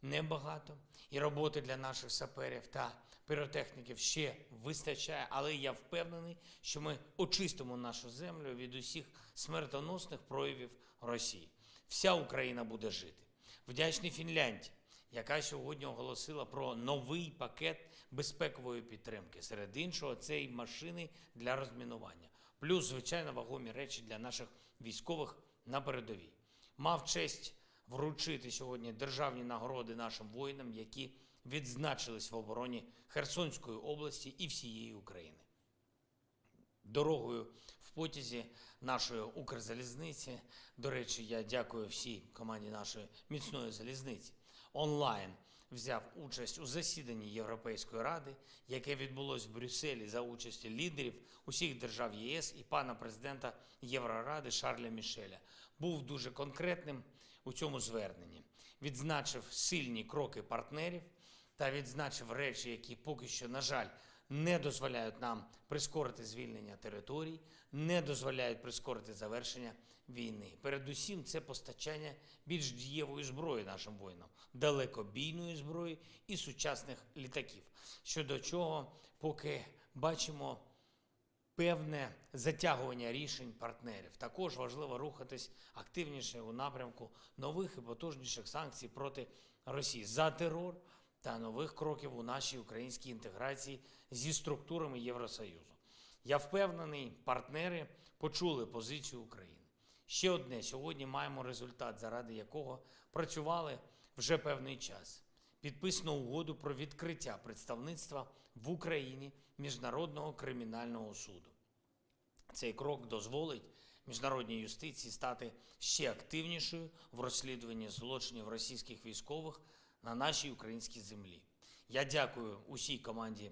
Speaker 15: небагато, і роботи для наших саперів та піротехніків ще вистачає, але я впевнений, що ми очистимо нашу землю від усіх смертоносних проявів Росії. Вся Україна буде жити. Вдячний Фінляндії, яка сьогодні оголосила про новий пакет безпекової підтримки. Серед іншого, це й машини для розмінування. Плюс, звичайно, вагомі речі для наших військових на передовій. Мав честь вручити сьогодні державні нагороди нашим воїнам, які відзначились в обороні Херсонської області і всієї України. Дорогою в потязі нашої Укрзалізниці, до речі, я дякую всій команді нашої міцної залізниці, онлайн взяв участь у засіданні Європейської Ради, яке відбулось в Брюсселі за участі лідерів усіх держав ЄС і пана президента Євроради Шарля Мішеля. Був дуже конкретним у цьому зверненні. Відзначив сильні кроки партнерів та відзначив речі, які поки що, на жаль, не дозволяють нам прискорити звільнення територій, не дозволяють прискорити завершення війни. Передусім, це постачання більш дієвої зброї нашим воїнам, далекобійної зброї і сучасних літаків. Щодо чого, поки бачимо певне затягування рішень партнерів. Також важливо рухатись активніше у напрямку нових і потужніших санкцій проти Росії за терор та нових кроків у нашій українській інтеграції зі структурами Євросоюзу. Я впевнений, партнери почули позицію України. Ще одне, сьогодні маємо результат, заради якого працювали вже певний час. Підписано угоду про відкриття представництва в Україні Міжнародного кримінального суду. Цей крок дозволить міжнародній юстиції стати ще активнішою в розслідуванні злочинів російських військових на нашій українській землі. Я дякую усій команді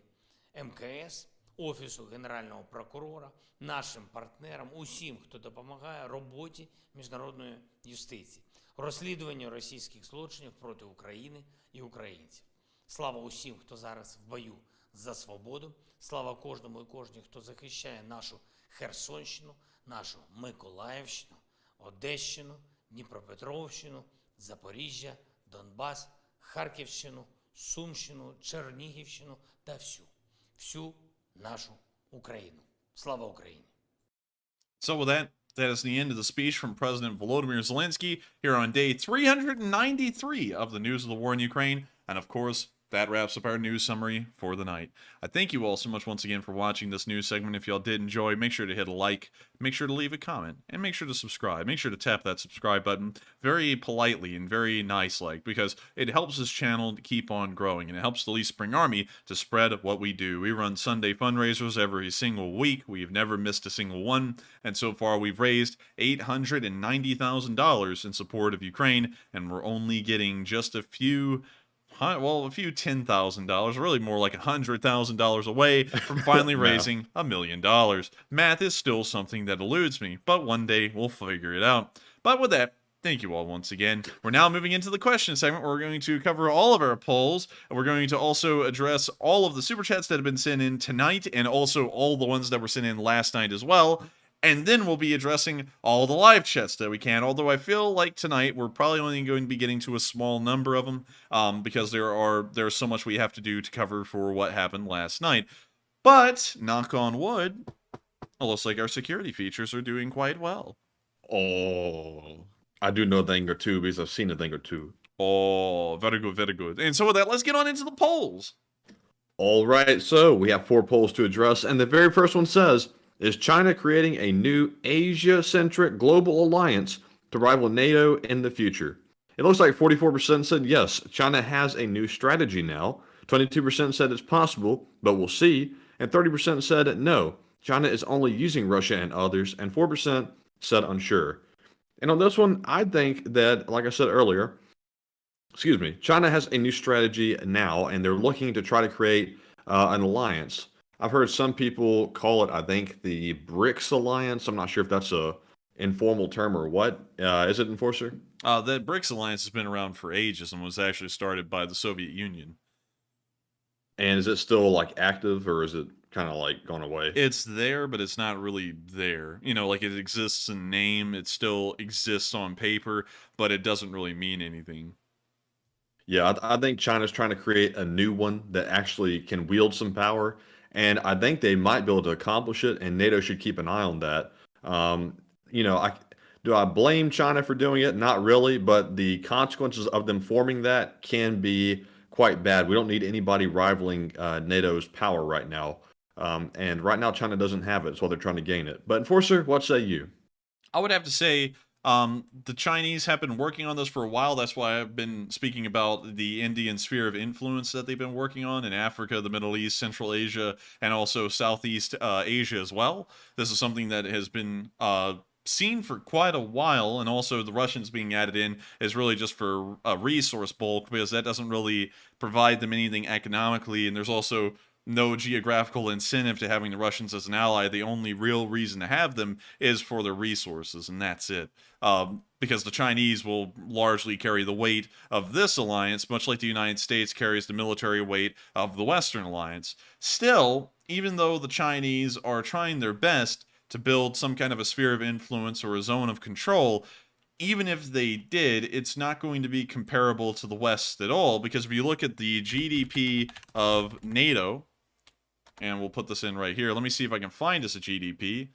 Speaker 15: МКС, Офісу Генерального прокурора, нашим партнерам, усім, хто допомагає роботі міжнародної юстиції, розслідуванню російських злочинів проти України і українців. Слава усім, хто зараз в бою за свободу. Слава кожному і кожній, хто захищає нашу Херсонщину, нашу Миколаївщину, Одещину, Дніпропетровщину, Запоріжжя, Донбас, Харківщину, Сумщину, Чернігівщину та всю нашу Україну. Слава Україні!
Speaker 6: So with that, that is the end of the speech from President Volodymyr Zelenskyy here on day 393 of the news of the war in Ukraine. And of course, that wraps up our news summary for the night. I thank you all so much once again for watching this news segment. If y'all did enjoy, make sure to hit a like, make sure to leave a comment, and make sure to subscribe. Make sure to tap that subscribe button very politely and very nice-like, because it helps this channel to keep on growing, and it helps the Leaf Spring Army to spread what we do. We run Sunday fundraisers every single week. We've never missed a single one, and so far we've raised $890,000 in support of Ukraine, and we're only getting just a few $10,000, really more like $100,000 away from finally raising $1 million. Math is still something that eludes me, but one day we'll figure it out. But with that, thank you all once again. We're now moving into the question segment where we're going to cover all of our polls. We're going to also address all of the super chats that have been sent in tonight, and also all the ones that were sent in last night as well. And then we'll be addressing all the live chats that we can, although I feel like tonight we're probably only going to be getting to a small number of them, because there's so much we have to do to cover for what happened last night. But, knock on wood, it looks like our security features are doing quite well.
Speaker 3: Oh, I do know a thing or two because I've seen a thing or two.
Speaker 6: Oh, very good, very good. And so with that, let's get on into the polls.
Speaker 3: All right, so we have 4 polls to address, and the very first one says, is China creating a new Asia-centric global alliance to rival NATO in the future? It looks like 44% said yes, China has a new strategy now. 22% said it's possible, but we'll see. And 30% said no, China is only using Russia and others. And 4% said unsure. And on this one, I think that, like I said earlier, China has a new strategy now, and they're looking to try to create an alliance. I've heard some people call it, I think, the BRICS Alliance. I'm not sure if that's a informal term or what. Is it, Enforcer?
Speaker 6: The BRICS Alliance has been around for ages and was actually started by the Soviet Union.
Speaker 3: And is it still, like, active, or is it kind of, like, gone away?
Speaker 6: It's there, but it's not really there. You know, like, it exists in name, it still exists on paper, but it doesn't really mean anything.
Speaker 3: Yeah, I think China's trying to create a new one that actually can wield some power. And I think they might be able to accomplish it, and NATO should keep an eye on that. Do I blame China for doing it? Not really, but the consequences of them forming that can be quite bad. We don't need anybody rivaling NATO's power right now. And right now, China doesn't have it, so they're trying to gain it. But Enforcer, what say you?
Speaker 6: I would have to say the Chinese have been working on this for a while. That's why I've been speaking about the Indian sphere of influence that they've been working on in Africa, the Middle East, Central Asia, and also Southeast Asia as well. This is something that has been seen for quite a while, and also the Russians being added in is really just for a resource bulk, because that doesn't really provide them anything economically, and there's also no geographical incentive to having the Russians as an ally. The only real reason to have them is for their resources, and that's it. Because the Chinese will largely carry the weight of this alliance, much like the United States carries the military weight of the Western alliance. Still, even though the Chinese are trying their best to build some kind of a sphere of influence or a zone of control, even if they did, it's not going to be comparable to the West at all, because if you look at the GDP of NATO, and we'll put this in right here. Let me see if I can find us a GDP.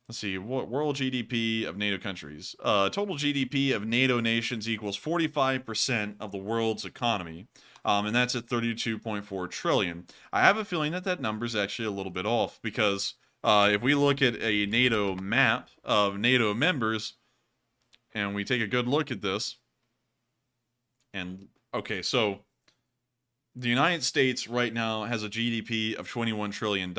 Speaker 6: Let's see, what world GDP of NATO countries. Total GDP of NATO nations equals 45% of the world's economy, and that's at 32.4 trillion. I have a feeling that that number is actually a little bit off, because if we look at a NATO map of NATO members, and we take a good look at this, and okay, so the United States right now has a GDP of $21 trillion.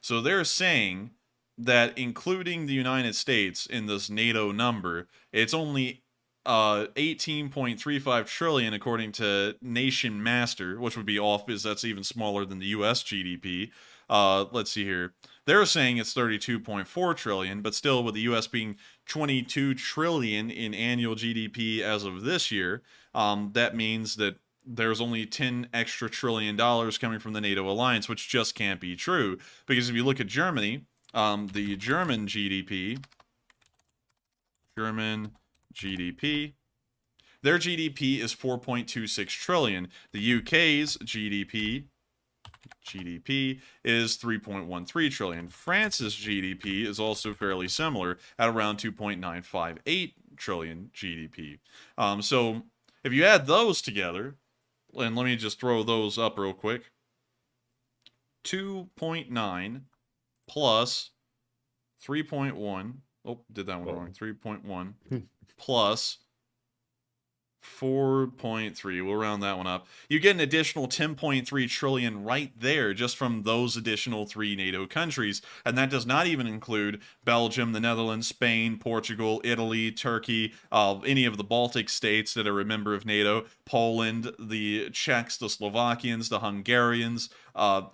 Speaker 6: So they're saying that including the United States in this NATO number, it's only 18.35 trillion according to Nation Master, which would be off because that's even smaller than the US GDP. let's see here. They're saying it's 32.4 trillion, but still with the US being 22 trillion in annual GDP as of this year, that means that there's only 10 extra trillion dollars coming from the NATO alliance, which just can't be true. Because if you look at Germany, the German GDP, their GDP is 4.26 trillion. The UK's GDP is 3.13 trillion. France's GDP is also fairly similar at around 2.958 trillion GDP. So if you add those together, and let me just throw those up real quick. 2.9 plus 3.1. Oh, did that one wrong. 3.1 plus 4.3. We'll round that one up. You get an additional 10.3 trillion right there just from those additional 3 NATO countries. And that does not even include Belgium, the Netherlands, Spain, Portugal, Italy, Turkey, any of the Baltic states that are a member of NATO, Poland, the Czechs, the Slovakians, the Hungarians,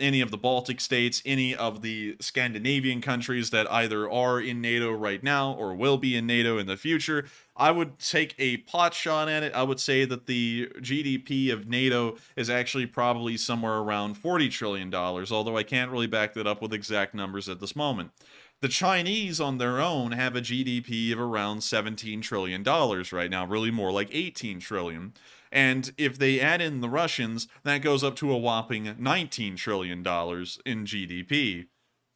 Speaker 6: any of the Baltic states, any of the Scandinavian countries that either are in NATO right now or will be in NATO in the future. I would take a pot shot at it. I would say that the GDP of NATO is actually probably somewhere around $40 trillion, although I can't really back that up with exact numbers at this moment. The Chinese on their own have a GDP of around $17 trillion right now, really more like 18 trillion. And if they add in the Russians, that goes up to a whopping $19 trillion in GDP.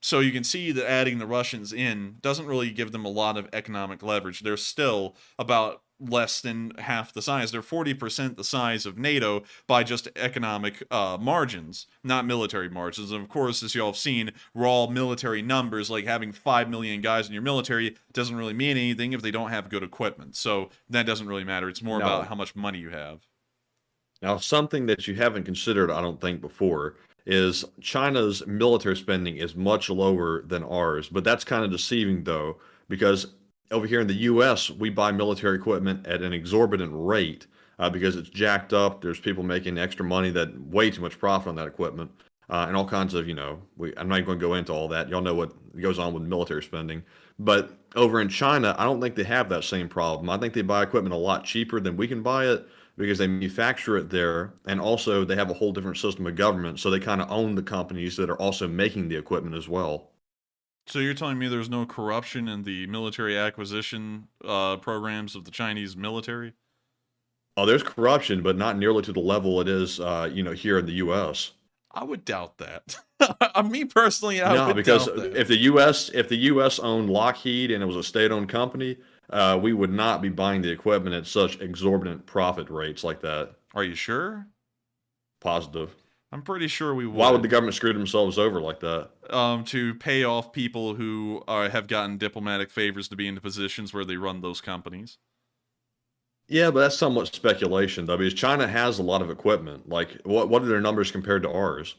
Speaker 6: So you can see that adding the Russians in doesn't really give them a lot of economic leverage. They're still about less than half the size. They're 40% the size of NATO by just economic margins, not military margins. And of course, as y'all have seen, raw military numbers, like having 5 million guys in your military, doesn't really mean anything if they don't have good equipment. So that doesn't really matter. It's more about how much money you have.
Speaker 3: Now, something that you haven't considered, I don't think, before, is China's military spending is much lower than ours. But that's kind of deceiving, though, because over here in the U.S., we buy military equipment at an exorbitant rate because it's jacked up. There's people making extra money, that way too much profit on that equipment, and all kinds of, I'm not even going to go into all that. Y'all know what goes on with military spending. But over in China, I don't think they have that same problem. I think they buy equipment a lot cheaper than we can buy it, because they manufacture it there, and also they have a whole different system of government, so they kind of own the companies that are also making the equipment as well.
Speaker 6: So you're telling me there's no corruption in the military acquisition programs of the Chinese military?
Speaker 3: Oh, there's corruption, but not nearly to the level it is, here in the U.S.
Speaker 6: I would doubt that. Me personally, I would doubt that.
Speaker 3: No, because if the U.S. owned Lockheed and it was a state-owned company, we would not be buying the equipment at such exorbitant profit rates like that.
Speaker 6: Are you sure?
Speaker 3: Positive.
Speaker 6: I'm pretty sure we would.
Speaker 3: Why would the government screw themselves over like that?
Speaker 6: To pay off people who have gotten diplomatic favors to be in the positions where they run those companies.
Speaker 3: Yeah, but that's somewhat speculation, though, because China has a lot of equipment. Like, what are their numbers compared to ours?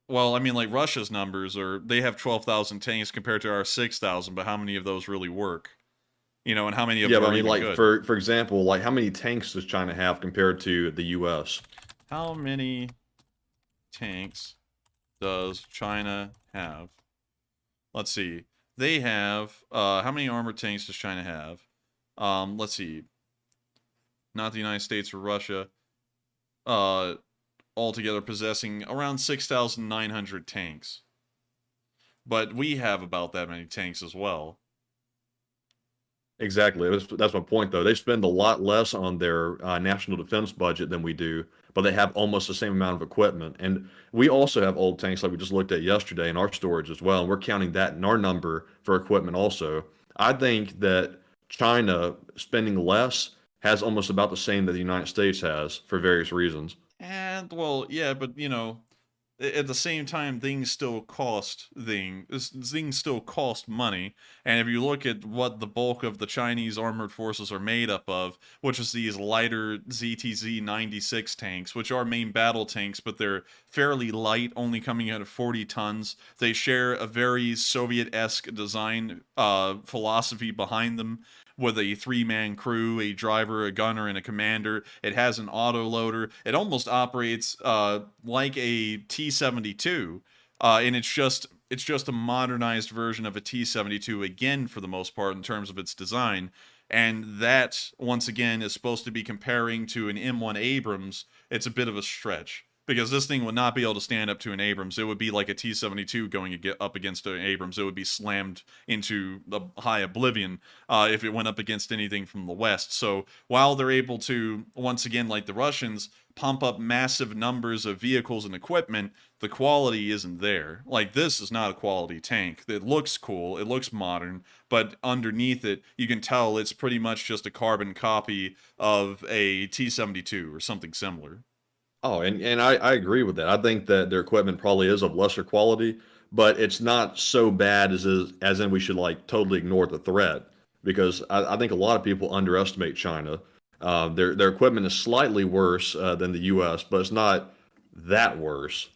Speaker 6: Like Russia's numbers they have 12,000 tanks compared to our 6,000, but how many of those really work? And how many of them are even good?
Speaker 3: For example, like, how many tanks does China have compared to the U.S.?
Speaker 6: How many tanks does China have? Let's see. They have, how many armored tanks does China have? Let's see. Not the United States or Russia. Altogether possessing around 6,900 tanks. But we have about that many tanks as well.
Speaker 3: Exactly. That's my point, though. They spend a lot less on their national defense budget than we do, but they have almost the same amount of equipment. And we also have old tanks like we just looked at yesterday in our storage as well, and we're counting that in our number for equipment also. I think that China spending less has almost about the same that the United States has for various reasons.
Speaker 6: And, well, yeah, but, at the same time, things still cost money. And if you look at what the bulk of the Chinese armored forces are made up of, which is these lighter ZTZ-96 tanks, which are main battle tanks, but they're fairly light, only coming out of 40 tons. They share a very Soviet-esque design philosophy behind them, with a 3-man crew, a driver, a gunner, and a commander. It has an autoloader. It almost operates like a T-72, and it's just a modernized version of a T-72 again for the most part in terms of its design. And that, once again, is supposed to be comparing to an M1 Abrams. It's a bit of a stretch, because this thing would not be able to stand up to an Abrams. It would be like a T-72 going up against an Abrams. It would be slammed into the high oblivion if it went up against anything from the West. So while they're able to, once again, like the Russians, pump up massive numbers of vehicles and equipment, the quality isn't there. Like, this is not a quality tank. It looks cool, it looks modern, but underneath it, you can tell it's pretty much just a carbon copy of a T-72 or something similar.
Speaker 3: Oh, and I agree with that. I think that their equipment probably is of lesser quality, but it's not so bad as in we should like totally ignore the threat, because I think a lot of people underestimate China. Their equipment is slightly worse than the U.S., but it's not that worse.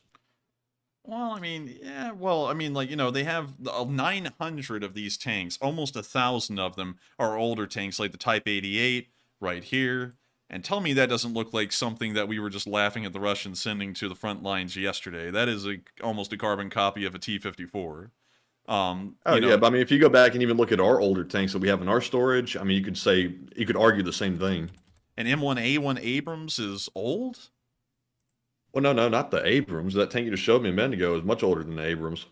Speaker 6: Well, I mean, yeah, well, I mean, like, you know, they have 900 of these tanks. Almost 1,000 of them are older tanks, like the Type 88 right here. And tell me that doesn't look like something that we were just laughing at the Russians sending to the front lines yesterday. That is almost a carbon copy of a T-54.
Speaker 3: Oh, yeah, but I mean, if you go back and even look at our older tanks that we have in our storage, I mean, you could argue the same thing.
Speaker 6: An M1A1 Abrams is old?
Speaker 3: Well, no, not the Abrams. That tank you just showed me a minute ago is much older than the Abrams.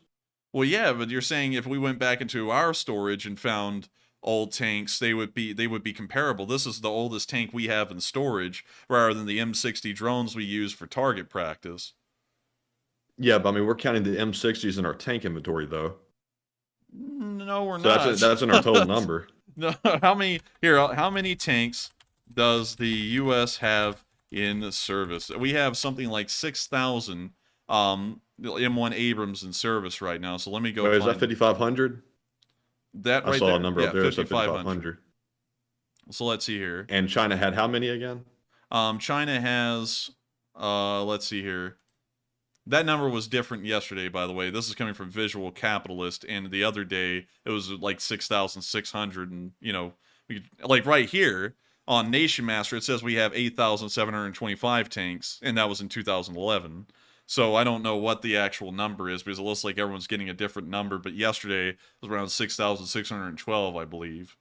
Speaker 6: Well, yeah, but you're saying if we went back into our storage and found old tanks, they would be comparable. This is the oldest tank we have in storage, rather than the M60 drones we use for target practice.
Speaker 3: Yeah, but I mean, we're counting the M60s in our tank inventory, though.
Speaker 6: No, we're
Speaker 3: So
Speaker 6: not.
Speaker 3: that's in our total number.
Speaker 6: No, how many tanks does the U.S. have in service? We have something like 6,000 M1 Abrams in service right now. So let me go.
Speaker 3: Wait, is that 5,500?
Speaker 6: That right
Speaker 3: I saw
Speaker 6: there.
Speaker 3: a number
Speaker 6: Yeah,
Speaker 3: up there.
Speaker 6: 5,500. So let's see here.
Speaker 3: And China had how many again?
Speaker 6: China has, let's see here. That number was different yesterday, by the way. This is coming from Visual Capitalist, and the other day it was like 6,600, and you know, like right here on Nation Master, it says we have 8,725 tanks, and that was in 2011. So I don't know what the actual number is, because it looks like everyone's getting a different number, but yesterday it was around 6,612, I believe.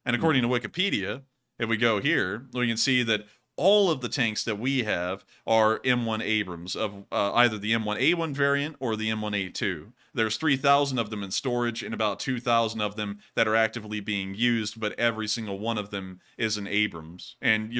Speaker 6: And according to Wikipedia, if we go here, we can see that all of the tanks that we have are M1 Abrams of either the M1A1 variant or the M1A2. There's 3,000 of them in storage and about 2,000 of them that are actively being used, but every single one of them is an Abrams. And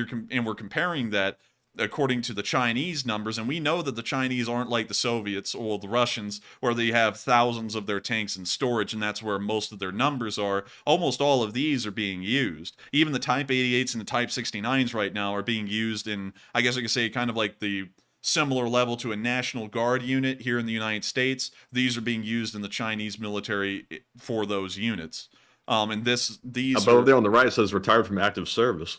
Speaker 6: we're comparing that according to the Chinese numbers, and we know that the Chinese aren't like the Soviets or the Russians, where they have thousands of their tanks in storage, and that's where most of their numbers are. Almost all of these are being used. Even the Type 88s and the Type 69s right now are being used in, I guess I could say, kind of like the similar level to a National Guard unit here in the United States. These are being used in the Chinese military for those units. And these
Speaker 3: above there on the right, it says retired from active service.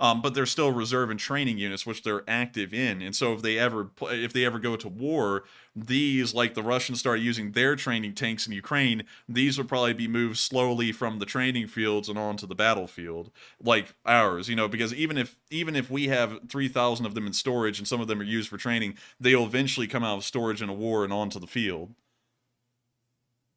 Speaker 6: But they're still reserve and training units, which they're active in. And so if they ever go to war, these, like the Russians start using their training tanks in Ukraine, these would probably be moved slowly from the training fields and onto the battlefield, like ours. You know, because even if we have 3,000 of them in storage and some of them are used for training, they'll eventually come out of storage in a war and onto the field.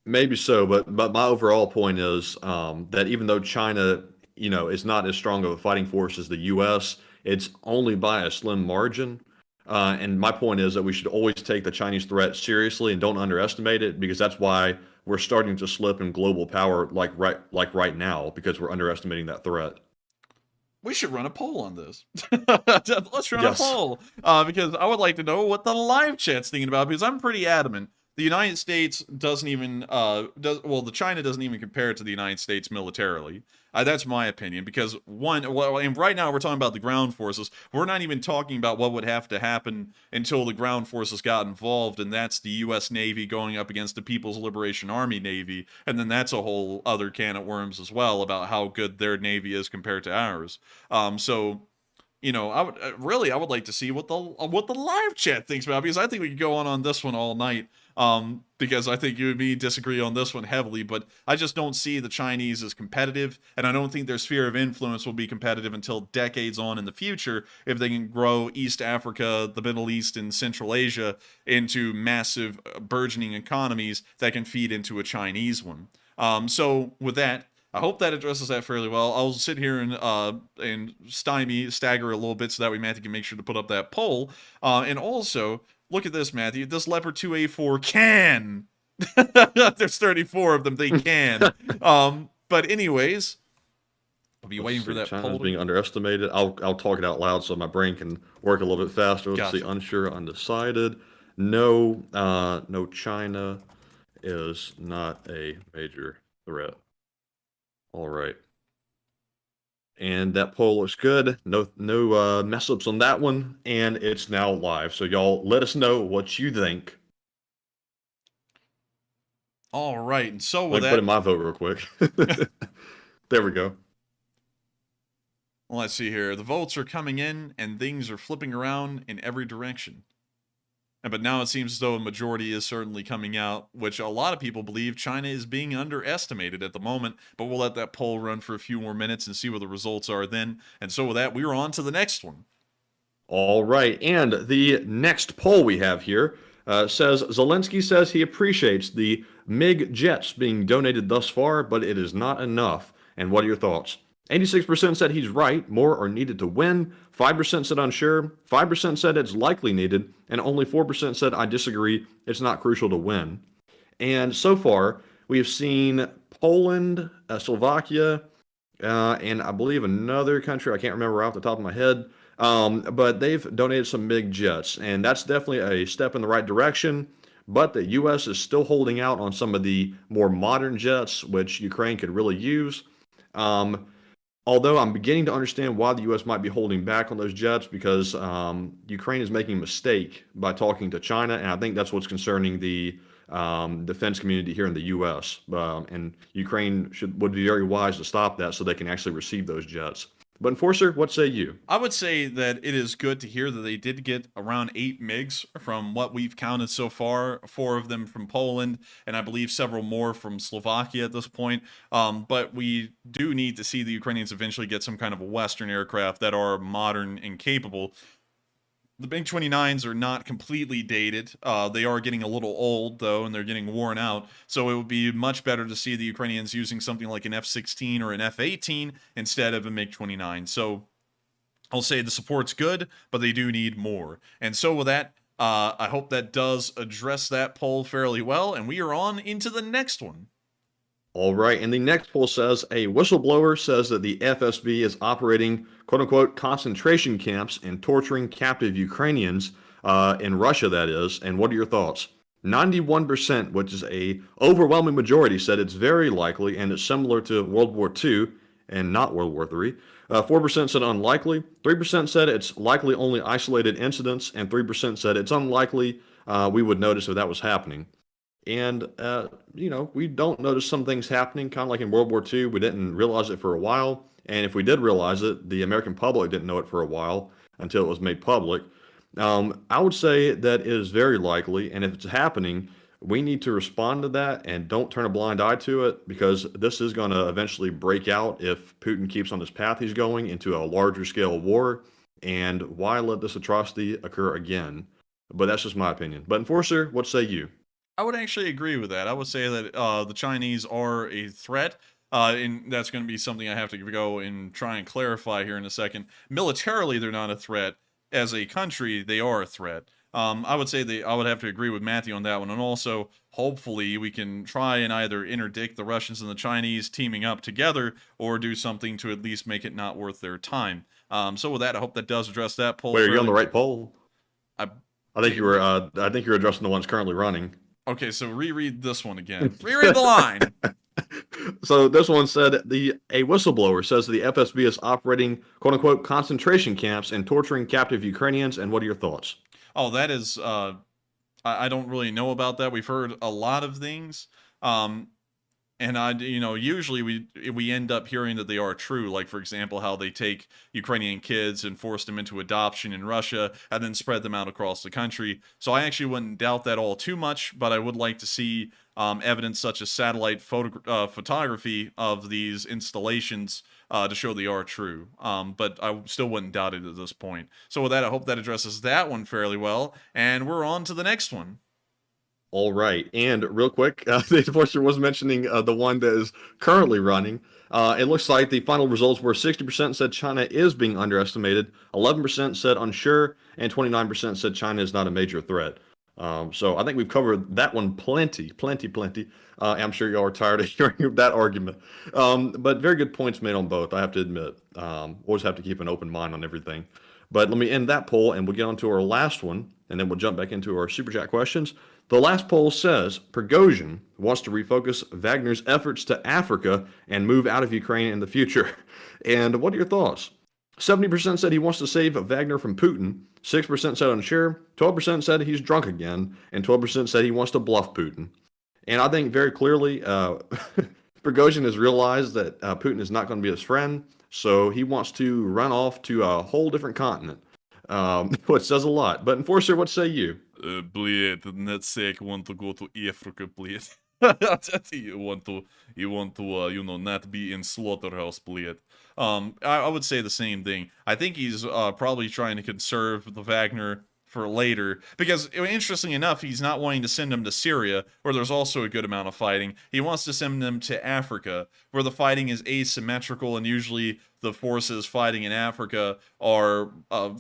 Speaker 3: Maybe so, but my overall point is that even though China, you know, is not as strong of a fighting force as the U.S., it's only by a slim margin. And my point is that we should always take the Chinese threat seriously and don't underestimate it, because that's why we're starting to slip in global power like right now, because we're underestimating that threat.
Speaker 6: We should run a poll on this. Let's run a poll, because I would like to know what the live chat's thinking about, because I'm pretty adamant. The United States doesn't even, the China doesn't even compare to the United States militarily. That's my opinion, because and right now we're talking about the ground forces. We're not even talking about what would have to happen until the ground forces got involved, and that's the U.S. Navy going up against the People's Liberation Army Navy, and then that's a whole other can of worms as well about how good their Navy is compared to ours. So, you know, I would like to see what the live chat thinks about, because I think we could go on this one all night. because I think you and me disagree on this one heavily, but I just don't see the Chinese as competitive, and I don't think their sphere of influence will be competitive until decades on in the future if they can grow East Africa, the Middle East, and Central Asia into massive burgeoning economies that can feed into a Chinese one. So with that, I hope that addresses that fairly well. I'll sit here and stagger a little bit so that way Matthew can make sure to put up that poll. And also, look at this, Matthew. This Leopard 2A4 can. There's 34 of them. They can. But anyways, I'll be waiting for that
Speaker 3: China's
Speaker 6: poll.
Speaker 3: being underestimated. I'll talk it out loud so my brain can work a little bit faster. Let's see. Unsure, undecided. No, no. China is not a major threat. All right. And that poll looks good. No mess ups on that one. And it's now live. So y'all let us know what you think.
Speaker 6: All right. And so
Speaker 3: Let
Speaker 6: with
Speaker 3: me
Speaker 6: that,
Speaker 3: put in my vote real quick. There we go.
Speaker 6: let's see here. The votes are coming in and things are flipping around in every direction. But now it seems as though a majority is certainly coming out, which a lot of people believe China is being underestimated at the moment. But we'll let that poll run for a few more minutes and see what the results are then. And so with that, we are on to the next one.
Speaker 3: All right. And the next poll we have here says Zelenskyy says he appreciates the MiG jets being donated thus far, but it is not enough. And what are your thoughts? 86% said he's right, more are needed to win, 5% said unsure, 5% said it's likely needed, and only 4% said I disagree, it's not crucial to win. And so far, we have seen Poland, Slovakia, and I believe another country, I can't remember off the top of my head, but they've donated some MiG jets, and that's definitely a step in the right direction. But the U.S. is still holding out on some of the more modern jets, which Ukraine could really use. Although I'm beginning to understand why the U.S. might be holding back on those jets because Ukraine is making a mistake by talking to China, and I think that's what's concerning the defense community here in the U.S. And Ukraine would be very wise to stop that so they can actually receive those jets. But Enforcer, what say you?
Speaker 6: I would say that it is good to hear that they did get around 8 MiGs from what we've counted so far, 4 of them from Poland, and I believe several more from Slovakia at this point. But we do need to see the Ukrainians eventually get some kind of Western aircraft that are modern and capable. The MiG-29s are not completely dated. They are getting a little old, though, and they're getting worn out. So it would be much better to see the Ukrainians using something like an F-16 or an F-18 instead of a MiG-29. So I'll say the support's good, but they do need more. And so with that, I hope that does address that poll fairly well, and we are on into the next one.
Speaker 3: All right, and the next poll says a whistleblower says that the FSB is operating quote-unquote concentration camps and torturing captive Ukrainians in Russia, that is. And what are your thoughts? 91%, which is a overwhelming majority, said it's very likely and it's similar to World War II and not World War III. 4% said unlikely, 3% said it's likely only isolated incidents, and 3% said it's unlikely we would notice if that was happening. And, we don't notice some things happening, kind of like in World War II. We didn't realize it for a while. And if we did realize it, the American public didn't know it for a while until it was made public. I would say that it is very likely. And if it's happening, we need to respond to that and don't turn a blind eye to it, because this is going to eventually break out if Putin keeps on this path he's going into a larger scale war. And why let this atrocity occur again? But that's just my opinion. But Enforcer, what say you?
Speaker 6: I would actually agree with that. I would say that the Chinese are a threat, and that's going to be something I have to go and try and clarify here in a second. Militarily, they're not a threat. As a country, they are a threat. I would say I would have to agree with Matthew on that one. And also, hopefully, we can try and either interdict the Russians and the Chinese teaming up together, or do something to at least make it not worth their time. So with that, I hope that does address that poll.
Speaker 3: Wait, are you on the right poll? I think you were. I think you're addressing the ones currently running.
Speaker 6: Okay, so reread this one again. Reread the line.
Speaker 3: So this one said a whistleblower says the FSB is operating quote unquote concentration camps and torturing captive Ukrainians. And what are your thoughts?
Speaker 6: Oh, that is I don't really know about that. We've heard a lot of things. And usually we end up hearing that they are true. Like, for example, how they take Ukrainian kids and force them into adoption in Russia and then spread them out across the country. So I actually wouldn't doubt that all too much, but I would like to see evidence such as satellite photography of these installations to show they are true. But I still wouldn't doubt it at this point. So with that, I hope that addresses that one fairly well. And we're on to the next one.
Speaker 3: All right, and real quick, the enforcer was mentioning the one that is currently running. It looks like the final results were 60% said China is being underestimated, 11% said unsure, and 29% said China is not a major threat. So I think we've covered that one plenty. I'm sure y'all are tired of hearing that argument. But very good points made on both, I have to admit. Always have to keep an open mind on everything. But let me end that poll, and we'll get on to our last one, and then we'll jump back into our Super Chat questions. The last poll says Prighozin wants to refocus Wagner's efforts to Africa and move out of Ukraine in the future. And what are your thoughts? 70% said he wants to save Wagner from Putin, 6% said unsure, 12% said he's drunk again, and 12% said he wants to bluff Putin. And I think very clearly Prighozin has realized that Putin is not going to be his friend, so he wants to run off to a whole different continent, which says a lot. But Enforcer, what say you?
Speaker 6: Блядь, NetSec want to go to Africa, please. You want to, not be in slaughterhouse, bled. I would say the same thing. I think he's probably trying to conserve the Wagner for later, because interestingly enough, he's not wanting to send them to Syria, where there's also a good amount of fighting. He wants to send them to Africa, where the fighting is asymmetrical, and usually the forces fighting in Africa are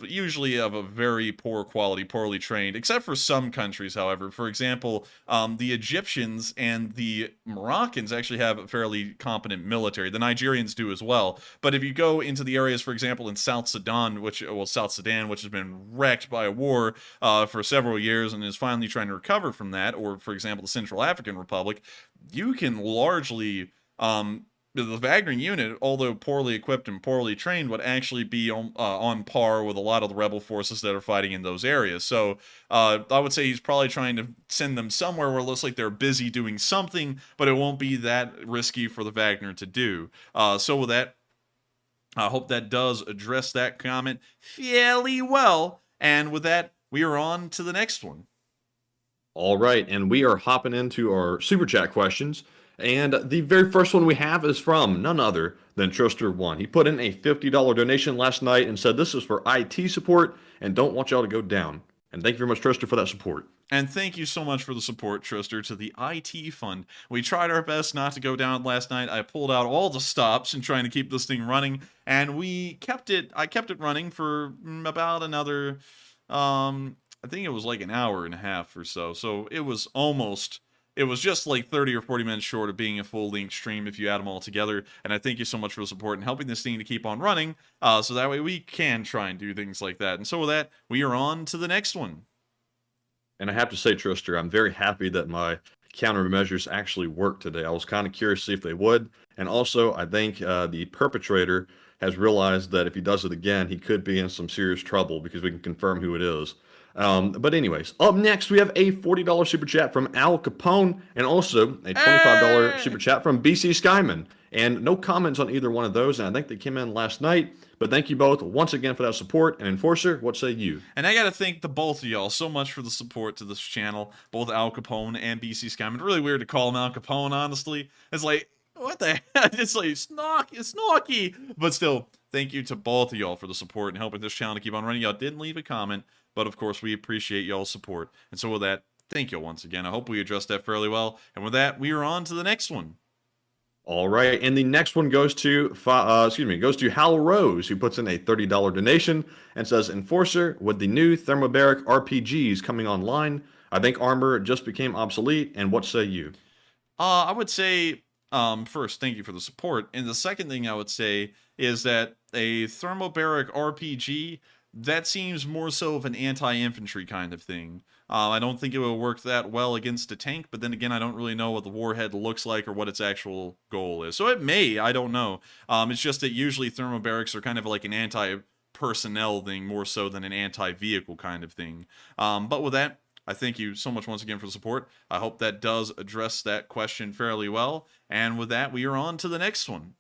Speaker 6: usually of a very poor quality, poorly trained, except for some countries, however. For example, the Egyptians and the Moroccans actually have a fairly competent military. The Nigerians do as well. But if you go into the areas, for example, in South Sudan, which has been wrecked by a war for several years and is finally trying to recover from that, or, for example, the Central African Republic, you can largely... the Wagner unit, although poorly equipped and poorly trained, would actually be on par with a lot of the rebel forces that are fighting in those areas. So I would say he's probably trying to send them somewhere where it looks like they're busy doing something, but it won't be that risky for the Wagner to do. So with that, I hope that does address that comment fairly well. And with that, we are on to the next one.
Speaker 3: All right, and we are hopping into our Super Chat questions. And the very first one we have is from none other than Truster1. He put in a $50 donation last night and said this is for IT support and don't want y'all to go down. And thank you very much, Truster, for that support.
Speaker 6: And thank you so much for the support, Truster, to the IT fund. We tried our best not to go down last night. I pulled out all the stops in trying to keep this thing running, and I kept it running for about another, I think it was like an hour and a half or so. So it was just like 30 or 40 minutes short of being a full-length stream if you add them all together. And I thank you so much for the support and helping this thing to keep on running, so that way we can try and do things like that. And so with that, we are on to the next one.
Speaker 3: And I have to say, Truster, I'm very happy that my countermeasures actually worked today. I was kind of curious to see if they would. And also, I think the perpetrator has realized that if he does it again, he could be in some serious trouble because we can confirm who it is. But anyways, up next, we have a $40 super chat from Al Capone and also a $25 super chat from BC Skyman. And no comments on either one of those, and I think they came in last night. But thank you both once again for that support. And Enforcer, what say you?
Speaker 6: And I got to thank the both of y'all so much for the support to this channel, both Al Capone and BC Skyman. Really weird to call him Al Capone, honestly. It's like, what the heck? It's like snarky. But still, thank you to both of y'all for the support and helping this channel to keep on running. Y'all didn't leave a comment, but of course, we appreciate y'all's support. And so with that, thank you once again. I hope we addressed that fairly well. And with that, we are on to the next one.
Speaker 3: All right, and the next one goes to Hal Rose, who puts in a $30 donation and says, Enforcer, with the new thermobaric RPGs coming online, I think armor just became obsolete, and what say you?
Speaker 6: I would say, first, thank you for the support, and the second thing I would say is that a thermobaric RPG, that seems more so of an anti-infantry kind of thing. I don't think it will work that well against a tank, but then again, I don't really know what the warhead looks like or what its actual goal is. So it may, I don't know. It's just that usually thermobarics are kind of like an anti-personnel thing more so than an anti-vehicle kind of thing. But with that, I thank you so much once again for the support. I hope that does address that question fairly well. And with that, we are on to the next one.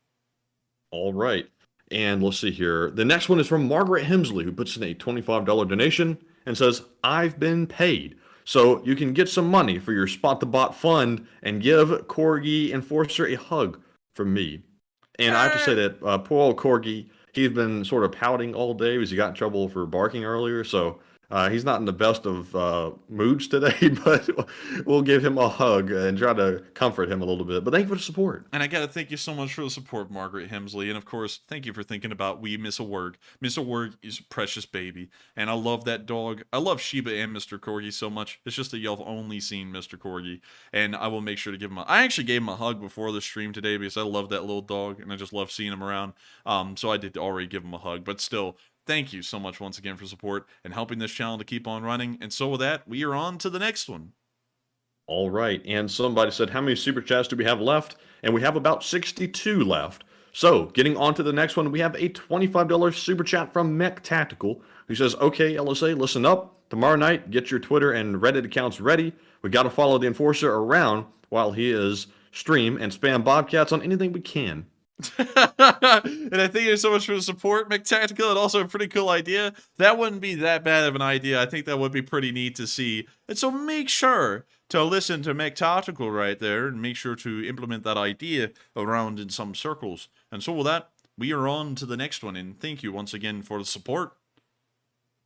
Speaker 3: All right. And let's see here. The next one is from Margaret Hemsley, who puts in a $25 donation and says, I've been paid. So you can get some money for your Spot the Bot fund and give Corgi Enforcer a hug from me. And I have to say that poor old Corgi, he's been sort of pouting all day because he got in trouble for barking earlier. So he's not in the best of moods today, but we'll give him a hug and try to comfort him a little bit. But thank you for the support.
Speaker 6: And I got to thank you so much for the support, Margaret Hemsley. And of course, thank you for thinking about we Miss a Wurg. Miss a Wurg is a precious baby. And I love that dog. I love Sheba and Mr. Corgi so much. It's just that y'all have only seen Mr. Corgi. And I will make sure to give him I actually gave him a hug before the stream today because I love that little dog. And I just love seeing him around. So I did already give him a hug. But still, thank you so much once again for support and helping this channel to keep on running. And so with that, we are on to the next one.
Speaker 3: All right. And somebody said, how many super chats do we have left? And we have about 62 left. So getting on to the next one, we have a $25 super chat from Mech Tactical, who says, okay, LSA, listen up. Tomorrow night, get your Twitter and Reddit accounts ready. We got to follow the Enforcer around while he is stream and spam bobcats on anything we can.
Speaker 6: And I thank you so much for the support, McTactical, and also a pretty cool idea. That wouldn't be that bad of an idea. I think that would be pretty neat to see. And so make sure to listen to McTactical right there and make sure to implement that idea around in some circles. And so with that, we are on to the next one. And thank you once again for the support.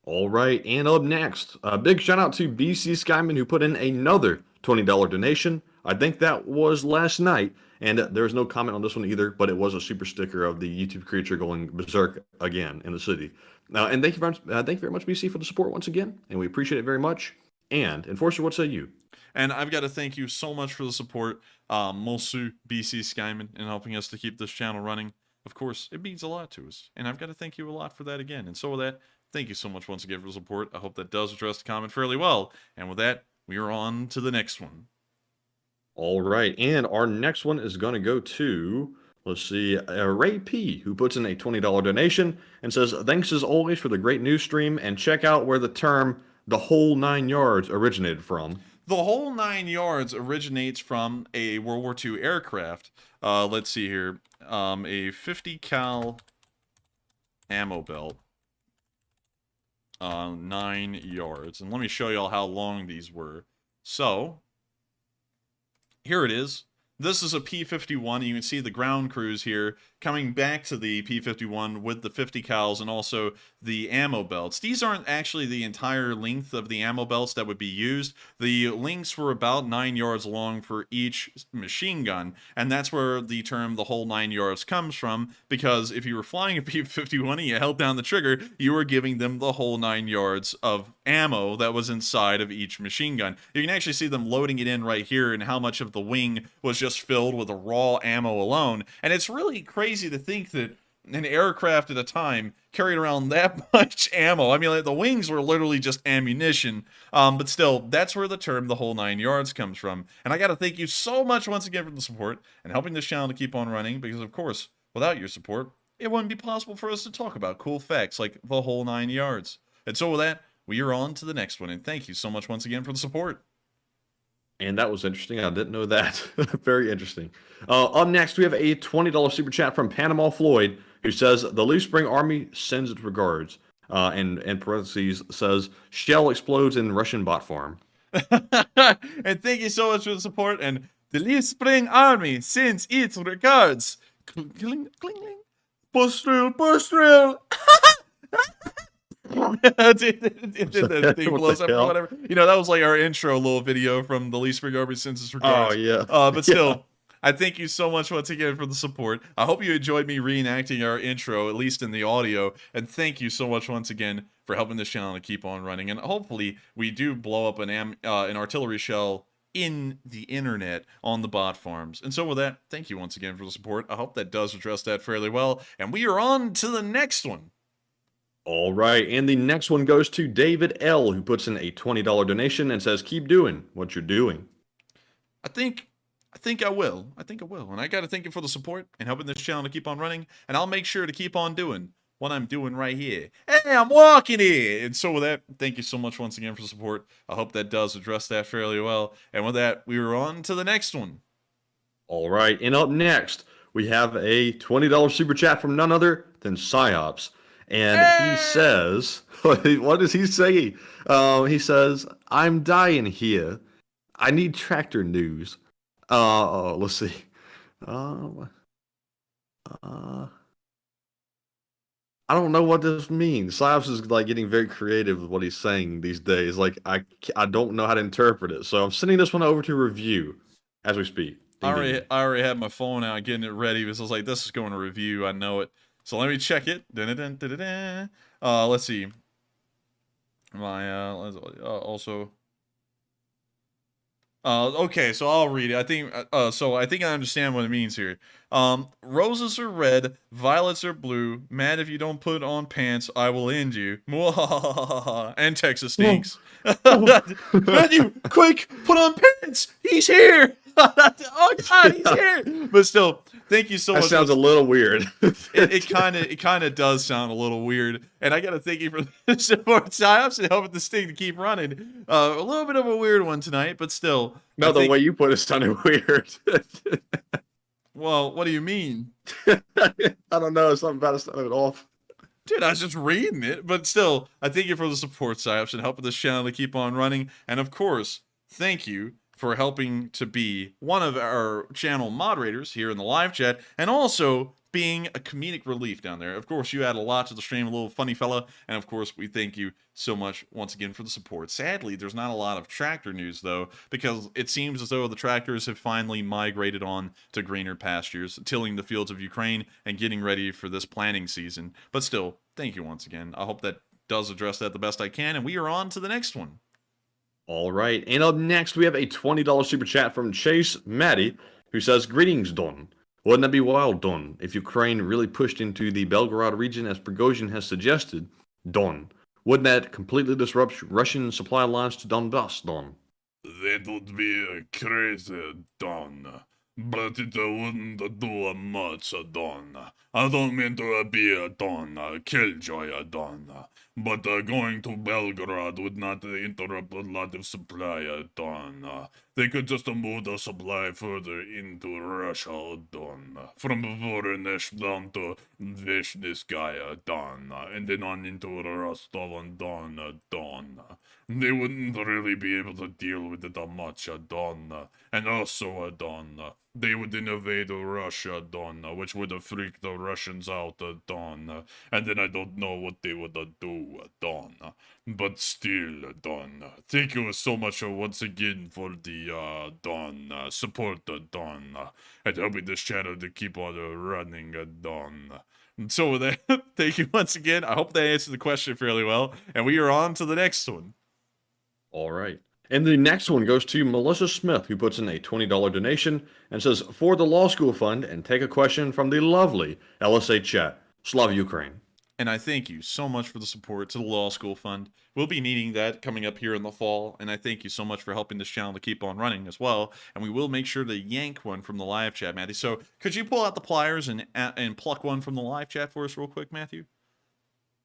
Speaker 3: All right, and up next, a big shout out to BC Skyman, who put in another $20 donation. I think that was last night, and there's no comment on this one either, but it was a super sticker of the YouTube creature going berserk again in the city. And thank you very much, BC, for the support once again, and we appreciate it very much. And Enforcer, what say you?
Speaker 6: And I've got to thank you so much for the support, Mosu BC Skyman, in helping us to keep this channel running. Of course, it means a lot to us, and I've got to thank you a lot for that again. And so with that, thank you so much once again for the support. I hope that does address the comment fairly well. And with that, we are on to the next one.
Speaker 3: All right, and our next one is going to go to, let's see, Ray P, who puts in a $20 donation and says, thanks as always for the great news stream, and check out where the term the whole 9 yards originated from.
Speaker 6: The whole 9 yards originates from a World War II aircraft. Let's see here. A 50 cal ammo belt. 9 yards. And let me show y'all how long these were. So, here it is. This is a P-51. You can see the ground crews here coming back to the P-51 with the 50 cals and also the ammo belts. These aren't actually the entire length of the ammo belts that would be used. The lengths were about 9 yards long for each machine gun, and that's where the term the whole 9 yards comes from, because if you were flying a P-51 and you held down the trigger, you were giving them the whole 9 yards of ammo that was inside of each machine gun. You can actually see them loading it in right here and how much of the wing was just filled with the raw ammo alone. And it's really crazy to think that an aircraft at a time carried around that much ammo. I mean, like, the wings were literally just ammunition. But still, that's where the term the whole 9 yards comes from. And I got to thank you so much once again for the support and helping this channel to keep on running, because of course, without your support, it wouldn't be possible for us to talk about cool facts like the whole 9 yards. And so with that, we are on to the next one. And thank you so much once again for the support.
Speaker 3: And that was interesting. I didn't know that. Very interesting. Up next, we have a $20 super chat from Panama Floyd, who says, the Leaf Spring Army sends its regards. And in parentheses says, shell explodes in Russian bot farm.
Speaker 6: And thank you so much for the support. And the Leaf Spring Army sends its regards. Cling, cling, cling. Push drill, push drill. That thing blows up or whatever. You know, that was like our intro little video from the Leaf Spring Army Census Regards.
Speaker 3: Oh, yeah.
Speaker 6: But still, I thank you so much once again for the support. I hope you enjoyed me reenacting our intro, at least in the audio. And thank you so much once again for helping this channel to keep on running. And hopefully we do blow up an artillery shell in the internet on the bot farms. And so with that, thank you once again for the support. I hope that does address that fairly well. And we are on to the next one.
Speaker 3: All right, and the next one goes to David L, who puts in a $20 donation and says, keep doing what you're doing.
Speaker 6: I think I will. And I got to thank you for the support and helping this channel to keep on running. And I'll make sure to keep on doing what I'm doing right here. Hey, I'm walking here. And so with that, thank you so much once again for support. I hope that does address that fairly well. And with that, we were on to the next one.
Speaker 3: All right, and up next, we have a $20 super chat from none other than Psyops. And he says, what does he say? He says, I'm dying here. I need tractor news. Let's see. I don't know what this means. Psyops is like getting very creative with what he's saying these days. Like I don't know how to interpret it. So I'm sending this one over to review as we speak.
Speaker 6: I already had my phone out getting it ready because I was like, this is going to review. I know it. So let me check it. Let's see. My also. Okay, so I'll read it. I think I think I understand what it means here. Roses are red, violets are blue. Mad if you don't put on pants, I will end you. And Texas stinks. Matthew, quick, put on pants. He's here. Oh God, he's here. But still, thank you so much.
Speaker 3: That sounds a little weird.
Speaker 6: It kind of does sound a little weird, and I gotta thank you for the support, Psyops, and helping this thing to keep running. A little bit of a weird one tonight, but still.
Speaker 3: No, the way you put it sounded weird.
Speaker 6: Well, what do you mean?
Speaker 3: I don't know. Something about it sounded off.
Speaker 6: Dude, I was just reading it, but still, I thank you for the support, Psyops, and helping this channel to keep on running, and of course, thank you for helping to be one of our channel moderators here in the live chat, and also being a comedic relief down there. Of course, you add a lot to the stream, a little funny fella, and of course, we thank you so much once again for the support. Sadly, there's not a lot of tractor news, though, because it seems as though the tractors have finally migrated on to greener pastures, tilling the fields of Ukraine and getting ready for this planting season. But still, thank you once again. I hope that does address that the best I can, and we are on to the next one.
Speaker 3: All right, and up next, we have a $20 super chat from Chase Maddie, who says, greetings, Don. Wouldn't that be wild, Don, if Ukraine really pushed into the Belgorod region as Prighozin has suggested? Don, wouldn't that completely disrupt Russian supply lines to Donbass, Don?
Speaker 16: That would be crazy, Don. But it wouldn't do much, Don. I don't mean to be a Don, killjoy, Don. But going to Belgrade would not interrupt a lot of supply, Don. They could just move the supply further into Russia, Don. From Voronezh down to Vishniskaya, Don. And then on into Rostov on Don, Don. They wouldn't really be able to deal with it much, Don. And also, Don, they would invade Russia, Don, which would freak the Russians out, Don. And then I don't know what they would do, Don. But still, Don, thank you so much once again for the, Don, support, Don. And helping this channel to keep on running, Don. And so with that, thank you once again. I hope that answered the question fairly well. And we are on to the next one.
Speaker 3: All right. And the next one goes to Melissa Smith, who puts in a $20 donation and says, for the law school fund, and take a question from the lovely LSA chat. Slava Ukraine.
Speaker 6: And I thank you so much for the support to the law school fund. We'll be needing that coming up here in the fall. And I thank you so much for helping this channel to keep on running as well. And we will make sure to yank one from the live chat, Matthew. So could you pull out the pliers and pluck one from the live chat for us real quick, Matthew?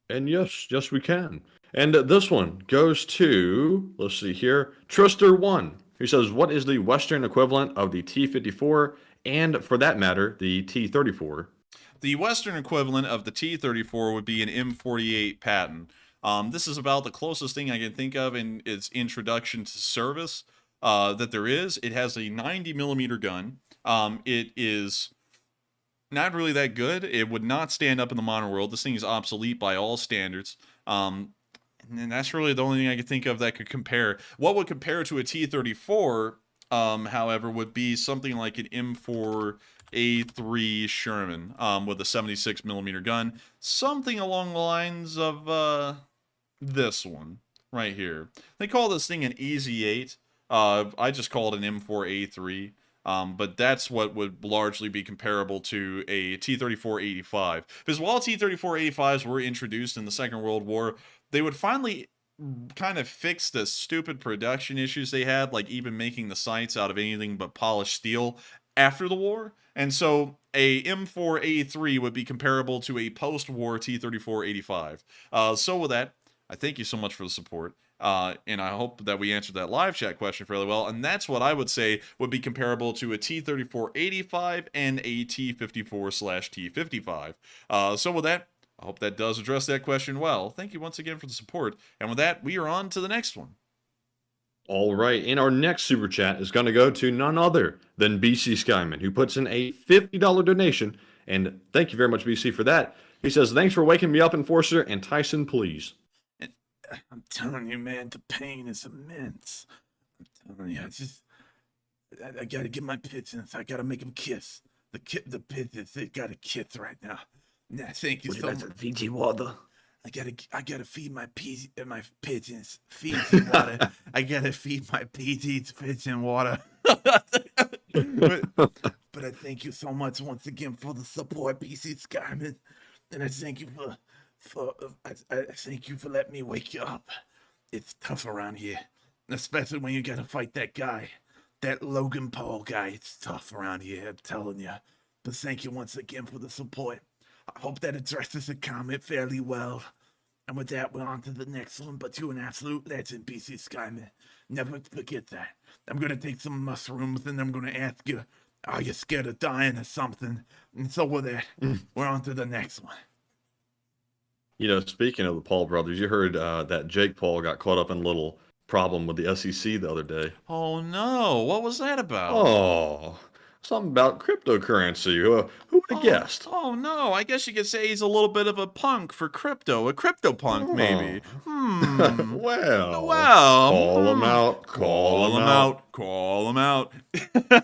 Speaker 3: And yes, we can. And this one goes to, let's see here, Trister1, who says, what is the Western equivalent of the T-54 and, for that matter, the T-34?
Speaker 6: The Western equivalent of the T-34 would be an M48 Patton. This is about the closest thing I can think of in its introduction to service that there is. It has a 90mm gun. It is not really that good. It would not stand up in the modern world. This thing is obsolete by all standards. And that's really the only thing I could think of that could compare. What would compare to a T-34, however, would be something like an M4A3 Sherman with a 76mm gun. Something along the lines of this one right here. They call this thing an Easy 8. I just call it an M4A3. But that's what would largely be comparable to a T-34-85. Because while T-34-85s were introduced in the Second World War, they would finally kind of fix the stupid production issues they had, like even making the sights out of anything but polished steel. after the war. And so a M4A3 would be comparable to a post-war T-34-85. So with that, I thank you so much for the support. And I hope that we answered that live chat question fairly well. And that's what I would say would be comparable to a T-34-85 and a T-54/T-55. So with that, I hope that does address that question well. Thank you once again for the support. And with that, we are on to the next one.
Speaker 3: All right, and our next super chat is going to go to none other than BC Skyman, who puts in a $50 donation. And thank you very much, BC, for that. He says, thanks for waking me up, Enforcer, and Tyson, please.
Speaker 4: I'm telling you, man, the pain is immense. I'm telling you, I gotta get my pigeons. I gotta make them kiss. The pigeons, they gotta kiss right now. Nah, thank you so much.
Speaker 17: Fiji water.
Speaker 4: I gotta feed my pigeons Fiji water. I gotta feed my pigeons pigeon water. but I thank you so much once again for the support, BC Skyman, and I thank you I thank you for letting me wake you up. It's tough around here, especially when you gotta fight that guy, that Logan Paul guy. It's tough around here, I'm telling you. But thank you once again for the support. I hope that addresses the comment fairly well. And with that, we're on to the next one. But you're an absolute legend, BC Skyman. Never forget that. I'm going to take some mushrooms and I'm going to ask you, are you scared of dying or something? And so with that, we're on to the next one.
Speaker 3: You know, speaking of the Paul brothers, you heard that Jake Paul got caught up in a little problem with the SEC the other day.
Speaker 6: Oh, no. What was that about?
Speaker 3: Oh, something about cryptocurrency. Who would have guessed?
Speaker 6: Oh, no. I guess you could say he's a little bit of a punk for crypto. A crypto punk, maybe.
Speaker 3: Well,
Speaker 6: Well.
Speaker 3: call him out.
Speaker 6: Call him out. Call him out.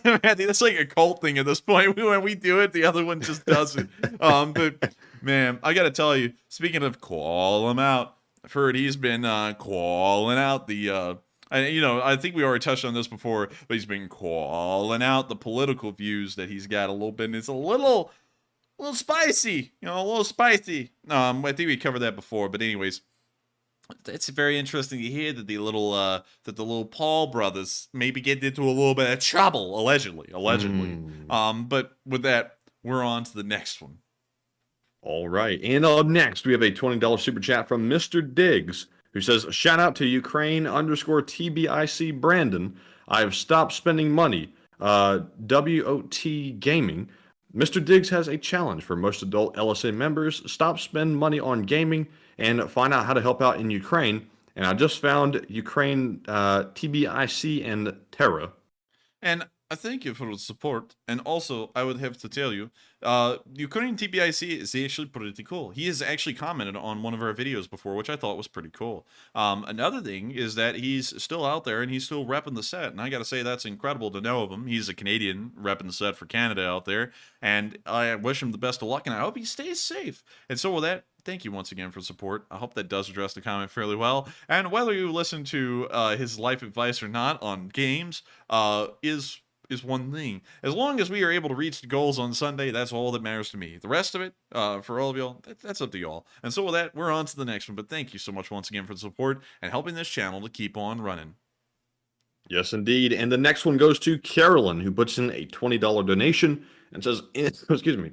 Speaker 6: Man, that's like a cult thing at this point. When we do it, the other one just does it. But, man, I got to tell you, speaking of call him out, I've heard he's been calling out the... I think we already touched on this before, but he's been calling out the political views that he's got a little bit, and it's a little spicy, a little spicy. I think we covered that before, but anyways, it's very interesting to hear that the little Paul brothers maybe get into a little bit of trouble, allegedly. But with that, we're on to the next one.
Speaker 3: All right, and up next, we have a $20 super chat from Mr. Diggs, who says, shout out to Ukraine_TBIC Brandon. I have stopped spending money. WOT Gaming. Mr. Diggs has a challenge for most adult LSA members. Stop spending money on gaming and find out how to help out in Ukraine. And I just found Ukraine TBIC and Terra.
Speaker 6: And I thank you for the support. And also, I would have to tell you, Ukrainian TBIC is actually pretty cool. He has actually commented on one of our videos before, which I thought was pretty cool. Another thing is that he's still out there and he's still repping the set. And I got to say, that's incredible to know of him. He's a Canadian repping the set for Canada out there. And I wish him the best of luck, and I hope he stays safe. And so with that, thank you once again for support. I hope that does address the comment fairly well. And whether you listen to his life advice or not on games is one thing. As long as we are able to reach the goals on Sunday, that's all that matters to me. The rest of it, for all of y'all, that's up to y'all. And so with that, we're on to the next one. But thank you so much once again for the support and helping this channel to keep on running.
Speaker 3: Yes, indeed. And the next one goes to Carolyn, who puts in a $20 donation and says, excuse me,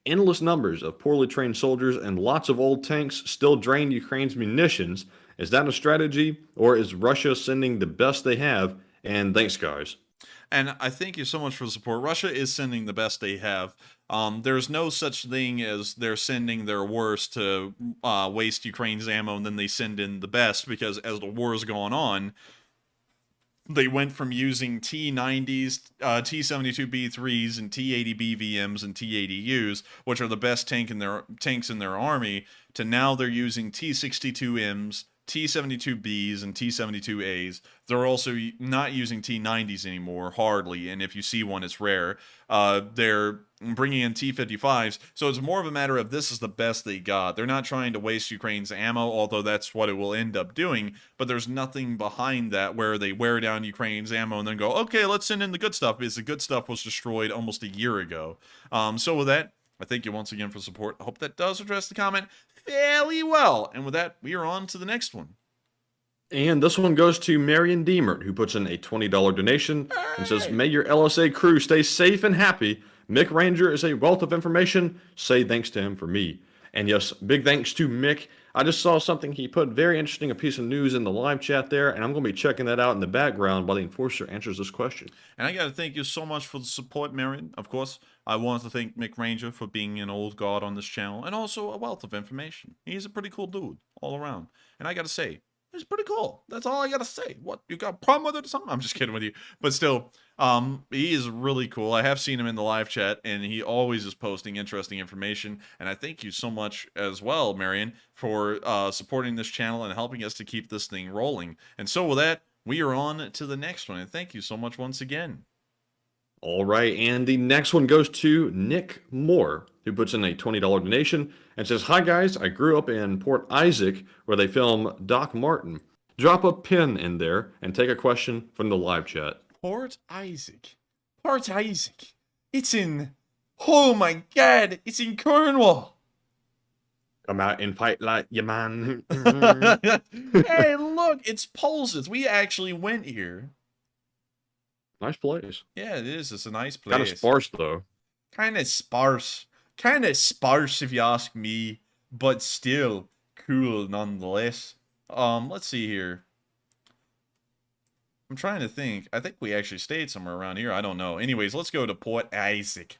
Speaker 3: endless numbers of poorly trained soldiers and lots of old tanks still drain Ukraine's munitions. Is that a strategy, or is Russia sending the best they have? And thanks, guys.
Speaker 6: And I thank you so much for the support. Russia is sending the best they have. There's no such thing as they're sending their worst to waste Ukraine's ammo and then they send in the best, because as the war is going on, they went from using T-90s, T-72B3s, and T-80 BVMs and T-80Us, which are the best tanks in their army, to now they're using T-62Ms, T-72Bs, and T-72As. They're also not using T-90s anymore, hardly, and if you see one, it's rare. They're bringing in T-55s, so it's more of a matter of this is the best they got. They're not trying to waste Ukraine's ammo, although that's what it will end up doing, but there's nothing behind that where they wear down Ukraine's ammo and then go, okay, let's send in the good stuff, because the good stuff was destroyed almost a year ago. So with that, I thank you once again for support. I hope that does address the comment fairly well. And with that, we are on to the next one.
Speaker 3: And this one goes to Marion Deemert, who puts in a $20 donation and says, "May your LSA crew stay safe and happy. Mick Ranger is a wealth of information. Say thanks to him for me." And yes, big thanks to Mick. I just saw something he put very interesting, a piece of news in the live chat there, and I'm going to be checking that out in the background while the enforcer answers this question.
Speaker 6: And I got to thank you so much for the support, Marion. Of course, I want to thank Mick Ranger for being an old god on this channel and also a wealth of information. He's a pretty cool dude all around. And I got to say, it's pretty cool. That's all I got to say. What, you got a problem with it or something? I'm just kidding with you. But still, he is really cool. I have seen him in the live chat, and he always is posting interesting information. And I thank you so much as well, Marion, for supporting this channel and helping us to keep this thing rolling. And so with that, we are on to the next one. And thank you so much once again.
Speaker 3: All right, and the next one goes to Nick Moore, who puts in a $20 donation and says, "Hi guys, I grew up in Port Isaac where they film Doc Martin. Drop a pin in there and take a question from the live chat."
Speaker 6: Port Isaac. Port Isaac. It's in... Oh my god, it's in Cornwall.
Speaker 3: Come out and fight like your man.
Speaker 6: Hey, look, it's Polseth. We actually went here.
Speaker 3: Nice place.
Speaker 6: Yeah, it is. It's a nice place.
Speaker 3: Kind of sparse, though.
Speaker 6: Kind of sparse. Kind of sparse, if you ask me. But still cool, nonetheless. Let's see here. I'm trying to think. I think we actually stayed somewhere around here. I don't know. Anyways, let's go to Port Isaac.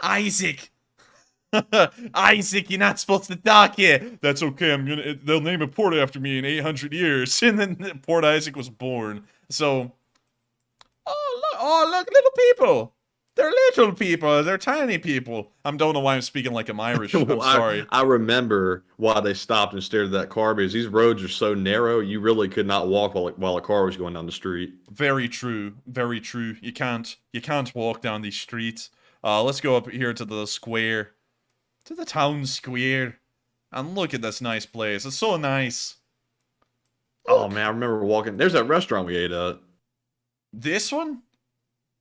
Speaker 6: Isaac! Isaac, you're not supposed to dock here. That's okay. They'll name a port after me in 800 years. And then Port Isaac was born. So... Oh, look, little people. They're little people. They're tiny people. I don't know why I'm speaking like I'm Irish. I'm sorry.
Speaker 3: I remember why they stopped and stared at that car, because these roads are so narrow, you really could not walk while a car was going down the street.
Speaker 6: Very true. Very true. You can't walk down these streets. Let's go up here to the square. To the town square. And look at this nice place. It's so nice.
Speaker 3: Oh, man, I remember walking. There's that restaurant we ate at.
Speaker 6: This one?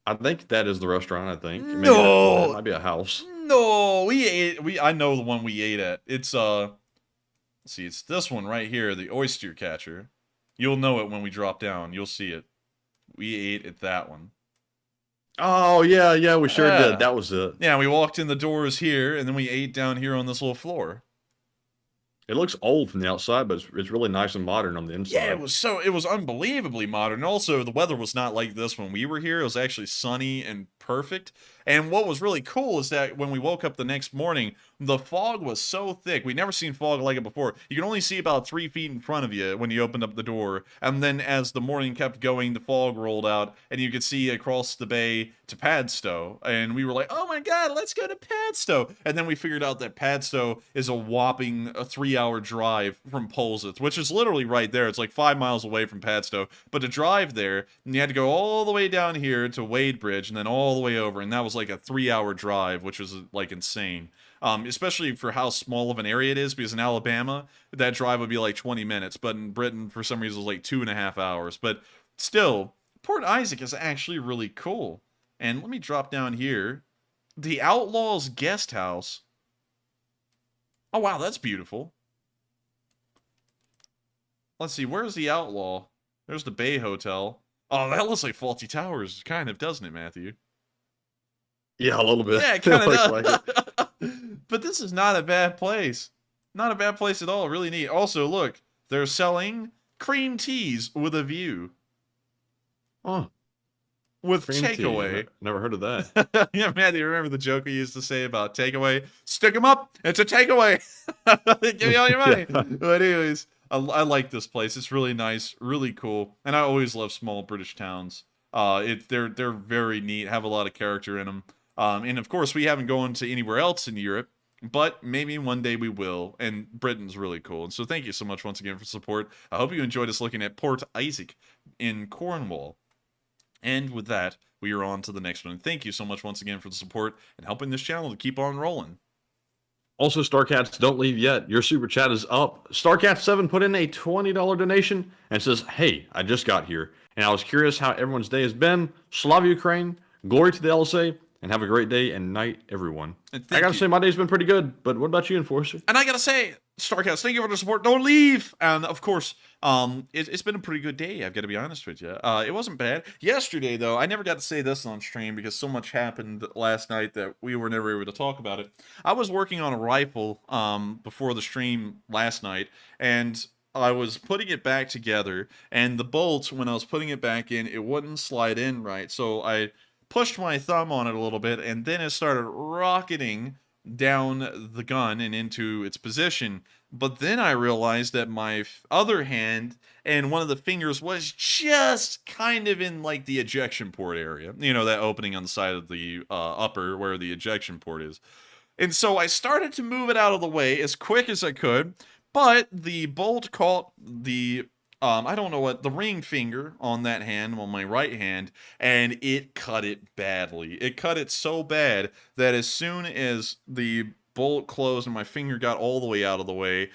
Speaker 3: I think that is the restaurant, I think.
Speaker 6: No!
Speaker 3: It might be a house.
Speaker 6: No! I know the one we ate at. It's, let's see, it's this one right here, the oyster catcher. You'll know it when we drop down. You'll see it. We ate at that one.
Speaker 3: Oh, yeah, we sure did. That was it.
Speaker 6: Yeah, we walked in the doors here, and then we ate down here on this little floor.
Speaker 3: It looks old from the outside, but it's really nice and modern on the inside.
Speaker 6: Yeah, it was unbelievably modern. Also, the weather was not like this when we were here. It was actually sunny and perfect. And what was really cool is that when we woke up the next morning, the fog was so thick. We'd never seen fog like it before. You can only see about 3 feet in front of you when you opened up the door. And then as the morning kept going, the fog rolled out, and you could see across the bay to Padstow. And we were like, oh my god, let's go to Padstow. And then we figured out that Padstow is a whopping 3-hour drive from Polseth, which is literally right there. It's like 5 miles away from Padstow. But to drive there, you had to go all the way down here to Wadebridge, and then all the way over. And that was like a 3-hour drive, which was like insane. Especially for how small of an area it is, because in Alabama, that drive would be like 20 minutes, but in Britain, for some reason, it was like 2.5 hours. But still, Port Isaac is actually really cool. And let me drop down here. The Outlaws Guest House. Oh, wow, that's beautiful. Let's see, where's the Outlaw? There's the Bay Hotel. Oh, that looks like Faulty Towers, kind of, doesn't it, Matthew?
Speaker 3: Yeah, a little bit.
Speaker 6: Yeah, it kind of does. Like but this is not a bad place. Not a bad place at all. Really neat. Also, look, they're selling cream teas with a view.
Speaker 3: Oh.
Speaker 6: With
Speaker 3: Cream
Speaker 6: takeaway.
Speaker 3: tea. Never heard of that.
Speaker 6: Yeah, man, do you remember the joke we used to say about takeaway? Stick them up. It's a takeaway. Give me all your money. Yeah. But anyways, I like this place. It's really nice, really cool. And I always love small British towns. They're very neat, have a lot of character in them. And of course, we haven't gone to anywhere else in Europe, but maybe one day we will. And Britain's really cool. And so thank you so much once again for support. I hope you enjoyed us looking at Port Isaac in Cornwall. And with that, we are on to the next one. And thank you so much once again for the support and helping this channel to keep on rolling.
Speaker 3: Also, Starcats, don't leave yet. Your super chat is up. Starcats7 put in a $20 donation and says, "Hey, I just got here, and I was curious how everyone's day has been. Slava Ukraine, glory to the LSA. and have a great day and night, everyone.
Speaker 6: And
Speaker 3: I gotta say, my day's been pretty good, but what about you, Enforcer?
Speaker 6: And I gotta say, Starcast, thank you for the support. Don't leave. And of course, it's been a pretty good day. I've got to be honest with you. It wasn't bad. Yesterday, though, I never got to say this on stream because so much happened last night that we were never able to talk about it. I was working on a rifle before the stream last night, and I was putting it back together, and the bolt, when I was putting it back in, it wouldn't slide in right. So I pushed my thumb on it a little bit, and then it started rocketing down the gun and into its position. But then I realized that my other hand and one of the fingers was just kind of in like the ejection port area. You know, that opening on the side of the upper where the ejection port is. And so I started to move it out of the way as quick as I could, but the bolt caught the I don't know what, the ring finger on that hand, on my right hand, and it cut it badly. It cut it so bad that as soon as the bolt closed and my finger got all the way out of the way,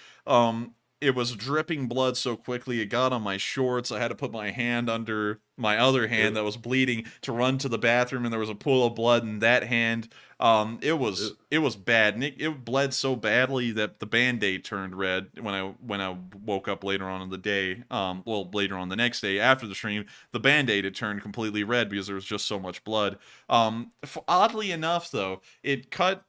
Speaker 6: it was dripping blood so quickly it got on my shorts. I had to put my hand under my other hand that was bleeding to run to the bathroom, and there was a pool of blood in that hand. It was bad, and it bled so badly that the Band-Aid turned red when I woke up later on in the day. Well, later on the next day after the stream, the Band-Aid had turned completely red because there was just so much blood. Oddly enough, though, it cut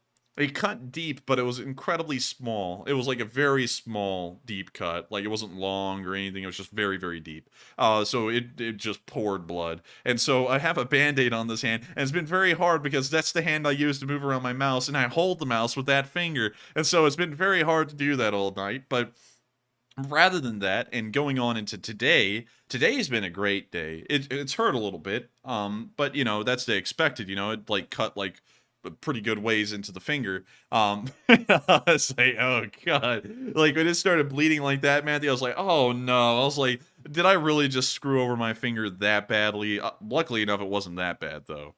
Speaker 6: deep, but it was incredibly small. It was like a very small, deep cut. Like, it wasn't long or anything. It was just very, very deep. So it just poured blood. And so I have a Band-Aid on this hand, and it's been very hard because that's the hand I use to move around my mouse, and I hold the mouse with that finger. And so it's been very hard to do that all night. But rather than that, and going on into today's been a great day. It's hurt a little bit, but, you know, that's the expected. You know, it, like, cut, like, pretty good ways into the finger. I was like, oh god, like when it started bleeding like that, Matthew, I was like, oh no. I was like, did I really just screw over my finger that badly? Luckily enough, it wasn't that bad though.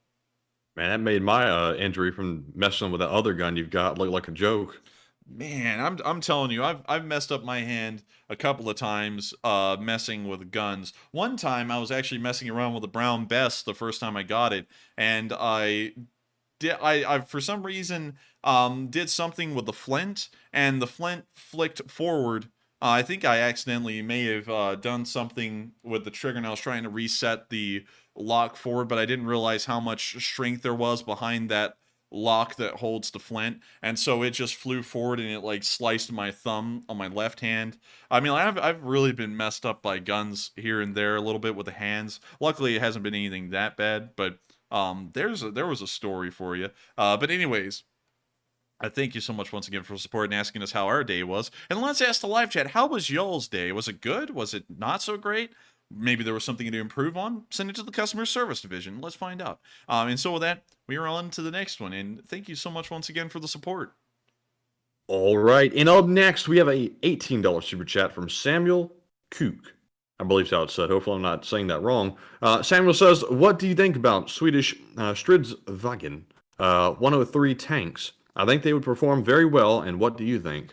Speaker 3: Man, that made my injury from messing with that other gun you've got look like a joke.
Speaker 6: Man, I'm telling you, I've messed up my hand a couple of times messing with guns. One time I was actually messing around with a Brown Bess the first time I got it, and I for some reason did something with the flint, and the flint flicked forward. I think I accidentally may have done something with the trigger, and I was trying to reset the lock forward, but I didn't realize how much strength there was behind that lock that holds the flint, and so it just flew forward and it like sliced my thumb on my left hand. I mean, I've really been messed up by guns here and there a little bit with the hands. Luckily, it hasn't been anything that bad, but there was a story for you. But anyways, I thank you so much once again for support and asking us how our day was. And let's ask the live chat, how was y'all's day? Was it good? Was it not so great? Maybe there was something to improve on? Send it to the customer service division. Let's find out. And so with that, we are on to the next one. And thank you so much once again for the support.
Speaker 3: All right. And up next, we have a $18 super chat from Samuel Kook. I believe that's how it's said. Hopefully I'm not saying that wrong. Samuel says, what do you think about Swedish Stridsvagn 103 tanks? I think they would perform very well, and what do you think?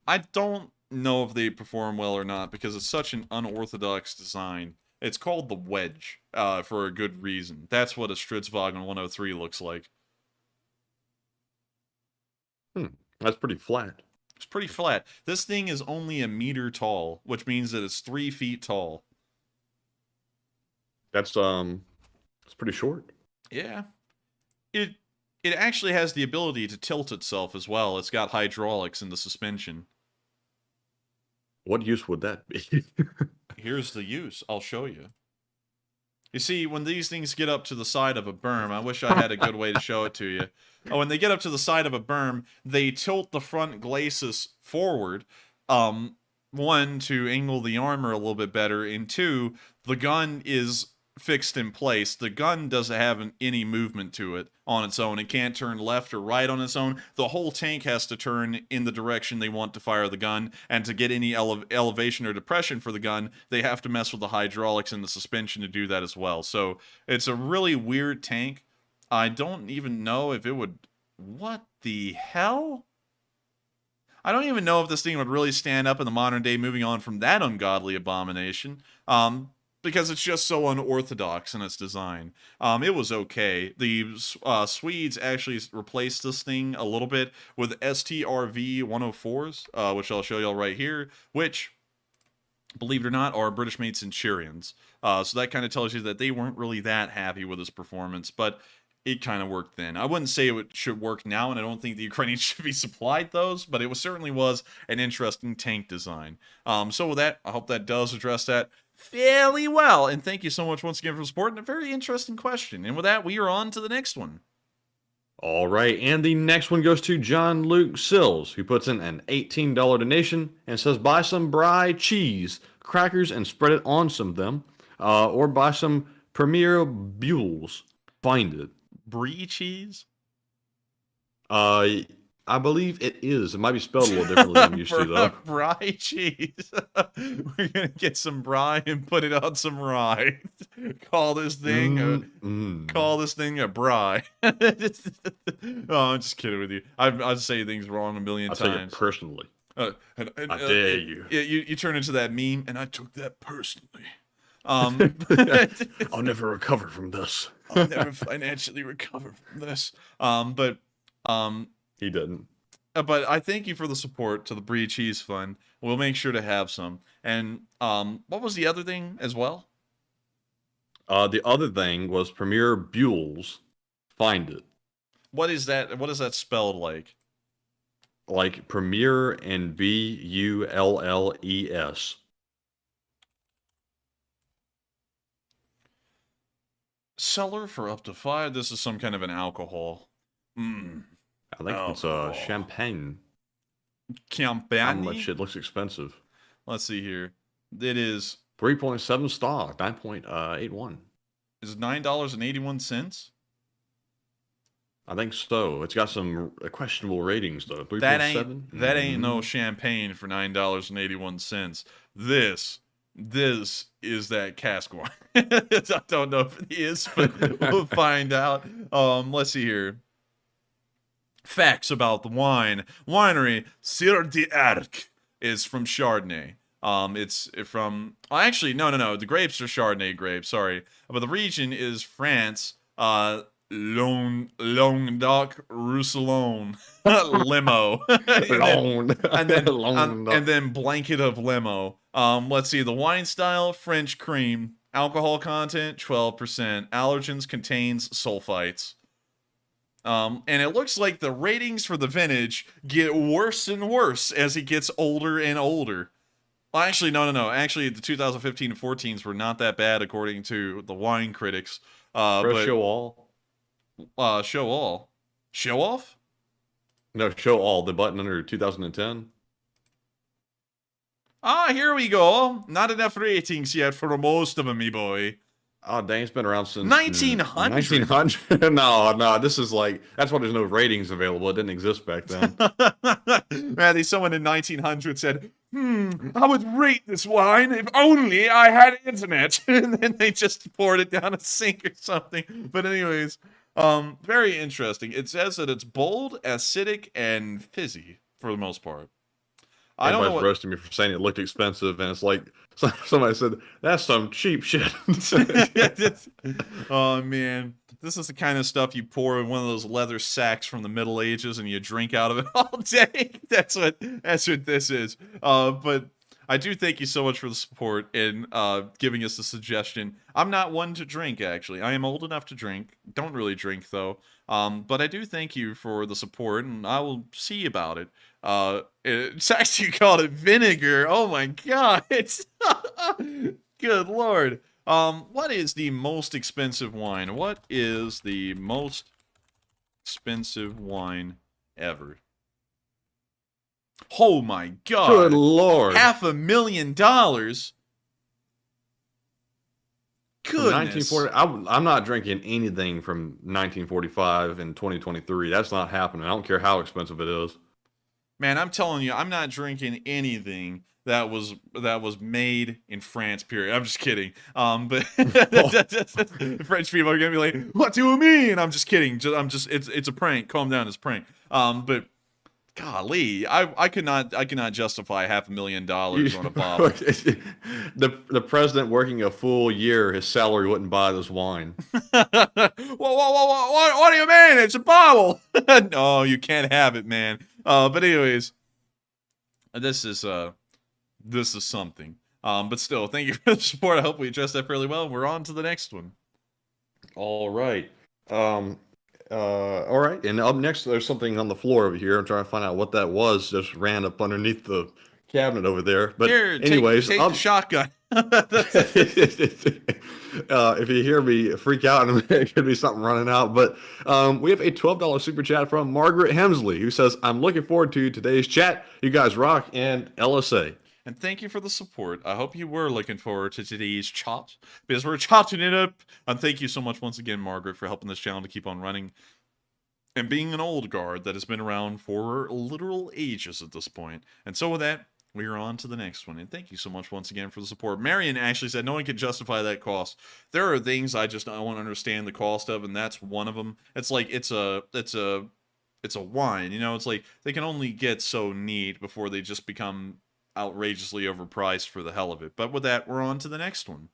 Speaker 6: I don't know if they perform well or not, because it's such an unorthodox design. It's called the Wedge, for a good reason. That's what a Stridsvagn 103 looks like.
Speaker 3: That's pretty flat.
Speaker 6: It's pretty flat. This thing is only 1 meter tall, which means that it's 3 feet tall.
Speaker 3: That's it's pretty short.
Speaker 6: Yeah. It actually has the ability to tilt itself as well. It's got hydraulics in the suspension.
Speaker 3: What use would that be?
Speaker 6: Here's the use. I'll show you. You see, when these things get up to the side of a berm, I wish I had a good way to show it to you. When they get up to the side of a berm, they tilt the front glacis forward. One, to angle the armor a little bit better, and two, the gun is fixed in place. The gun doesn't have any movement to it on its own. It can't turn left or right on its own. The whole tank has to turn in the direction they want to fire the gun, and to get any elevation or depression for the gun, they have to mess with the hydraulics and the suspension to do that as well. So it's a really weird tank. I don't even know if it would... What the hell? I don't even know if this thing would really stand up in the modern day, moving on from that ungodly abomination. because it's just so unorthodox in its design. It was okay. The Swedes actually replaced this thing a little bit with STRV 104s, which I'll show y'all right here, which, believe it or not, are British-made Centurions. So that kind of tells you that they weren't really that happy with his performance, but it kind of worked then. I wouldn't say it should work now, and I don't think the Ukrainians should be supplied those, but it certainly was an interesting tank design. So with that, I hope that does address that fairly well. And thank you so much once again for supporting a very interesting question. And with that, we are on to the next one.
Speaker 3: All right, and the next one goes to John Luke Sills, who puts in an $18 donation and says, buy some Brie cheese, crackers, and spread it on some of them, or buy some Premier Buells. Find it.
Speaker 6: Brie cheese?
Speaker 3: I believe it is. It might be spelled a little differently than used to, though.
Speaker 6: Brie cheese. We're going to get some brie and put it on some rye. Call this thing a brie. Oh, I'm just kidding with you. I say things wrong a million times.
Speaker 3: I take it personally. I dare you.
Speaker 6: You turn into that meme, and I took that personally.
Speaker 3: I'll never recover from this.
Speaker 6: I'll never financially recover from this.
Speaker 3: He didn't.
Speaker 6: But I thank you for the support to the Brie Cheese Fund. We'll make sure to have some. And what was the other thing as well?
Speaker 3: The other thing was Premier Buells. Find it.
Speaker 6: What is that? What is that spelled like?
Speaker 3: Like Premier and Bulles.
Speaker 6: Seller for up to 5. This is some kind of an alcohol.
Speaker 3: I think it's champagne.
Speaker 6: Champagne?
Speaker 3: How much? It looks expensive.
Speaker 6: Let's see here. It is
Speaker 3: 3.7 star, 9.81.
Speaker 6: Is it $9.81?
Speaker 3: I think so. It's got some questionable ratings though.
Speaker 6: 3.7. That ain't no champagne for $9.81. This is that cask wine. I don't know if it is, but we'll find out. Let's see here. Facts about the wine. Winery Sir d'Arc is from Chardonnay. It's from... actually, no. The grapes are Chardonnay grapes, sorry. But the region is France. Languedoc Roussillon. Limo. and then blanket of limo. Let's see. The wine style, French cream. Alcohol content, 12%. Allergens contains sulfites. And it looks like the ratings for the vintage get worse and worse as it gets older and older. Well, actually, no. Actually, the 2015 and 14s were not that bad according to the wine critics. But
Speaker 3: show all.
Speaker 6: Show all. Show off?
Speaker 3: No, show all. The button under 2010.
Speaker 6: Here we go. Not enough ratings yet for most of them, me boy.
Speaker 3: Oh, dang, it's been around since
Speaker 6: 1900.
Speaker 3: 1900? No, this is like, that's why there's no ratings available. It didn't exist back then.
Speaker 6: Man, someone in 1900 said, I would rate this wine if only I had internet. And then they just poured it down a sink or something. But anyways, very interesting. It says that it's bold, acidic, and fizzy for the most part. I don't know what...
Speaker 3: roasting me for saying it looked expensive, and it's like somebody said that's some cheap shit.
Speaker 6: Oh man, this is the kind of stuff you pour in one of those leather sacks from the Middle Ages, and you drink out of it all day. That's what this is. But I do thank you so much for the support and giving us the suggestion. I'm not one to drink, actually. I am old enough to drink. Don't really drink though. But I do thank you for the support, and I will see about it. It's actually called it vinegar. Oh my god. It's good lord. What is the most expensive wine? What is the most expensive wine ever? Oh my god.
Speaker 3: Good lord.
Speaker 6: $500,000. Goodness.
Speaker 3: 1940. I'm not drinking anything from 1945 and 2023. That's not happening. I don't care how expensive it is.
Speaker 6: Man, I'm telling you, I'm not drinking anything that was made in France. Period. I'm just kidding. But French people are gonna be like, "What do you mean?" I'm just kidding. It's a prank. Calm down. It's a prank. But golly, I could not justify $500,000 on a bottle.
Speaker 3: The president working a full year, his salary wouldn't buy this wine.
Speaker 6: What do you mean? It's a bottle. No, you can't have it, man. But anyways, this is something. But still, thank you for the support. I hope we addressed that fairly well. We're on to the next one.
Speaker 3: All right. All right. And up next, there's something on the floor over here. I'm trying to find out what that was. Just ran up underneath the cabinet over there. But
Speaker 6: here,
Speaker 3: anyways,
Speaker 6: take the shotgun.
Speaker 3: If you hear me freak out, it could be something running out. But we have a $12 super chat from Margaret Hemsley, who says, "I'm looking forward to today's chat. You guys rock, and LSA."
Speaker 6: And thank you for the support. I hope you were looking forward to today's chat, because we're chatting it up. And thank you so much once again, Margaret, for helping this channel to keep on running. And being an old guard that has been around for literal ages at this point. And so with that, we are on to the next one. And thank you so much once again for the support. Marion actually said no one can justify that cost. There are things I don't understand the cost of, and that's one of them. It's like it's a wine, you know. It's like they can only get so neat before they just become outrageously overpriced for the hell of it. But with that, we're on to the next one.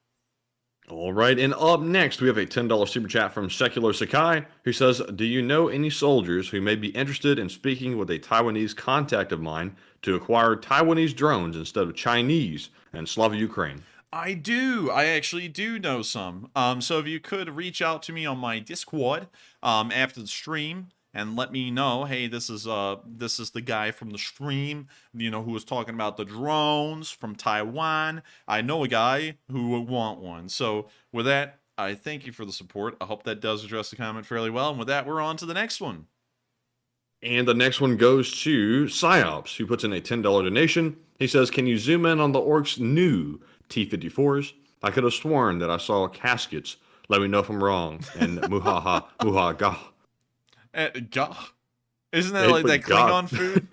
Speaker 3: All right, and up next, we have a $10 super chat from Secular Sakai, who says, "Do you know any soldiers who may be interested in speaking with a Taiwanese contact of mine to acquire Taiwanese drones instead of Chinese and Slavia Ukraine?"
Speaker 6: I do. I actually do know some. So if you could reach out to me on my Discord after the stream and let me know, hey, this is the guy from the stream, you know, who was talking about the drones from Taiwan. I know a guy who would want one. So with that, I thank you for the support. I hope that does address the comment fairly well. And with that, we're on to the next one.
Speaker 3: And the next one goes to Psyops, who puts in a $10 donation. He says, "Can you zoom in on the orcs' new T-54s? I could have sworn that I saw caskets. Let me know if I'm wrong." And muhaha, muha
Speaker 6: Gah. Isn't that like that Klingon food?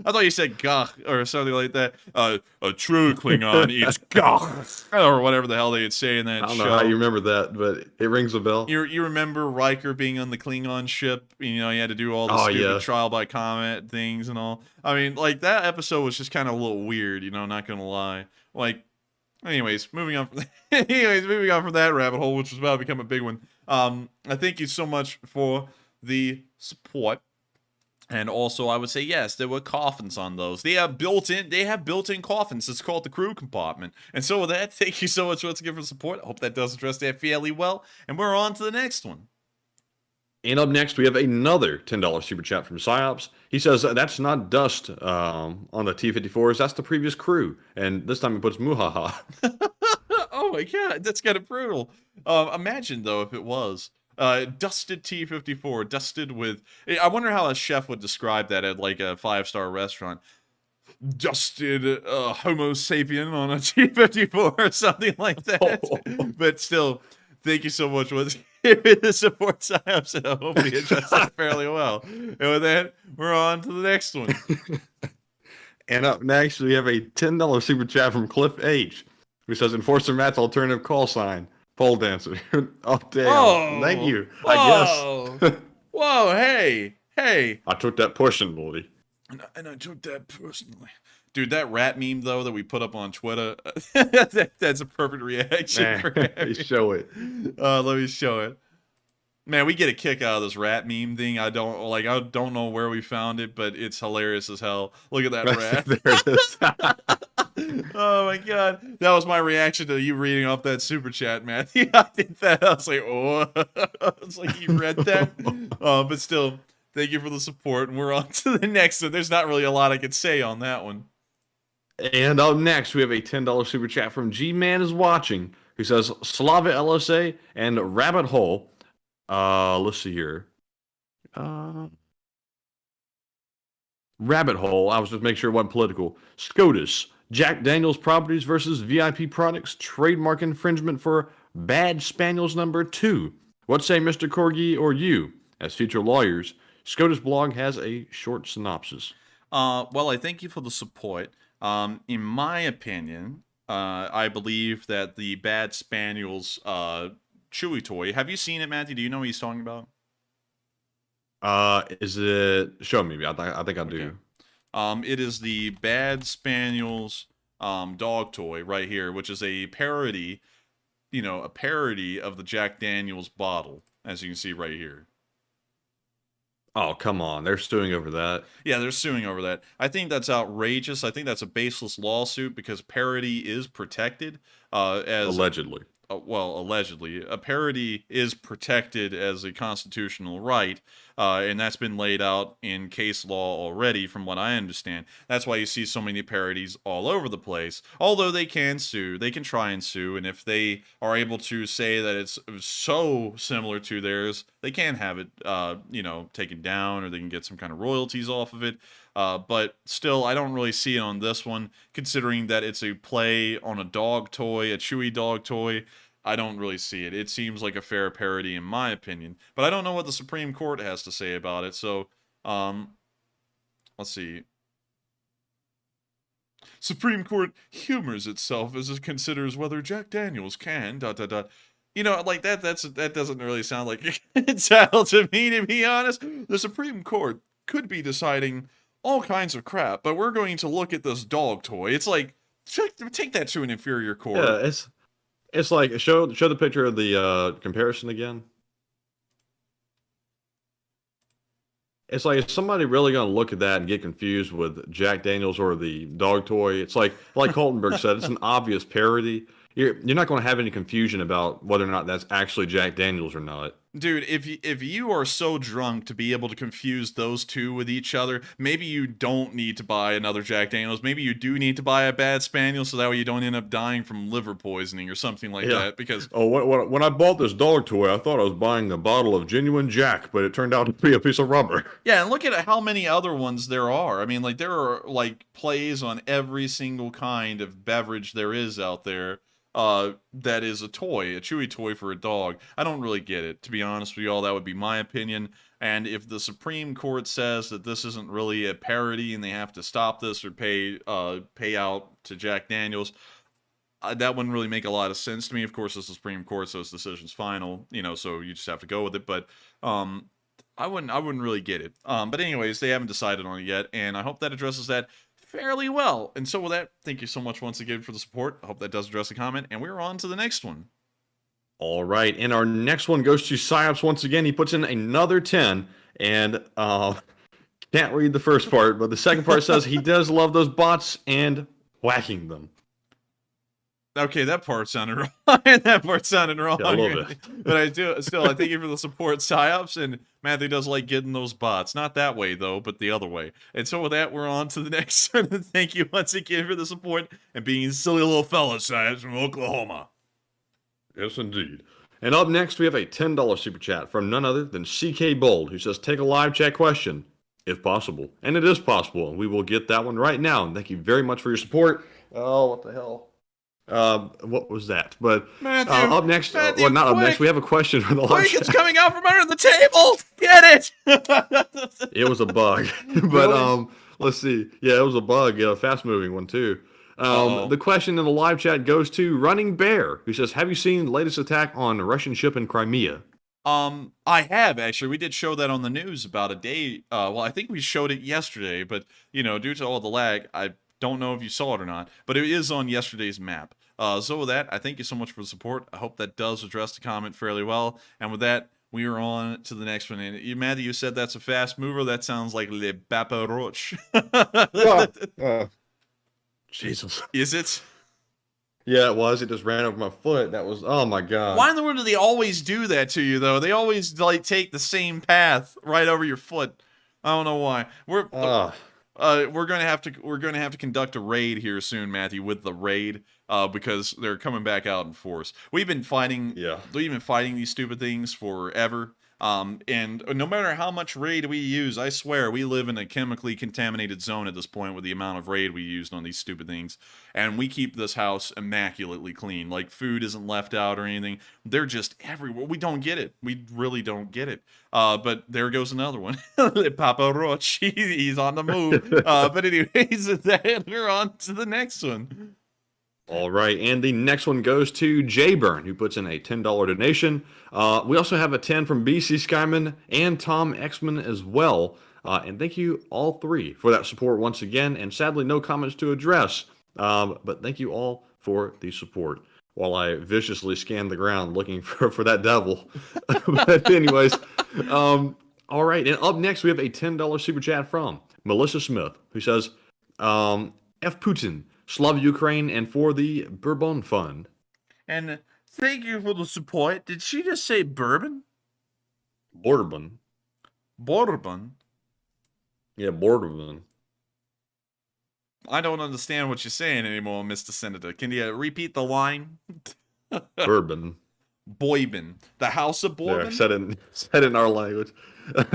Speaker 6: I thought you said gah or something like that. A true Klingon eats gah or whatever the hell they'd say in that show.
Speaker 3: I don't know how you remember that, but it rings a bell.
Speaker 6: You remember Riker being on the Klingon ship? You know, he had to do all the stupid trial by combat things and all. I mean, like, that episode was just kind of a little weird, you know, not gonna lie. Like, anyways, moving on from that rabbit hole, which was about to become a big one. I thank you so much for the support. And also, I would say, yes, there were coffins on those. They have built-in coffins. It's called the crew compartment. And so with that, thank you so much once again for the support. I hope that does address that fairly well. And we're on to the next one.
Speaker 3: And up next, we have another $10 super chat from Psyops. He says, "That's not dust on the T-54s. That's the previous crew." And this time he puts muhaha.
Speaker 6: Oh my god, that's kind of brutal. Imagine, though, if it was. Dusted T-54, dusted with... I wonder how a chef would describe that at, like, a 5-star restaurant. Dusted Homo sapien on a T-54 or something like that. But still, thank you so much for the support sign-ups, and I hope we addressed that fairly well. And with that, we're on to the next one.
Speaker 3: And up next, we have a $10 super chat from Cliff H, who says, "Enforcer Matt's alternative call sign, pole dancer." Oh, damn.
Speaker 6: Whoa.
Speaker 3: Thank you,
Speaker 6: Whoa.
Speaker 3: I guess.
Speaker 6: Whoa, hey.
Speaker 3: I took that pushing, buddy.
Speaker 6: And I took that personally. Dude, that rat meme, though, that we put up on Twitter, that's a perfect reaction for him.
Speaker 3: Show it.
Speaker 6: Let me show it. Man, we get a kick out of this rat meme thing. I don't know where we found it, but it's hilarious as hell. Look at that rat.
Speaker 3: There it is.
Speaker 6: Oh my god. That was my reaction to you reading off that super chat, man. I did that. I was like, oh. It's like, you read that? But still, thank you for the support, and we're on to the next one. There's not really a lot I could say on that one.
Speaker 3: And up next, we have a $10 super chat from G-Man is Watching, who says, "Slava LSA and Rabbit Hole." Let's see here. Rabbit Hole. I was just making sure it wasn't political. SCOTUS. Jack Daniels Properties versus VIP Products. Trademark infringement for Bad Spaniels #2. What say Mr. Corgi or you? As future lawyers, SCOTUS blog has a short synopsis.
Speaker 6: Well, I thank you for the support. In my opinion, I believe that the Bad Spaniels Chewy toy. Have you seen it, Matthew? Do you know what he's talking about?
Speaker 3: Is it? Show me. I think I do.
Speaker 6: It is the Bad Spaniels dog toy right here, which is a parody, a parody of the Jack Daniels bottle, as you can see right here.
Speaker 3: Oh, come on. They're suing over that.
Speaker 6: Yeah, they're suing over that. I think that's outrageous. I think that's a baseless lawsuit because parody is protected as
Speaker 3: Allegedly.
Speaker 6: Well, allegedly, a parody is protected as a constitutional right, and that's been laid out in case law already, from what I understand. That's why you see so many parodies all over the place. Although they can sue, they can try and sue, and if they are able to say that it's so similar to theirs, they can have it, taken down, or they can get some kind of royalties off of it. But still, I don't really see it on this one, considering that it's a play on a dog toy, a Chewy dog toy. I don't really see it. It seems like a fair parody in my opinion. But I don't know what the Supreme Court has to say about it, so, let's see. Supreme Court humors itself as it considers whether Jack Daniels can, ... like that doesn't really sound like it's entitled to me, to be honest. The Supreme Court could be deciding all kinds of crap, but we're going to look at this dog toy. It's like, take that to an inferior court.
Speaker 3: Yeah, it's like, show the picture of the comparison again. It's like, is somebody really going to look at that and get confused with Jack Daniels or the dog toy? It's like Coltenberg said, it's an obvious parody. You're not going to have any confusion about whether or not that's actually Jack Daniels or not.
Speaker 6: Dude, if you are so drunk to be able to confuse those two with each other, maybe you don't need to buy another Jack Daniels. Maybe you do need to buy a Bad Spaniel so that way you don't end up dying from liver poisoning or something like that. Because
Speaker 3: when I bought this dog toy, I thought I was buying a bottle of genuine Jack, but it turned out to be a piece of rubber.
Speaker 6: Yeah, and look at how many other ones there are. I mean, like, there are like plays on every single kind of beverage there is out there. That is a toy, a Chewy toy for a dog. I don't really get it, to be honest with y'all. That would be my opinion. And if the Supreme Court says that this isn't really a parody and they have to stop this or pay out to Jack Daniels, that wouldn't really make a lot of sense to me. Of course, it's the Supreme Court, so this decision's final, so you just have to go with it. But I wouldn't really get it. But anyways, they haven't decided on it yet, and I hope that addresses that fairly well. And so with that, thank you so much once again for the support. I hope that does address the comment, and we're on to the next one.
Speaker 3: All right, and our next one goes to Psyops once again. He puts in another 10, and can't read the first part, but the second part says he does love those bots and whacking them.
Speaker 6: Okay, that part sounded wrong. That part sounded wrong.
Speaker 3: Yeah, a little bit.
Speaker 6: But I thank you for the support, Psyops, and Matthew does like getting those bots. Not that way, though, but the other way. And so with that, we're on to the next one. Thank you once again for the support and being silly little fella, Psyops from Oklahoma.
Speaker 3: Yes, indeed. And up next, we have a $10 super chat from none other than CK Bold, who says, take a live chat question, if possible. And it is possible, and we will get that one right now. And thank you very much for your support. Oh, what the hell? What was that? But
Speaker 6: Matthew,
Speaker 3: up next,
Speaker 6: Matthew,
Speaker 3: not
Speaker 6: quick,
Speaker 3: up next, we have a question for the live
Speaker 6: quick,
Speaker 3: chat.
Speaker 6: it's coming out from under the table! Get it!
Speaker 3: It was a bug. But let's see. Yeah, it was a bug. Yeah, a fast-moving one, too. The question in the live chat goes to Running Bear, who says, have you seen the latest attack on a Russian ship in Crimea?
Speaker 6: I have, actually. We did show that on the news about a day. Well, I think we showed it yesterday, but, due to all the lag, I don't know if you saw it or not, but it is on yesterday's map. So with that, I thank you so much for the support. I hope that does address the comment fairly well. And with that, we are on to the next one. And you, Matthew, you said that's a fast mover. That sounds like Le Baparoche.
Speaker 3: Jesus.
Speaker 6: Is it?
Speaker 3: Yeah, it was. It just ran over my foot. That was, oh my God.
Speaker 6: Why in the world do they always do that to you, though? They always, take the same path right over your foot. I don't know why. We're gonna have to conduct a raid here soon, Matthew, with the raid, because they're coming back out in force. We've been fighting these stupid things forever. And no matter how much raid we use, I swear we live in a chemically contaminated zone at this point with the amount of raid we used on these stupid things. And we keep this house immaculately clean. Like, food isn't left out or anything. They're just everywhere. We don't get it. We really don't get it. But there goes another one. Papa Roach, he's on the move. But anyways, we're on to the next one.
Speaker 3: All right, and the next one goes to Jayburn, who puts in a $10 donation. We also have a 10 from BC Skyman and Tom Exman as well. And thank you all three for that support once again. And sadly, no comments to address. But thank you all for the support while I viciously scan the ground looking for that devil. But anyways, all right. And up next, we have a $10 super chat from Melissa Smith, who says, F. Putin, Slav Ukraine, and for the Bourbon Fund.
Speaker 6: And thank you for the support. Did she just say bourbon?
Speaker 3: Bourbon.
Speaker 6: Bourbon?
Speaker 3: Yeah, Bourbon.
Speaker 6: I don't understand what you're saying anymore, Mr. Senator. Can you repeat the line?
Speaker 3: Bourbon.
Speaker 6: Boybin. The House of Bourbon?
Speaker 3: Yeah, said in our language.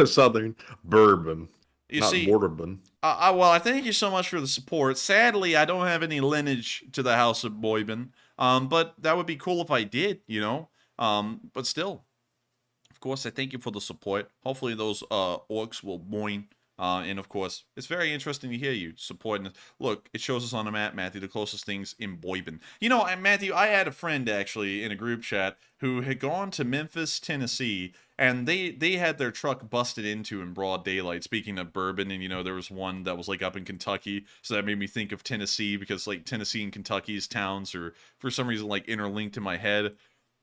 Speaker 3: Southern. Bourbon.
Speaker 6: You
Speaker 3: not
Speaker 6: see,
Speaker 3: Bourbon.
Speaker 6: well, I thank you so much for the support. Sadly, I don't have any lineage to the House of Boybin. But that would be cool if I did, you know. But still, of course, I thank you for the support. Hopefully those orcs will boin. And of course, it's very interesting to hear you supporting us. Look, it shows us on the map, Matthew, the closest things in Boybin. You know, Matthew, I had a friend actually in a group chat who had gone to Memphis, Tennessee, and they had their truck busted into in broad daylight. Speaking of bourbon, and you know, there was one that was like up in Kentucky, so that made me think of Tennessee because like Tennessee and Kentucky's towns are for some reason like interlinked in my head.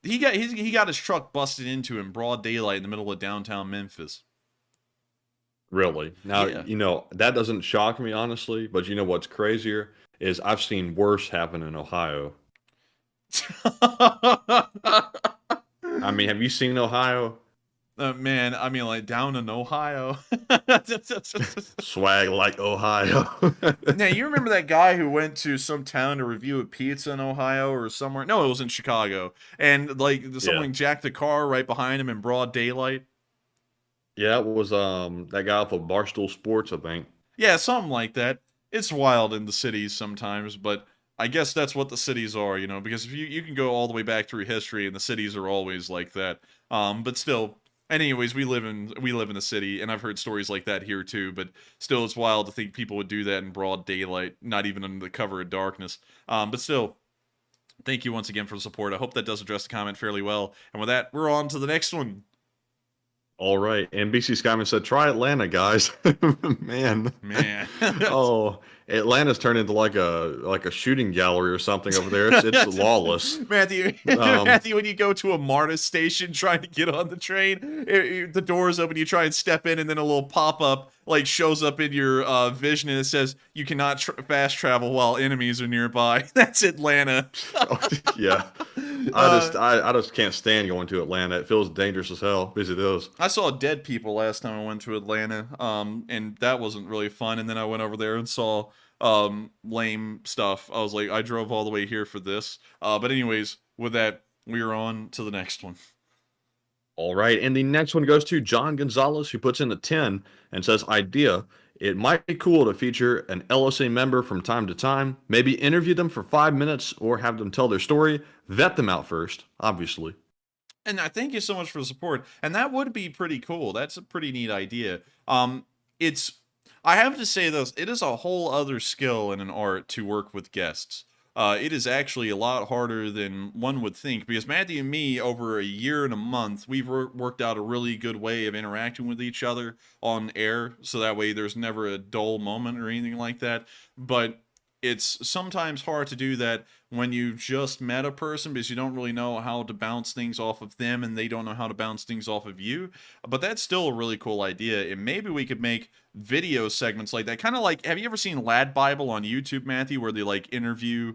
Speaker 6: He got his truck busted into in broad daylight in the middle of downtown Memphis.
Speaker 3: Really? Now,
Speaker 6: Yeah.
Speaker 3: you know, that doesn't shock me, honestly, but you know what's crazier is I've seen worse happen in Ohio. I mean, have you seen Ohio?
Speaker 6: Man, I mean, like, down in Ohio.
Speaker 3: Swag like Ohio.
Speaker 6: Now, you remember that guy who went to some town to review a pizza in Ohio or somewhere? No, it was in Chicago. And, like, someone jacked a car right behind him in broad daylight.
Speaker 3: Yeah, it was that guy off of Barstool Sports, I think.
Speaker 6: Yeah, something like that. It's wild in the cities sometimes, but I guess that's what the cities are, you know, because if you can go all the way back through history and the cities are always like that. But still, anyways, we live in a city, and I've heard stories like that here too, but still it's wild to think people would do that in broad daylight, not even under the cover of darkness. But still, thank you once again for the support. I hope that does address the comment fairly well. And with that, we're on to the next one.
Speaker 3: All right. And BC Skyman said, try Atlanta, guys. Man. Oh, Atlanta's turned into like a shooting gallery or something over there. It's lawless.
Speaker 6: Matthew, Matthew, when you go to a MARTA station trying to get on the train, the doors open, you try and step in, and then a little pop-up like shows up in your vision, and it says, you cannot fast travel while enemies are nearby. That's Atlanta.
Speaker 3: Yeah. I just can't stand going to Atlanta. It feels dangerous as hell, because it is.
Speaker 6: I saw dead people last time I went to Atlanta, and that wasn't really fun. And then I went over there and saw lame stuff. I was like, I drove all the way here for this. But anyways, with that, we are on to the next one.
Speaker 3: All right, and the next one goes to John Gonzalez, who puts in a 10 and says, idea. It might be cool to feature an LSA member from time to time, maybe interview them for 5 minutes or have them tell their story, vet them out first, obviously.
Speaker 6: And I thank you so much for the support. And that would be pretty cool. That's a pretty neat idea. I have to say this, it is a whole other skill in an art to work with guests. It is actually a lot harder than one would think, because Matthew and me, over a year and a month, we've worked out a really good way of interacting with each other on air, so that way there's never a dull moment or anything like that. But it's sometimes hard to do that when you just met a person, because you don't really know how to bounce things off of them, and they don't know how to bounce things off of you. But that's still a really cool idea, and maybe we could make video segments like that. Kind of like, have you ever seen Lad Bible on YouTube, Matthew, where they like interview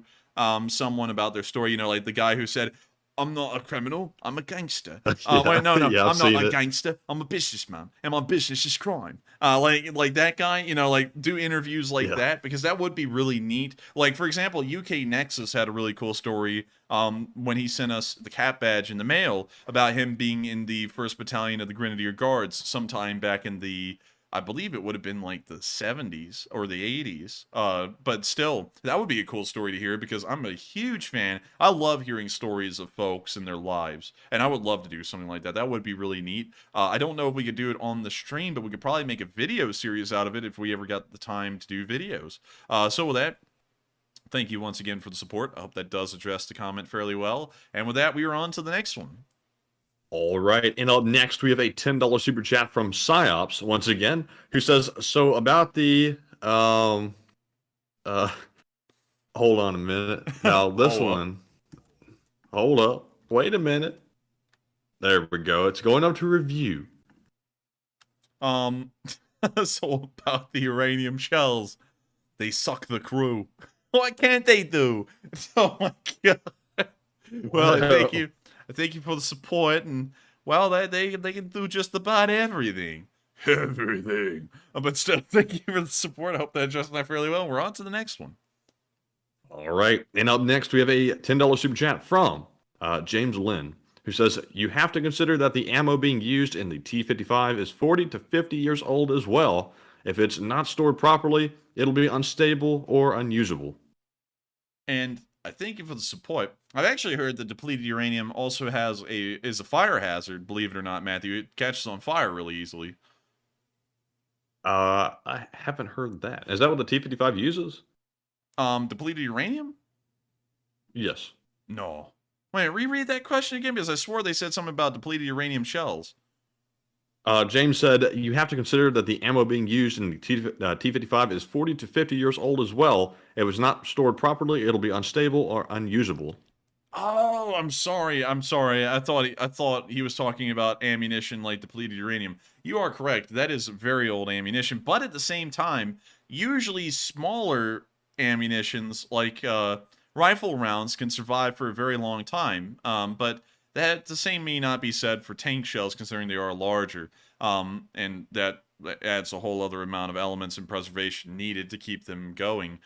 Speaker 6: someone about their story? You know, like the guy who said, I'm not a criminal, I'm a gangster. Wait, no,
Speaker 3: Yeah,
Speaker 6: I'm not a
Speaker 3: it.
Speaker 6: gangster, I'm a businessman, and my business is crime. Like that guy, you know, like do interviews like that, because that would be really neat. Like, for example, UK Nexus had a really cool story when he sent us the cap badge in the mail about him being in the 1st Battalion of the Grenadier Guards sometime back in the, I believe it would have been like the 70s or the 80s. But still, that would be a cool story to hear, because I'm a huge fan. I love hearing stories of folks and their lives, and I would love to do something like that. That would be really neat. I don't know if we could do it on the stream, but we could probably make a video series out of it if we ever got the time to do videos. So with that, Thank you once again for the support. I hope that does address the comment fairly well. And with that, we are on to the next one.
Speaker 3: All right, and up next we have a $10 super chat from Psyops once again, who says, "So about the hold on a minute. Now this one, hold up, wait a minute. There we go. It's going up to review.
Speaker 6: So about the uranium shells, they suck the crew. What can't they do? Oh my god. Well, thank you for the support, and well, they can do just about everything. Everything. But still, thank you for the support. I hope that addressed that fairly well. We're on to the next one.
Speaker 3: All right, and up next we have a $10 super chat from James Lynn, who says, "You have to consider that the ammo being used in the T-55 is 40 to 50 years old as well. If it's not stored properly, it'll be unstable or unusable."
Speaker 6: And I thank you for the support. I've actually heard that depleted uranium also is a fire hazard, believe it or not, Matthew. It catches on fire really easily.
Speaker 3: I haven't heard that. Is that what the T-55 uses?
Speaker 6: Depleted uranium?
Speaker 3: Yes.
Speaker 6: No. Wait, reread that question again, because I swore they said something about depleted uranium shells.
Speaker 3: James said, "You have to consider that the ammo being used in the T-55 is 40 to 50 years old as well. If it's not stored properly, it'll be unstable or unusable."
Speaker 6: Oh, I'm sorry. I thought he was talking about ammunition like depleted uranium. You are correct. That is very old ammunition, but at the same time, usually smaller ammunitions like rifle rounds can survive for a very long time. But that the same may not be said for tank shells, considering they are larger. And that adds a whole other amount of elements and preservation needed to keep them going.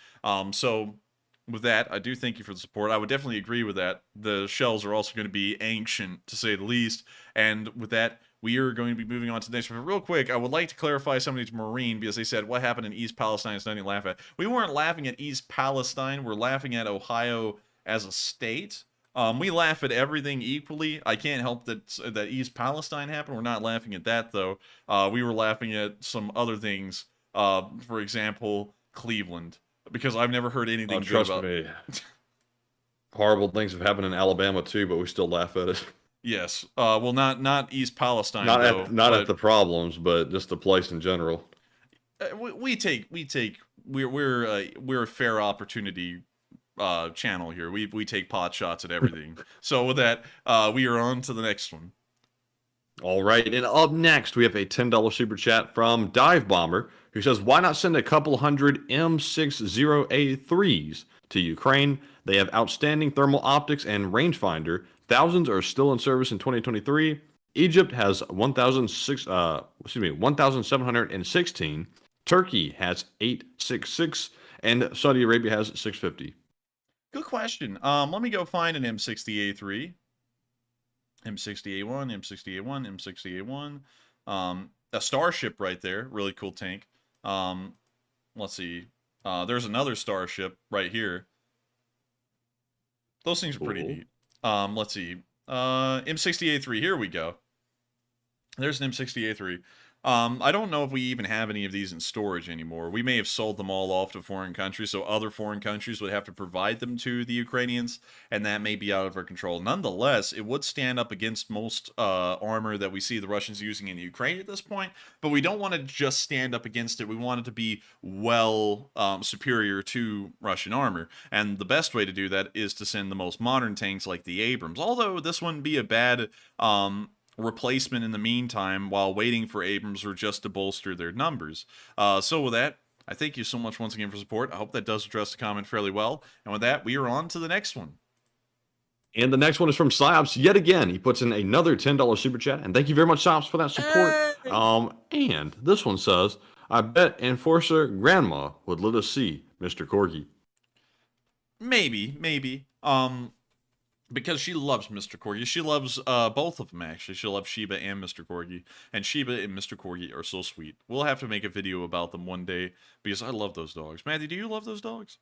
Speaker 6: So with that, I do thank you for the support. I would definitely agree with that. The shells are also going to be ancient, to say the least. And with that, we are going to be moving on to the next one. But real quick, I would like to clarify somebody's Marine, because they said, what happened in East Palestine is nothing to laugh at. We weren't laughing at East Palestine. We're laughing at Ohio as a state. We laugh at everything equally. I can't help that East Palestine happened. We're not laughing at that, though. We were laughing at some other things. For example, Cleveland. Because I've never heard anything good
Speaker 3: trust
Speaker 6: about
Speaker 3: me. Horrible things have happened in Alabama too, but we still laugh at it.
Speaker 6: Yes. Well, not East Palestine.
Speaker 3: Not at the problems, but just the place in general.
Speaker 6: We're a fair opportunity channel here. We take pot shots at everything. So with that, we are on to the next one.
Speaker 3: All right, and up next we have a $10 super chat from Dive Bomber, who says, "Why not send a couple hundred M60A3s to Ukraine? They have outstanding thermal optics and rangefinder. Thousands are still in service in 2023. Egypt has 1,716. Turkey has 866, and Saudi Arabia has 650.
Speaker 6: Good question. Let me go find an M60A3. M60A1, M60A1, M60A1. A Starship right there. Really cool tank. Let's see. There's another Starship right here. Those things are pretty neat. Let's see. M60A3. Here we go. There's an M60A3. I don't know if we even have any of these in storage anymore. We may have sold them all off to foreign countries, so other foreign countries would have to provide them to the Ukrainians, and that may be out of our control. Nonetheless, it would stand up against most armor that we see the Russians using in Ukraine at this point, but we don't want to just stand up against it. We want it to be well superior to Russian armor, and the best way to do that is to send the most modern tanks like the Abrams, although this wouldn't be a bad replacement in the meantime while waiting for Abrams or just to bolster their numbers. So with that, I thank you so much once again for support. I hope that does address the comment fairly well. And with that, we are on to the next one.
Speaker 3: And the next one is from Psyops yet again. He puts in another $10 super chat. And thank you very much, Psyops, for that support. And this one says, "I bet Enforcer Grandma would let us see Mr. Corgi."
Speaker 6: Maybe. Because she loves Mr. Corgi. She loves both of them, actually. She loves Sheba and Mr. Corgi. And Sheba and Mr. Corgi are so sweet. We'll have to make a video about them one day, because I love those dogs. Matthew, do you love those dogs?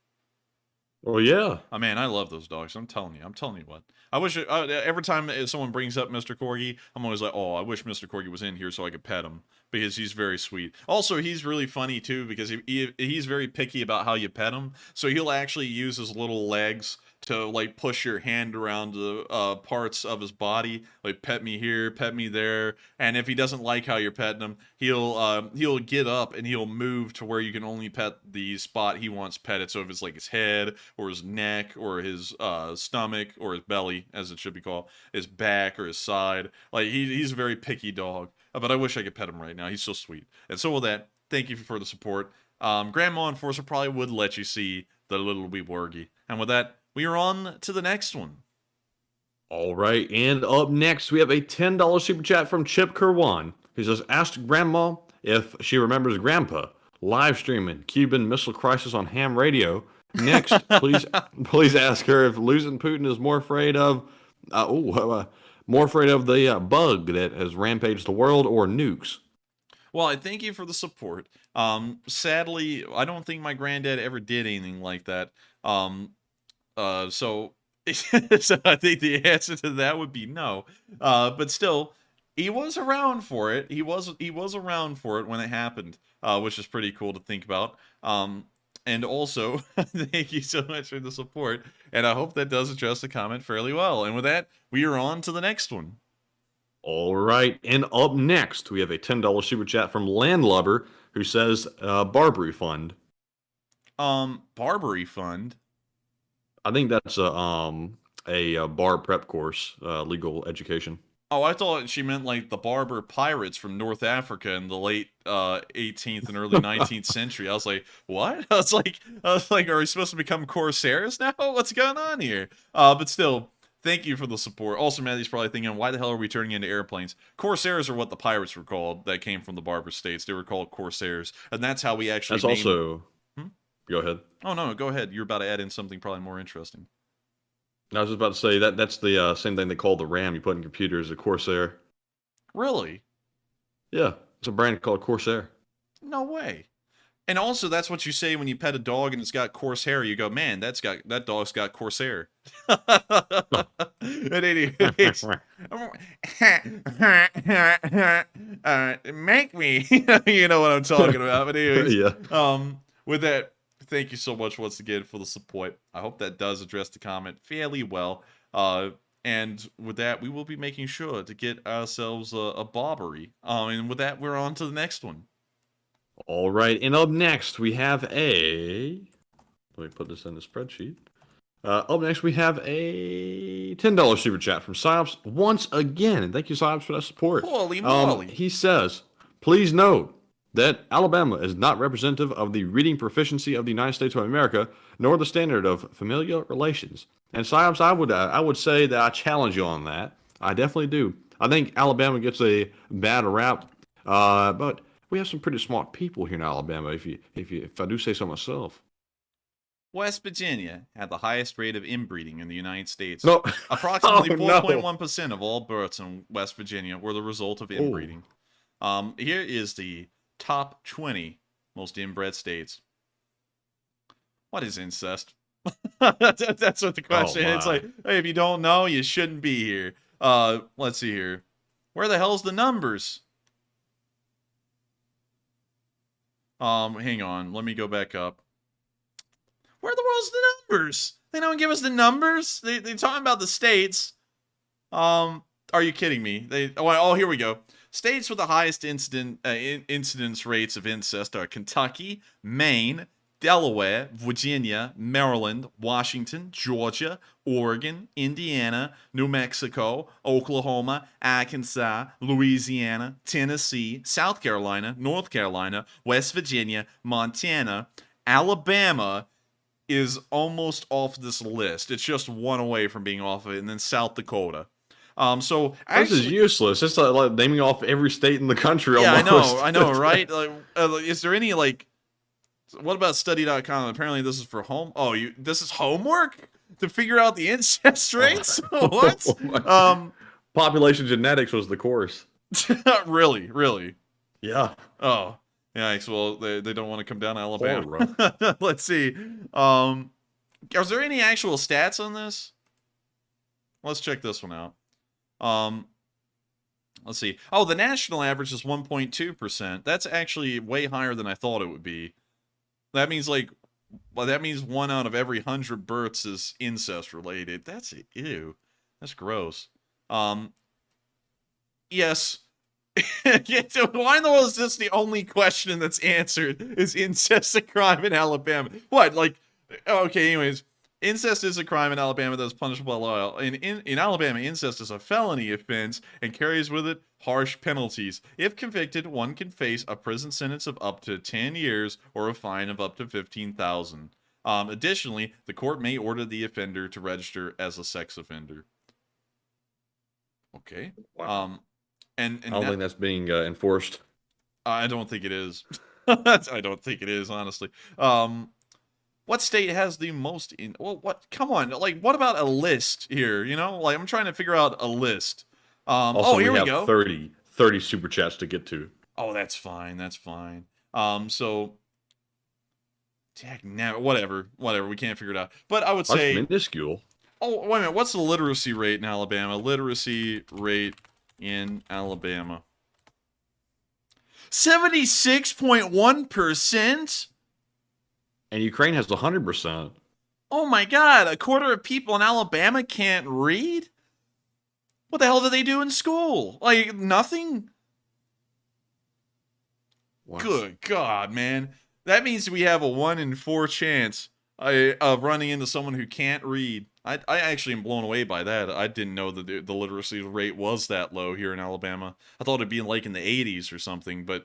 Speaker 3: Oh, yeah.
Speaker 6: Oh, man, I love those dogs. I'm telling you what. I wish, every time someone brings up Mr. Corgi, I'm always like, oh, I wish Mr. Corgi was in here so I could pet him. because he's very sweet. Also, he's really funny too because he's very picky about how you pet him. So he'll actually use his little legs to like push your hand around the parts of his body, like pet me here, pet me there. And if he doesn't like how you're petting him, he'll get up and he'll move to where you can only pet the spot he wants petted. So if it's like his head or his neck or his stomach or his belly, as it should be called, his back or his side, like he's a very picky dog. But I wish I could pet him right now. He's so sweet. And so with that, thank you for the support. Grandma Enforcer probably would let you see the little wee wargie. And with that, we are on to the next one.
Speaker 3: All right, and up next, we have a $10 super chat from Chip Kerwan. He says, ask Grandma if she remembers Grandpa live streaming Cuban Missile Crisis on ham radio. Next, please ask her if losing Putin is more afraid of the bug that has rampaged the world or nukes.
Speaker 6: Well, I thank you for the support. Sadly, I don't think my granddad ever did anything like that. So, so I think the answer to that would be no. But still, he was around for it. He was around for it when it happened, which is pretty cool to think about. And also, thank you so much for the support. And I hope that does address the comment fairly well. And with that, we are on to the next one.
Speaker 3: All right, and up next, we have a $10 super chat from Landlubber, who says, Barbary Fund.
Speaker 6: Barbary Fund?
Speaker 3: I think that's a bar prep course, legal education.
Speaker 6: Oh, I thought she meant like the Barber pirates from North Africa in the late 18th and early 19th century. I was like, what? I was like, are we supposed to become corsairs now? What's going on here? But still, thank you for the support. Also, Matthew's probably thinking, why the hell are we turning into airplanes? Corsairs are what the pirates were called that came from the Barber States. They were called corsairs, and that's how we actually.
Speaker 3: That's also. Go ahead.
Speaker 6: Oh no, go ahead. You're about to add in something probably more interesting.
Speaker 3: I was just about to say that's the same thing they call the RAM you put in computers, a Corsair.
Speaker 6: Really?
Speaker 3: Yeah, it's a brand called Corsair.
Speaker 6: No way. And also, that's what you say when you pet a dog and it's got coarse hair. You go, man, that dog's got Corsair. Make me. You know what I'm talking about. But anyways,
Speaker 3: yeah.
Speaker 6: With that, thank you so much once again for the support. I hope that does address the comment fairly well. And with that, we will be making sure to get ourselves a Barbary. And with that, we're on to the next one.
Speaker 3: All right, and up next, we have a... Let me put this in the spreadsheet. Up next, we have a $10 super chat from Psyops once again. And thank you, Psyops, for that support.
Speaker 6: Holy moly.
Speaker 3: He says, please note that Alabama is not representative of the reading proficiency of the United States of America, nor the standard of familial relations. And Psyops, I would say that I challenge you on that. I definitely do. I think Alabama gets a bad rap, but we have some pretty smart people here in Alabama, if I do say so myself.
Speaker 6: West Virginia had the highest rate of inbreeding in the United States.
Speaker 3: No.
Speaker 6: Approximately 4.1% of all births in West Virginia were the result of inbreeding. Here is the top 20 most inbred states. What is incest? That's what the question is. It's like, hey, if you don't know, you shouldn't be here. Let's see here. Where the hell's the numbers? Hang on. Let me go back up. Where the world's the numbers? They don't give us the numbers? They're talking about the states. Are you kidding me? Here we go. States with the highest incidence rates of incest are Kentucky, Maine, Delaware, Virginia, Maryland, Washington, Georgia, Oregon, Indiana, New Mexico, Oklahoma, Arkansas, Louisiana, Tennessee, South Carolina, North Carolina, West Virginia, Montana. Alabama is almost off this list. It's just one away from being off of it, and then South Dakota. So
Speaker 3: this is useless. It's like naming off every state in the country.
Speaker 6: Yeah,
Speaker 3: almost.
Speaker 6: I know, right? Is there any what about study.com? Apparently this is for home. Oh, this is homework to figure out the incest rates? What?
Speaker 3: Population genetics was the course.
Speaker 6: Really?
Speaker 3: Yeah.
Speaker 6: Oh, yikes. Well, they don't want to come down to Alabama. Let's see. Are there any actual stats on this? Let's check this one out. Let's see. Oh, the national average is 1.2%. That's actually way higher than I thought it would be. That means that means 1 out of every 100 births is incest related. That's ew. That's gross. Yes. Why in the world is this the only question that's answered? Is incest a crime in Alabama? What? Like, okay, anyways. Incest is a crime in Alabama that is punishable by law. In Alabama, incest is a felony offense and carries with it harsh penalties. If convicted, one can face a prison sentence of up to 10 years or a fine of up to $15,000. Additionally, the court may order the offender to register as a sex offender. Okay.
Speaker 3: Wow.
Speaker 6: And
Speaker 3: I don't think that's being enforced.
Speaker 6: I don't think it is. I don't think it is, honestly. What state has the most well, what? Come on. Like, what about a list here? You know, like, I'm trying to figure out a list.
Speaker 3: Also,
Speaker 6: here
Speaker 3: we
Speaker 6: we
Speaker 3: have
Speaker 6: go.
Speaker 3: 30 super chats to get to.
Speaker 6: Oh, that's fine. That's fine. So, whatever. We can't figure it out. But I would say
Speaker 3: That's minuscule.
Speaker 6: Oh, wait a minute. What's the literacy rate in Alabama? Literacy rate in Alabama. 76.1%?
Speaker 3: And Ukraine has 100%.
Speaker 6: Oh my god, a quarter of people in Alabama can't read? What the hell do they do in school? Like, nothing?
Speaker 3: What?
Speaker 6: Good god, man. That means we have a 1 in 4 chance of running into someone who can't read. I actually am blown away by that. I didn't know that the literacy rate was that low here in Alabama. I thought it'd be like in the 80s or something, but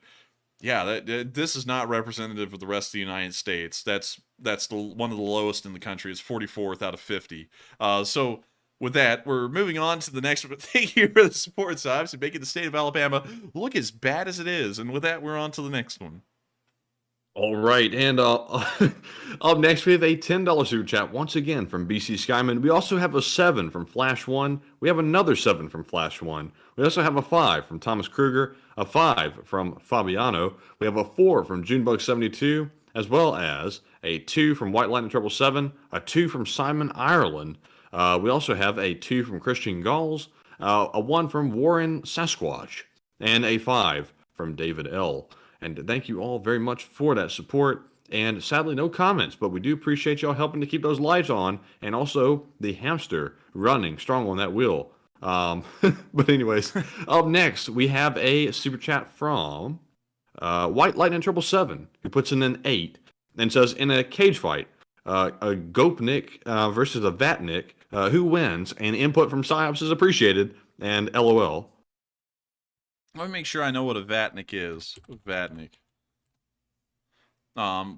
Speaker 6: yeah, this is not representative of the rest of the United States. That's one of the lowest in the country. It's 44th out of 50. So with that, we're moving on to the next one. Thank you for the support, Sobs, and making the state of Alabama look as bad as it is. And with that, we're on to the next one.
Speaker 3: All right, and up next we have a $10 super chat once again from BC Skyman. We also have a 7 from Flash 1. We have another 7 from Flash 1. We also have a 5 from Thomas Kruger, a 5 from Fabiano. We have a 4 from Junebug72, as well as a 2 from White Lightning 777, a 2 from Simon Ireland. We also have a 2 from Christian Galls, a 1 from Warren Sasquatch, and a 5 from David L. And thank you all very much for that support. And sadly, no comments, but we do appreciate y'all helping to keep those lights on, and also the hamster running strong on that wheel. But anyways, up next, we have a super chat from White Lightning 777, who puts in an 8 and says, in a cage fight, a Gopnik versus a Vatnik, who wins? And input from Psyops is appreciated, and LOL.
Speaker 6: Let me make sure I know what a Vatnik is. Vatnik.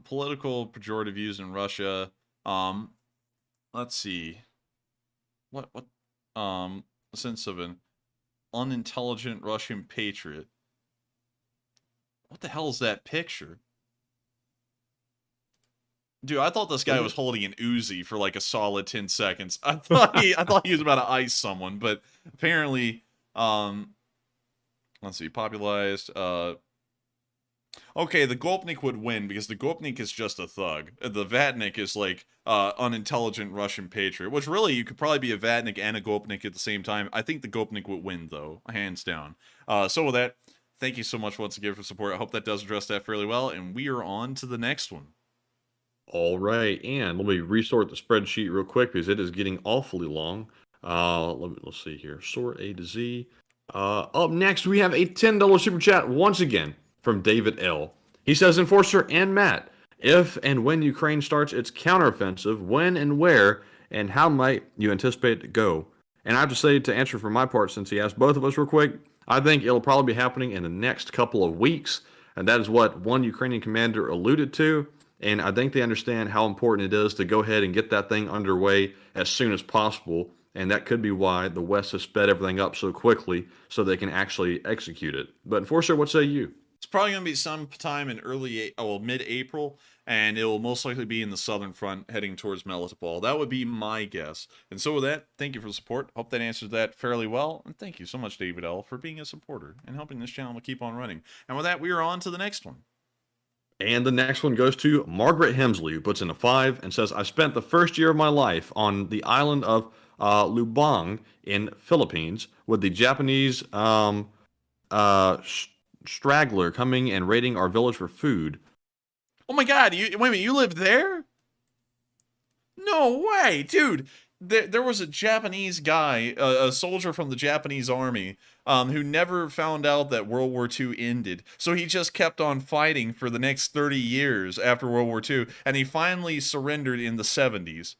Speaker 6: Political pejorative views in Russia. Let's see. What sense of an unintelligent Russian patriot. What the hell is that picture? Dude, I thought this guy was holding an Uzi for like a solid 10 seconds. I thought he was about to ice someone, but apparently, let's see, popularized. Okay, the Gopnik would win because the Gopnik is just a thug. The Vatnik is like unintelligent Russian patriot, which really you could probably be a Vatnik and a Gopnik at the same time. I think the Gopnik would win though, hands down. So with that, thank you so much once again for support. I hope that does address that fairly well, and we are on to the next one.
Speaker 3: All right, and let me resort the spreadsheet real quick because it is getting awfully long. Let's see here. Sort A to Z. Up next, we have a $10 super chat once again from David L. He says, Enforcer and Matt, if and when Ukraine starts its counteroffensive, when and where, and how might you anticipate it to go? And I have to say, to answer for my part, since he asked both of us real quick, I think it'll probably be happening in the next couple of weeks, and that is what one Ukrainian commander alluded to. And I think they understand how important it is to go ahead and get that thing underway as soon as possible. And that could be why the West has sped everything up so quickly so they can actually execute it. But Enforcer, what say you?
Speaker 6: It's probably going to be sometime in mid-April, and it will most likely be in the southern front heading towards Melitopol. That would be my guess. And so with that, thank you for the support. Hope that answers that fairly well. And thank you so much, David L., for being a supporter and helping this channel to keep on running. And with that, we are on to the next one.
Speaker 3: And the next one goes to Margaret Hemsley, who puts in a 5 and says, I spent the first year of my life on the island of Lubang in Philippines with the Japanese straggler coming and raiding our village for food.
Speaker 6: Oh my god, wait a minute, you live there? No way, dude. There was a Japanese guy, a soldier from the Japanese army, who never found out that World War II ended. So he just kept on fighting for the next 30 years after World War II, and he finally surrendered in the 70s.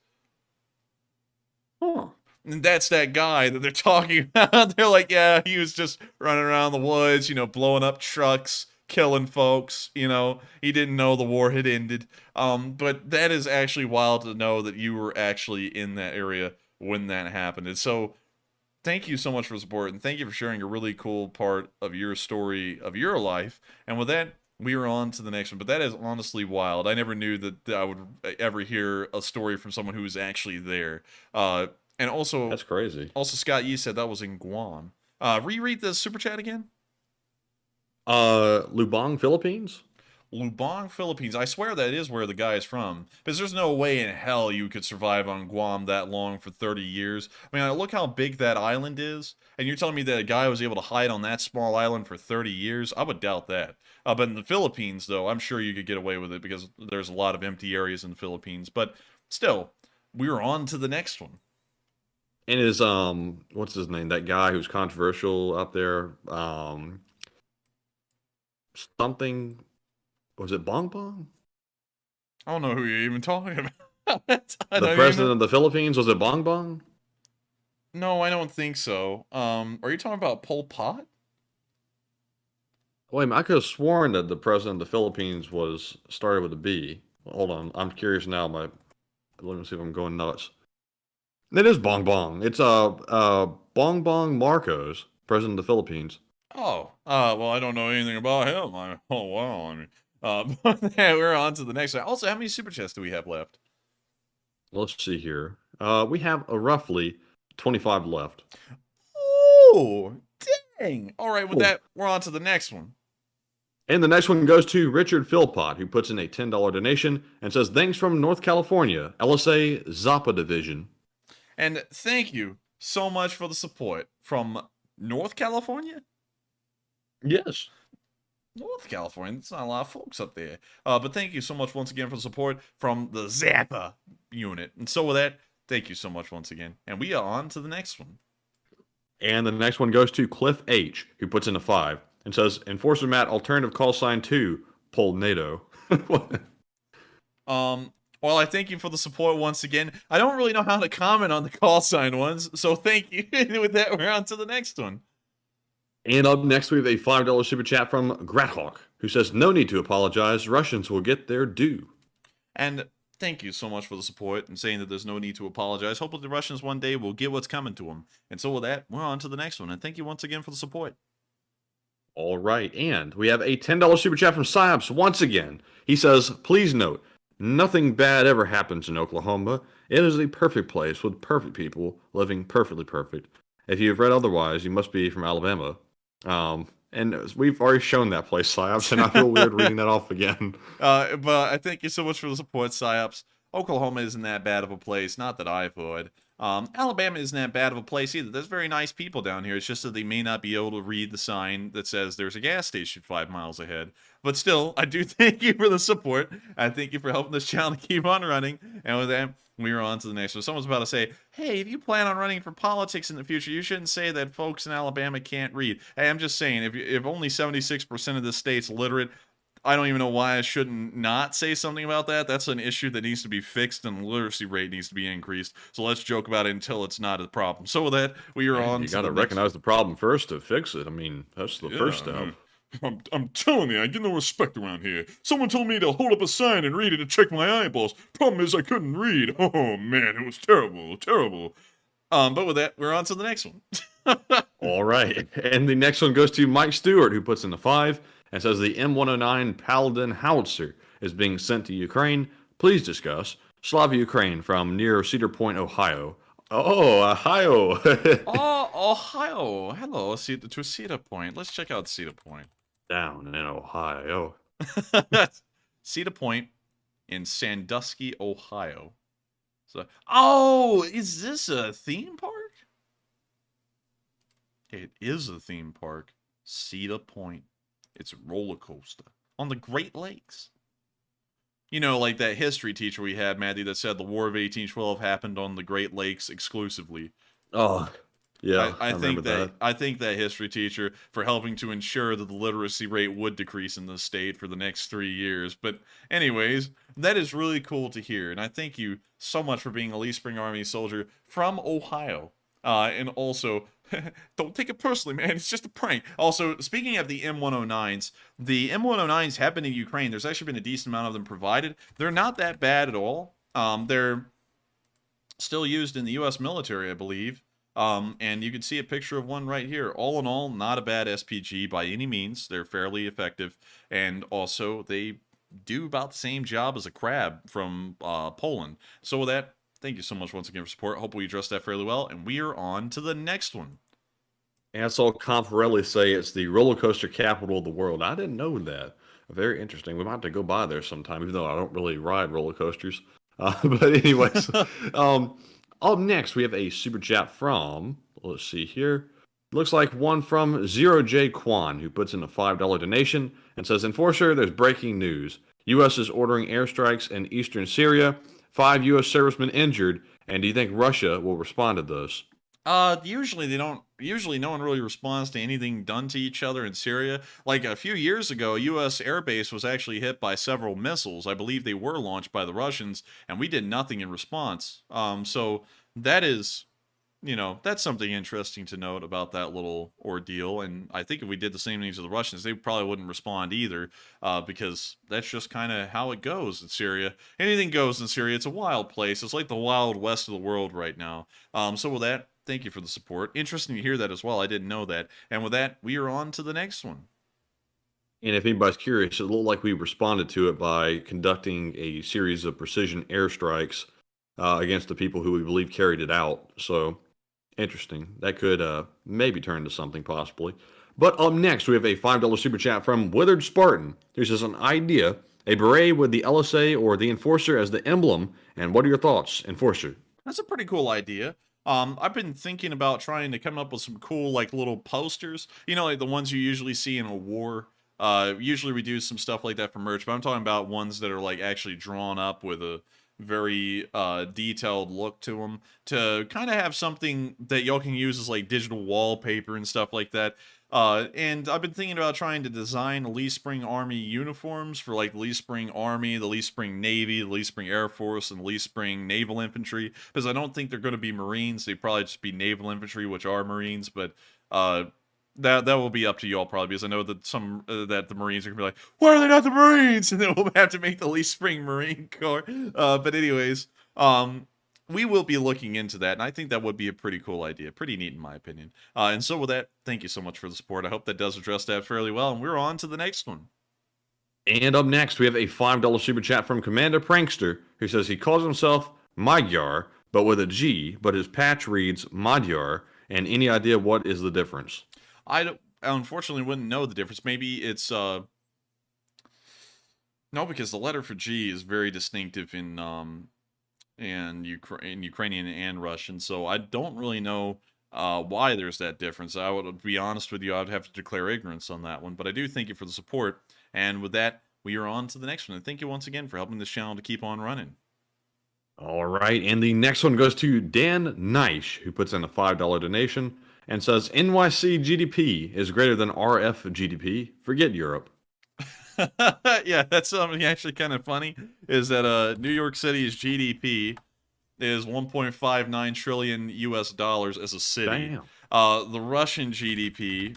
Speaker 3: Huh.
Speaker 6: And that's that guy that they're talking about. They're like, yeah, he was just running around the woods, you know, blowing up trucks, killing folks, you know. He didn't know the war had ended. But that is actually wild to know that you were actually in that area when that happened. And so, thank you so much for the support, and thank you for sharing a really cool part of your story of your life. And with that, we are on to the next one. But that is honestly wild. I never knew that I would ever hear a story from someone who was actually there. And also,
Speaker 3: that's crazy.
Speaker 6: Also, Scott Yee said that was in Guam. Reread the super chat again.
Speaker 3: Lubang, Philippines.
Speaker 6: Lubang, Philippines. I swear that is where the guy is from. Because there's no way in hell you could survive on Guam that long for 30 years. I mean, look how big that island is. And you're telling me that a guy was able to hide on that small island for 30 years? I would doubt that. But in the Philippines, though, I'm sure you could get away with it because there's a lot of empty areas in the Philippines. But still, we're on to the next one.
Speaker 3: And his what's his name? That guy who's controversial out there. Something, was it Bong Bong?
Speaker 6: I don't know who you're even talking about.
Speaker 3: The president of the Philippines, was it Bong Bong?
Speaker 6: No, I don't think so. Are you talking about Pol Pot?
Speaker 3: Wait a minute, I could have sworn that the president of the Philippines was started with a B. Hold on, I'm curious now. Let me see if I'm going nuts. It is Bong Bong. It's Bong Bong Marcos, president of the Philippines.
Speaker 6: Oh, well, I don't know anything about him. Oh, wow. I mean, yeah, we're on to the next one. Also, how many super chats do we have left?
Speaker 3: Let's see here. We have roughly 25 left.
Speaker 6: Oh, dang. All right, with that, we're on to the next one.
Speaker 3: And the next one goes to Richard Philpott, who puts in a $10 donation and says, thanks from North California, LSA Zappa Division.
Speaker 6: And thank you so much for the support from North California?
Speaker 3: Yes.
Speaker 6: North California. There's not a lot of folks up there. But thank you so much once again for the support from the Zappa unit. And so with that, thank you so much once again. And we are on to the next one.
Speaker 3: And the next one goes to Cliff H, who puts in a 5 and says, Enforcer Matt, alternative call sign 2, pull NATO.
Speaker 6: Well, I thank you for the support once again. I don't really know how to comment on the call sign ones, so thank you. With that, we're on to the next one.
Speaker 3: And up next, we have a $5 super chat from Grathawk, who says, no need to apologize. Russians will get their due.
Speaker 6: And thank you so much for the support and saying that there's no need to apologize. Hopefully the Russians one day will get what's coming to them. And so with that, we're on to the next one. And thank you once again for the support.
Speaker 3: All right. And we have a $10 super chat from Psyops once again. He says, please note, nothing bad ever happens in Oklahoma. It is a perfect place with perfect people living perfectly perfect. If you've read otherwise, you must be from Alabama. And we've already shown that place, Psyops, and I feel weird reading that off again.
Speaker 6: But I thank you so much for the support, Psyops. Oklahoma isn't that bad of a place, not that I've heard. Alabama isn't that bad of a place either. There's very nice people down here. It's just that they may not be able to read the sign that says there's a gas station 5 miles ahead. But still, I do thank you for the support. I thank you for helping this channel keep on running. And with that, we are on to the next one. Someone's about to say, hey, if you plan on running for politics in the future, you shouldn't say that folks in Alabama can't read. Hey, I'm just saying, if only 76% of the state's literate, I don't even know why I shouldn't not say something about that. That's an issue that needs to be fixed, and the literacy rate needs to be increased. So let's joke about it until it's not a problem. So with that, we are on.
Speaker 3: You got to recognize the problem first to fix it. I mean, that's the first step.
Speaker 16: I'm telling you, I get no respect around here. Someone told me to hold up a sign and read it to check my eyeballs. Problem is, I couldn't read. Oh man, it was terrible, terrible.
Speaker 6: But with that, we're on to the next one.
Speaker 3: All right, and the next one goes to Mike Stewart, who puts in a 5. And says the M109 Paladin howitzer is being sent to Ukraine. Please discuss. Slava Ukraine from near Cedar Point, Ohio. Oh, Ohio.
Speaker 6: Oh, Ohio. Hello, to Cedar Point. Let's check out Cedar Point.
Speaker 3: Down in Ohio.
Speaker 6: Cedar Point in Sandusky, Ohio. So, oh, is this a theme park? It is a theme park. Cedar Point. It's a roller coaster on the Great Lakes. You know, like that history teacher we had, Matthew, that said the War of 1812 happened on the Great Lakes exclusively.
Speaker 3: Oh, yeah, I remember that.
Speaker 6: I think that history teacher for helping to ensure that the literacy rate would decrease in the state for the next 3 years. But anyways, that is really cool to hear, and I thank you so much for being a Lee Spring Army soldier from Ohio. And also, don't take it personally, man. It's just a prank. Also, speaking of the M109s, the M109s have been in Ukraine. There's actually been a decent amount of them provided. They're not that bad at all. They're still used in the U.S. military, I believe. And you can see a picture of one right here. All in all, not a bad SPG by any means. They're fairly effective. And also, they do about the same job as a crab from Poland. So with that, thank you so much once again for support. Hopefully you addressed that fairly well. And we are on to the next one.
Speaker 3: And I saw Confarelli say it's the roller coaster capital of the world. I didn't know that. Very interesting. We might have to go by there sometime, even though I don't really ride roller coasters. But anyways, up next, we have a super chat from, let's see here. Looks like one from 0J Kwan, who puts in a $5 donation and says, Enforcer, there's breaking news. U.S. is ordering airstrikes in eastern Syria. 5 U.S. servicemen injured. And do you think Russia will respond to this?
Speaker 6: Usually they don't. Usually no one really responds to anything done to each other in Syria. Like a few years ago, a U.S. airbase was actually hit by several missiles. I believe they were launched by the Russians, and we did nothing in response. So that is, you know, that's something interesting to note about that little ordeal. And I think if we did the same things to the Russians, they probably wouldn't respond either, because that's just kind of how it goes in Syria. Anything goes in Syria. It's a wild place. It's like the Wild West of the world right now. So with that, thank you for the support. Interesting to hear that as well. I didn't know that. And with that, we are on to the next one.
Speaker 3: And if anybody's curious, it looked like we responded to it by conducting a series of precision airstrikes against the people who we believe carried it out. So, interesting. That could maybe turn into something possibly. But up next, we have a $5 super chat from Withered Spartan, who says an idea, a beret with the LSA or the Enforcer as the emblem. And what are your thoughts, Enforcer?
Speaker 6: That's a pretty cool idea. I've been thinking about trying to come up with some cool, like, little posters. You know, like the ones you usually see in a war. Usually we do some stuff like that for merch, but I'm talking about ones that are, like, actually drawn up with a very detailed look to them, to kind of have something that y'all can use as, like, digital wallpaper and stuff like that. And I've been thinking about trying to design Lee Spring Army uniforms for, like, Lee Spring Army, the Lee Spring Navy, the Lee Spring Air Force, and Lee Spring Naval Infantry, because I don't think they're going to be Marines. They'd probably just be Naval Infantry, which are Marines, but that will be up to y'all probably, because I know that that the Marines are going to be like, why are they not the Marines? And then we'll have to make the Lee Spring Marine Corps. But anyways, we will be looking into that, and I think that would be a pretty cool idea. Pretty neat, in my opinion. And so with that, thank you so much for the support. I hope that does address that fairly well, and we're on to the next one.
Speaker 3: And up next, we have a $5 super chat from Commander Prankster, who says he calls himself Magyar, but with a G, but his patch reads Magyar, and any idea what is the difference?
Speaker 6: I unfortunately wouldn't know the difference. Maybe it's, no, because the letter for G is very distinctive in Ukrainian and Russian, so I don't really know why there's that difference. I would be honest with you, I'd have to declare ignorance on that one, but I do thank you for the support, and with that, we are on to the next one, and thank you once again for helping this channel to keep on running.
Speaker 3: All right, and the next one goes to Dan Neisch, who puts in a $5 donation and says NYC GDP is greater than RF GDP. Forget Europe.
Speaker 6: Yeah, that's something actually kind of funny, is that New York City's GDP is 1.59 trillion US dollars as a city.
Speaker 3: Damn.
Speaker 6: The Russian GDP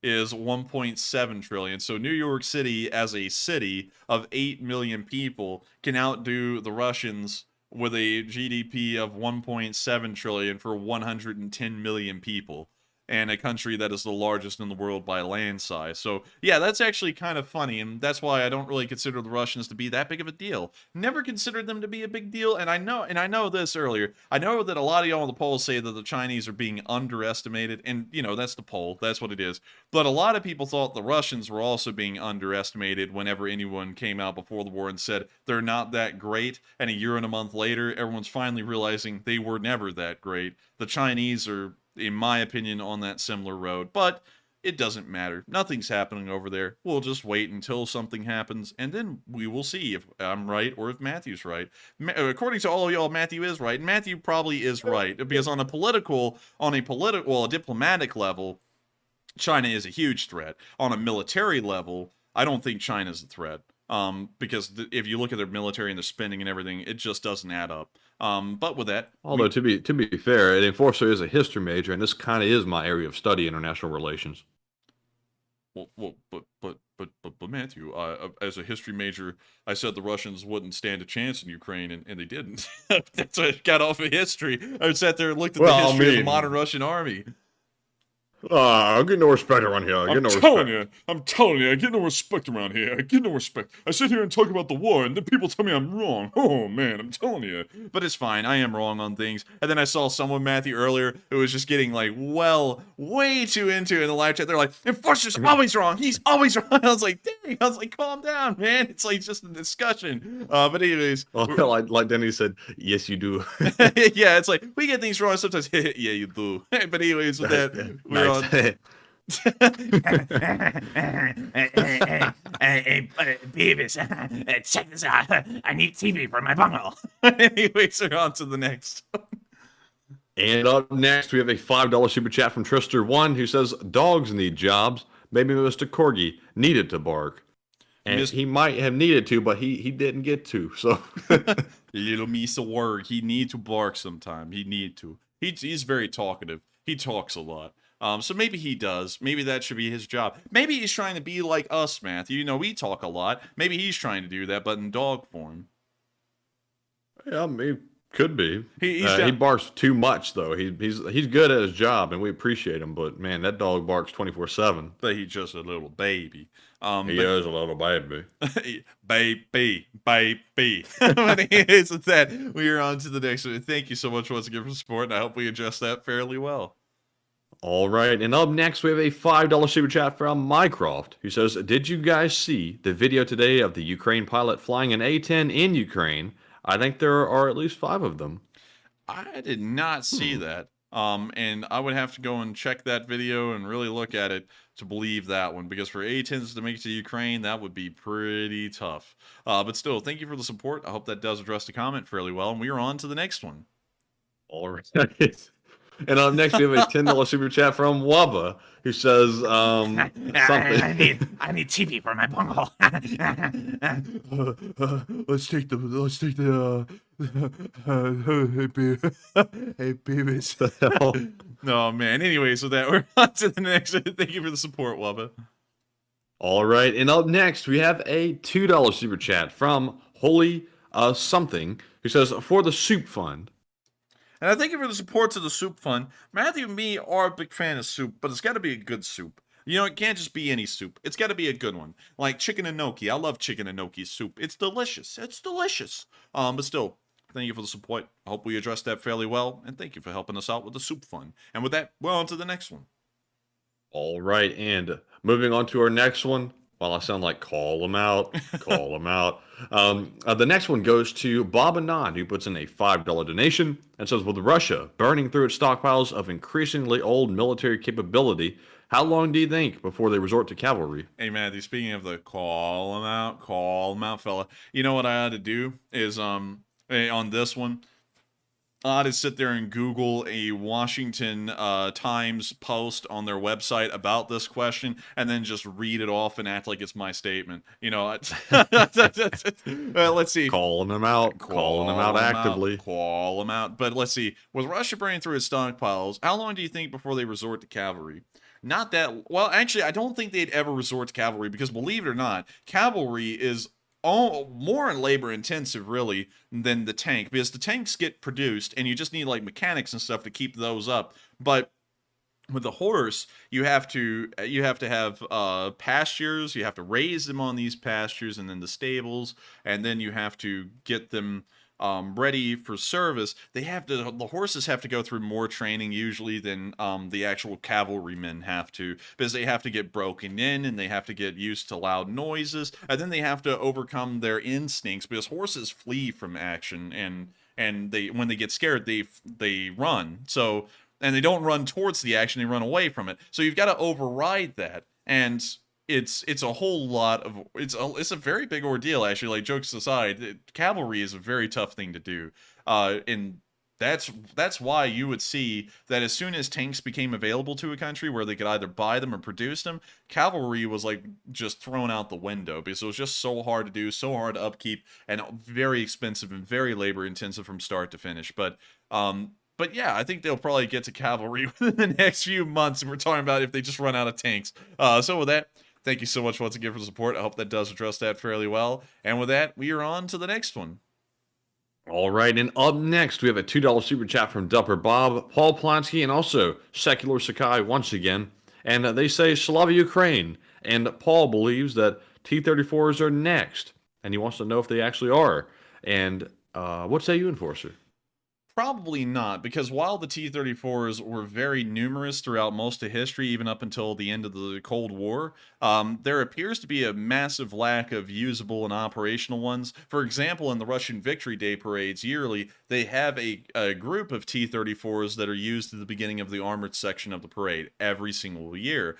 Speaker 6: is 1.7 trillion. So New York City as a city of 8 million people can outdo the Russians with a GDP of 1.7 trillion for 110 million people, and a country that is the largest in the world by land size. So yeah, that's actually kind of funny, and that's why I don't really consider the Russians to be that big of a deal. Never considered them to be a big deal, and I know this earlier. I know that a lot of y'all on the polls say that the Chinese are being underestimated, and you know, that's the poll, that's what it is. But a lot of people thought the Russians were also being underestimated whenever anyone came out before the war and said they're not that great, and a year and a month later, everyone's finally realizing they were never that great. The Chinese are, in my opinion, on that similar road. But It doesn't matter. Nothing's happening over there. We'll just wait until something happens, and then we will see if I'm right or if Matthew's right. According to all of y'all, Matthew is right, and Matthew probably is right, because on a diplomatic level, China is a huge threat. On a military level, I don't think China's a threat. Because if you look at their military and their spending and everything, it just doesn't add up. But with that,
Speaker 3: Although to be fair, an enforcer is a history major, and this kind of is my area of study, international relations.
Speaker 6: But Matthew, as a history major, I said the Russians wouldn't stand a chance in Ukraine, and they didn't. That's why I got off of history. I sat there and looked at the history of the modern Russian army.
Speaker 3: I get no respect around here. I get no respect.
Speaker 16: I'm telling you, I get no respect around here. I get no respect. I sit here and talk about the war, and then people tell me I'm wrong. Oh, man, I'm telling you.
Speaker 6: But it's fine. I am wrong on things. And then I saw someone, Matthew, earlier, who was just getting, like, way too into it in the live chat. They're like, Enforcer's always wrong. He's always wrong. I was like, dang. I was like, calm down, man. It's like just a discussion. But anyways.
Speaker 3: Well, like Denny said, yes, you do.
Speaker 6: Yeah, it's like, we get things wrong sometimes. Yeah, you do. But anyways, with that, we're on.
Speaker 17: Hey, Beavis, check this out. I need TV for my bungalow.
Speaker 6: Anyways, we're on to the next.
Speaker 3: And up next, we have a $5 super chat from Trister1 who says, dogs need jobs. Maybe Mr. Corgi needed to bark. And he might have needed to, but he didn't get to. So
Speaker 6: little Misa Worg, he need to bark sometime. He need to. He's very talkative. He talks a lot. So maybe he does. Maybe that should be his job. Maybe he's trying to be like us, Matthew. You know, we talk a lot. Maybe he's trying to do that, but in dog form.
Speaker 3: Yeah, I mean, could be.
Speaker 6: He
Speaker 3: barks too much, though. He's good at his job, and we appreciate him. But man, that dog barks 24/7.
Speaker 6: But he's just a little baby.
Speaker 3: He is a little baby.
Speaker 6: baby. But anyways, with that, we are on to the next one. Thank you so much once again for support, and I hope we addressed that fairly well.
Speaker 3: All right, and up next, we have a $5 super chat from Mycroft, who says, did you guys see the video today of the Ukraine pilot flying an A-10 in Ukraine? I think there are at least 5 of them.
Speaker 6: I did not see that. And I would have to go and check that video and really look at it to believe that one, because for A-10s to make it to Ukraine, that would be pretty tough. But still, thank you for the support. I hope that does address the comment fairly well, and we are on to the next one.
Speaker 3: All right. And up next, we have a $10 super chat from Wubba, who says something.
Speaker 17: I need TV for my bungalow.
Speaker 16: Let's take the hey Beavis.
Speaker 6: No, man. Anyways, with that, we're on to the next one. Thank you for the support, Wubba.
Speaker 3: All right, and up next, we have a $2 super chat from Holy Something, who says, for the soup fund.
Speaker 6: And I thank you for the support to the soup fund. Matthew and me are a big fan of soup, but it's got to be a good soup. You know, it can't just be any soup. It's got to be a good one. Like chicken and gnocchi. I love chicken and gnocchi soup. It's delicious. It's delicious. But still, thank you for the support. I hope we addressed that fairly well. And thank you for helping us out with the soup fund. And with that, we're on to the next one.
Speaker 3: All right, and moving on to our next one. Well, I sound like call them out, call them out. The next one goes to Bob Anand, who puts in a $5 donation and says, with Russia burning through its stockpiles of increasingly old military capability, how long do you think before they resort to cavalry?
Speaker 6: Hey, Matthew, speaking of the call them out, fella. You know what I had to do is, on this one, I had to sit there and Google a Washington Times post on their website about this question and then just read it off and act like it's my statement. You know, let's see.
Speaker 3: Calling them out actively.
Speaker 6: Call them out. But let's see. With Russia burning through its stockpiles, how long do you think before they resort to cavalry? Not that... Well, actually, I don't think they'd ever resort to cavalry because, believe it or not, cavalry is more labor intensive really than the tank, because the tanks get produced and you just need like mechanics and stuff to keep those up. But with the horse, you have to have pastures, you have to raise them on these pastures, and then the stables, and then you have to get them ready for service. The horses have to go through more training usually than the actual cavalrymen have to, because they have to get broken in and they have to get used to loud noises, and then they have to overcome their instincts, because horses flee from action and they, when they get scared, they run. So And they don't run towards the action, they run away from it. So you've got to override that. And it's a whole lot of it's a very big ordeal, actually. Like, jokes aside, cavalry is a very tough thing to do. And that's why you would see that as soon as tanks became available to a country where they could either buy them or produce them, cavalry was like just thrown out the window because it was just so hard to do, so hard to upkeep, and very expensive and very labor intensive from start to finish. But yeah, I think they'll probably get to cavalry within the next few months, and we're talking about if they just run out of tanks. So with that, thank you so much once again for the support. I hope that does address that fairly well. And with that, we are on to the next one.
Speaker 3: All right, and up next, we have a $2 super chat from Dupper Bob, Paul Plonsky, and also Secular Sakai once again. And they say, Slava Ukraine. And Paul believes that T-34s are next. And he wants to know if they actually are. And what say you, Enforcer?
Speaker 6: Probably not, because while the T-34s were very numerous throughout most of history, even up until the end of the Cold War, there appears to be a massive lack of usable and operational ones. For example, in the Russian Victory Day parades yearly, they have a group of T-34s that are used at the beginning of the armored section of the parade every single year.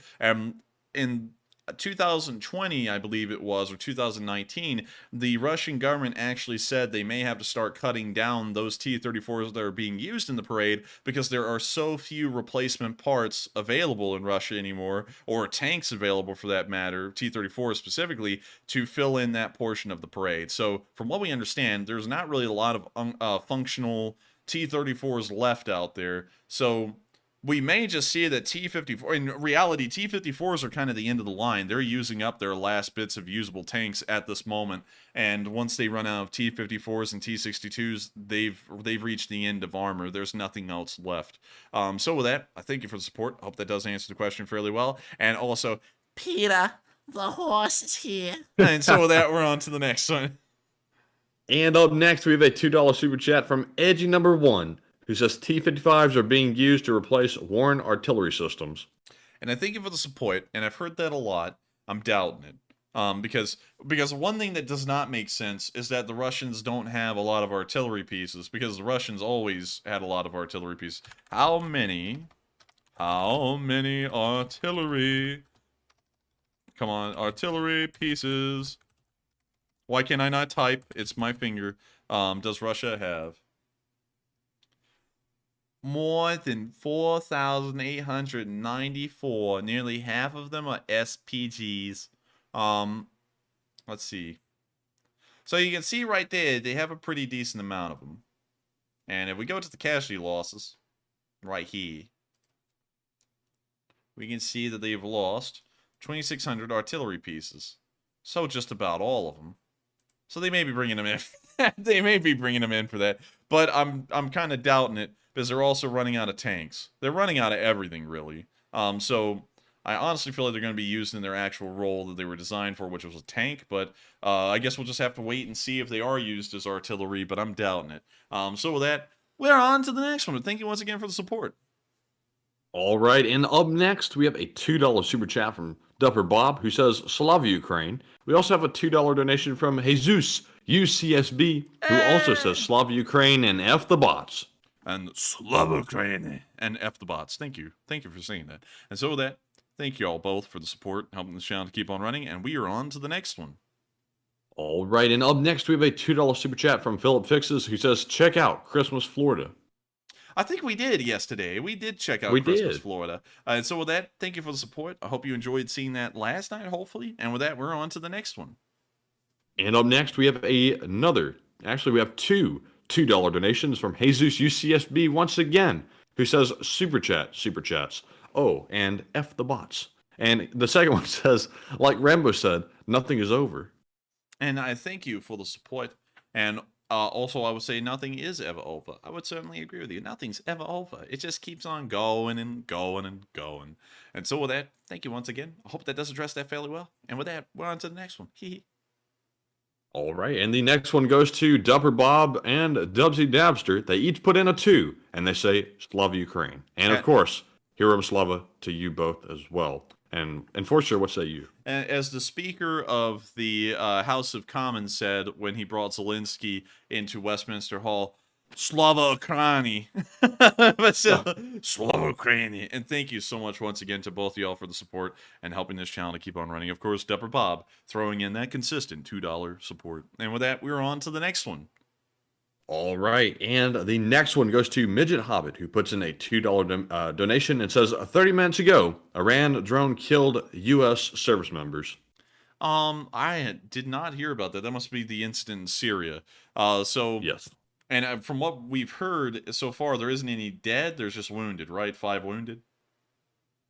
Speaker 6: In 2020, I believe it was, or 2019, the Russian government actually said they may have to start cutting down those T-34s that are being used in the parade because there are so few replacement parts available in Russia anymore, or tanks available for that matter, T-34s specifically, to fill in that portion of the parade. So from what we understand, there's not really a lot of functional T-34s left out there. So we may just see that T-54, in reality, T-54s are kind of the end of the line. They're using up their last bits of usable tanks at this moment, and once they run out of T-54s and T-62s, they've reached the end of armor. There's nothing else left. So with that, I thank you for the support. I hope that does answer the question fairly well. And also,
Speaker 17: Peter, the horse is here.
Speaker 6: And so with that, we're on to the next one.
Speaker 3: And up next, we have a $2 super chat from Edgy Number 1. Who says T-55s are being used to replace Warren artillery systems.
Speaker 6: And I thank you for the support, and I've heard that a lot. I'm doubting it. Because one thing that does not make sense is that the Russians don't have a lot of artillery pieces, because the Russians always had a lot of artillery pieces. How many artillery? Come on, artillery pieces. Why can I not type? It's my finger. Does Russia have? More than 4,894. Nearly half of them are SPGs. Let's see. So you can see right there, they have a pretty decent amount of them. And if we go to the casualty losses, right here, we can see that they've lost 2,600 artillery pieces. So just about all of them. So they may be bringing them in. They may be bringing them in for that. But I'm kind of doubting it, because they're also running out of tanks. They're running out of everything, really. So I honestly feel like they're going to be used in their actual role that they were designed for, which was a tank. But I guess we'll just have to wait and see if they are used as artillery, but I'm doubting it. So with that, we're on to the next one. Thank you once again for the support.
Speaker 3: All right, and up next, we have a $2 super chat from Dupper Bob, who says, Slava Ukraine. We also have a $2 donation from Jesus UCSB, who also says, Slava Ukraine and F the bots.
Speaker 6: And Slava Ukraine and F the bots. Thank you. Thank you for saying that. And so with that, thank you all both for the support, helping the channel to keep on running, and we are on to the next one.
Speaker 3: All right, and up next, we have a $2 super chat from Philip Fixes, who says, check out Christmas, Florida.
Speaker 6: I think we did yesterday. We did check out Christmas, Florida. And so with that, thank you for the support. I hope you enjoyed seeing that last night, hopefully. And with that, we're on to the next one.
Speaker 3: And up next, we have we have two $2 donations from Jesus UCSB once again, who says, super chats. Oh, and F the bots. And the second one says, like Rambo said, nothing is over.
Speaker 6: And I thank you for the support. And also, I would say nothing is ever over. I would certainly agree with you. Nothing's ever over. It just keeps on going and going and going. And so with that, thank you once again. I hope that does address that fairly well. And with that, we're on to the next one.
Speaker 3: All right, and the next one goes to Dupper Bob and Dubsy Dabster. They each put in a 2, and they say, Slava Ukraine. And of course, Hero Slava to you both as well. And Enforcer, what say you?
Speaker 6: As the Speaker of the House of Commons said when he brought Zelenskyy into Westminster Hall, Slava Ukraini. Slava Ukraini. And thank you so much once again to both of y'all for the support and helping this channel to keep on running. Of course, Depper Bob throwing in that consistent $2 support. And with that, we're on to the next one.
Speaker 3: All right, and the next one goes to Midget Hobbit, who puts in a $2 donation and says, 30 minutes ago, Iran drone killed U.S. service members.
Speaker 6: I did not hear about that. That must be the incident in Syria.
Speaker 3: Yes.
Speaker 6: And from what we've heard so far, there isn't any dead. There's just wounded, right? 5 wounded.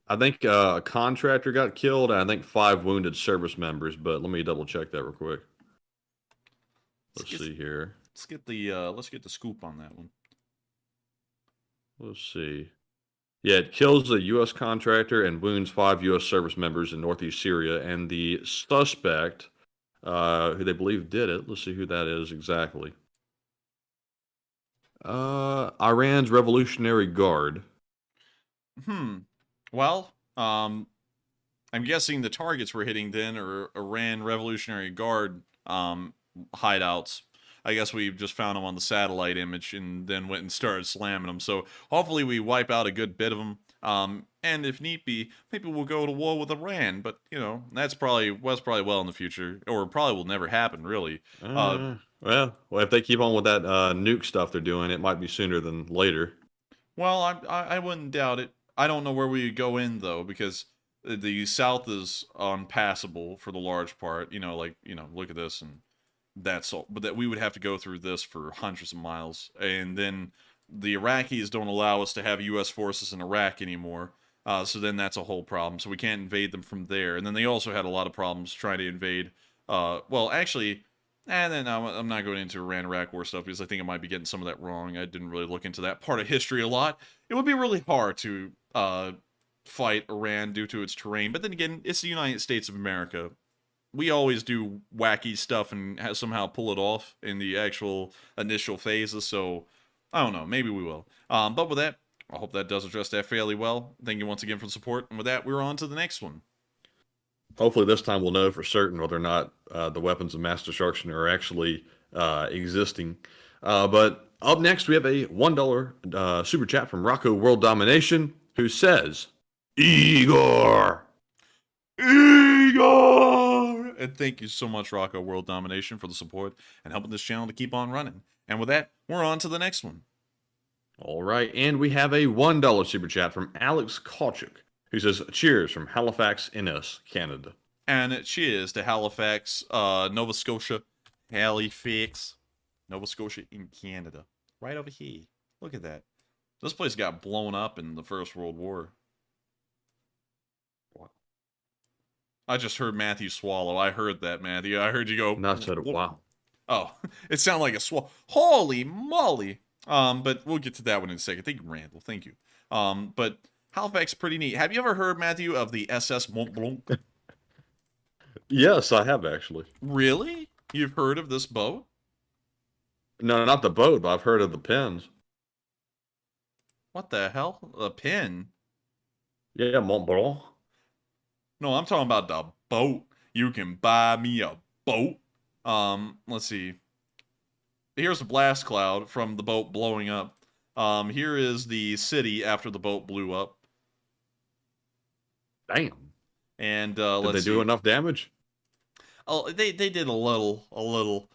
Speaker 3: I think a contractor got killed, and I think 5 wounded service members, but let me double check that real quick. Let's see here.
Speaker 6: Let's get the scoop on that one.
Speaker 3: Let's see. Yeah, it kills a U.S. contractor and wounds 5 U.S. service members in northeast Syria, and the suspect, who they believe did it, let's see who that is exactly. Iran's Revolutionary Guard.
Speaker 6: Well, I'm guessing the targets we're hitting then are Iran Revolutionary Guard hideouts. I guess we just found them on the satellite image and then went and started slamming them. So hopefully we wipe out a good bit of them. And if need be, maybe we'll go to war with Iran. But, you know, that's probably well in the future, or probably will never happen, really.
Speaker 3: Well, if they keep on with that nuke stuff they're doing, it might be sooner than later.
Speaker 6: Well, I wouldn't doubt it. I don't know where we go in, though, because the south is unpassable for the large part. You know, like, you know, look at this, and that's all. But that we would have to go through this for hundreds of miles. And then the Iraqis don't allow us to have U.S. forces in Iraq anymore. So then that's a whole problem. So we can't invade them from there. And then they also had a lot of problems trying to invade. Well, actually... And then I'm not going into Iran-Iraq war stuff because I think I might be getting some of that wrong. I didn't really look into that part of history a lot. It would be really hard to fight Iran due to its terrain. But then again, it's the United States of America. We always do wacky stuff and somehow pull it off in the actual initial phases. So, I don't know. Maybe we will. But with that, I hope that does address that fairly well. Thank you once again for the support. And with that, we're on to the next one.
Speaker 3: Hopefully this time we'll know for certain whether or not the weapons of mass destruction are actually existing. But up next, we have a $1 super chat from Rocco World Domination, who says, Igor!
Speaker 6: Igor! And thank you so much, Rocco World Domination, for the support and helping this channel to keep on running. And with that, we're on to the next one.
Speaker 3: All right, and we have a $1 super chat from Alex Kolchuk, who says, cheers from Halifax, NS, Canada.
Speaker 6: And cheers to Halifax, Nova Scotia. Halifax, Nova Scotia in Canada. Right over here. Look at that. This place got blown up in the First World War. Wow. I just heard Matthew swallow. I heard that, Matthew. I heard you go...
Speaker 3: No, I said, wow.
Speaker 6: Oh, it sounded like a swallow. Holy moly. But we'll get to that one in a second. Thank you, Randall. Thank you. But... Halifax is pretty neat. Have you ever heard, Matthew, of the SS Mont Blanc?
Speaker 3: Yes, I have actually.
Speaker 6: Really? You've heard of this boat?
Speaker 3: No, not the boat, but I've heard of the pins.
Speaker 6: What the hell? A pin?
Speaker 3: Yeah, Mont Blanc.
Speaker 6: No, I'm talking about the boat. You can buy me a boat. Let's see. Here's a blast cloud from the boat blowing up. Here is the city after the boat blew up.
Speaker 3: Damn.
Speaker 6: And
Speaker 3: did they do enough damage?
Speaker 6: Oh, they did a little.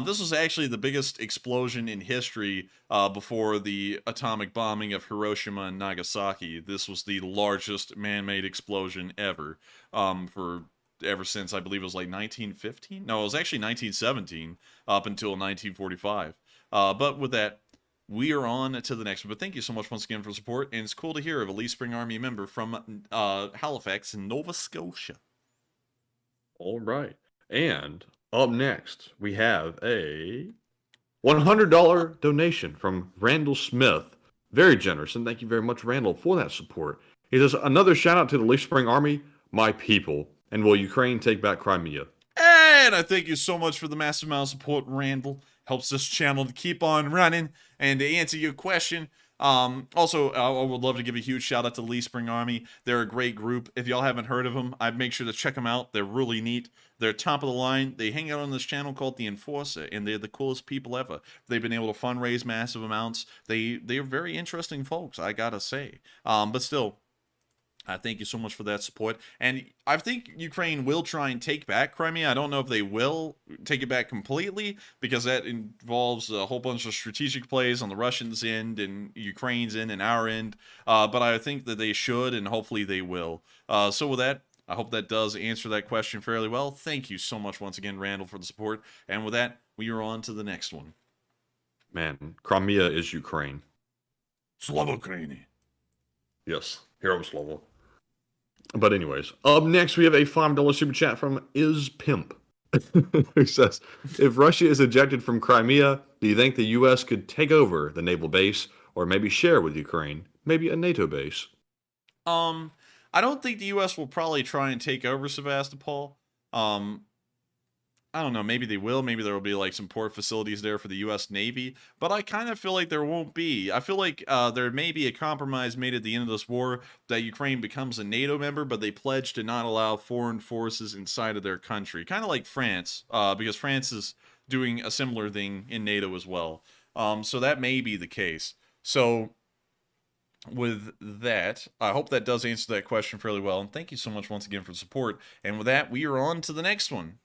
Speaker 6: This was actually the biggest explosion in history before the atomic bombing of Hiroshima and Nagasaki. This was the largest man-made explosion ever. Ever since, I believe it was like 1915. No, it was actually 1917 up until 1945. But with that, we are on to the next one. But thank you so much once again for support. And it's cool to hear of a Lee Spring Army member from Halifax in Nova Scotia.
Speaker 3: All right. And up next, we have a $100 donation from Randall Smith. Very generous. And thank you very much, Randall, for that support. He says, another shout out to the Lee Spring Army, my people. And will Ukraine take back Crimea?
Speaker 6: And I thank you so much for the massive amount of support, Randall. Helps this channel to keep on running. And to answer your question, also, I would love to give a huge shout out to the Lee Spring Army. They're a great group. If y'all haven't heard of them, I'd make sure to check them out. They're really neat. They're top of the line. They hang out on this channel called The Enforcer, and they're the coolest people ever. They've been able to fundraise massive amounts. They're very interesting folks, I gotta say. But still, I thank you so much for that support. And I think Ukraine will try and take back Crimea. I don't know if they will take it back completely, because that involves a whole bunch of strategic plays on the Russians' end and Ukraine's end and our end. But I think that they should, and hopefully they will. So with that, I hope that does answer that question fairly well. Thank you so much once again, Randall, for the support. And with that, we are on to the next one.
Speaker 3: Man, Crimea is Ukraine.
Speaker 16: Slava Ukraini.
Speaker 3: Yes, hero Slava. But anyways, up next we have a $5 super chat from Is Pimp, who says, if Russia is ejected from Crimea, do you think the U.S. could take over the naval base, or maybe share with Ukraine, maybe a NATO base?
Speaker 6: I don't think the U.S. will probably try and take over Sevastopol. I don't know, maybe they will. Maybe there will be like some port facilities there for the U.S. Navy, but I kind of feel like there won't be. I feel like there may be a compromise made at the end of this war that Ukraine becomes a NATO member, but they pledge to not allow foreign forces inside of their country. Kind of like France, because France is doing a similar thing in NATO as well. So that may be the case. So with that, I hope that does answer that question fairly well. And thank you so much once again for the support. And with that, we are on to the next one.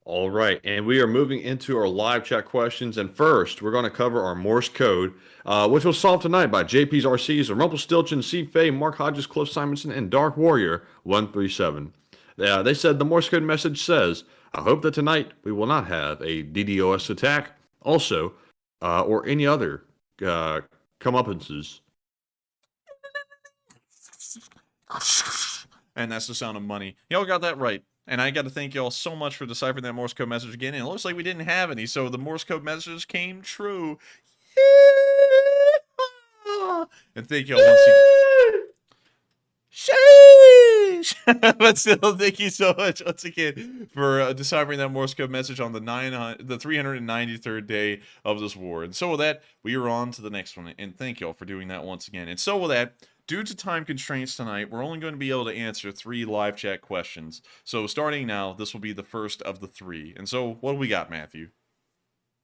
Speaker 3: All right, and we are moving into our live chat questions. And first, we're going to cover our Morse code, which was solved tonight by JP's RCs, Rumpelstiltskin, C. Faye, Mark Hodges, Cliff Simonson, and Dark Warrior 137. They said the Morse code message says, I hope that tonight we will not have a DDoS attack, also, or any other comeuppances.
Speaker 6: And that's the sound of money. Y'all got that right. And I got to thank y'all so much for deciphering that Morse code message again. And it looks like we didn't have any, so the Morse code message came true. Yeah! And thank y'all once again. Sheesh! But still, thank you so much once again for deciphering that Morse code message on the 393rd day of this war. And so with that, we are on to the next one. And thank y'all for doing that once again. And so with that, due to time constraints tonight, we're only going to be able to answer 3 live chat questions. So starting now, this will be the first of the 3. And so what do we got, Matthew?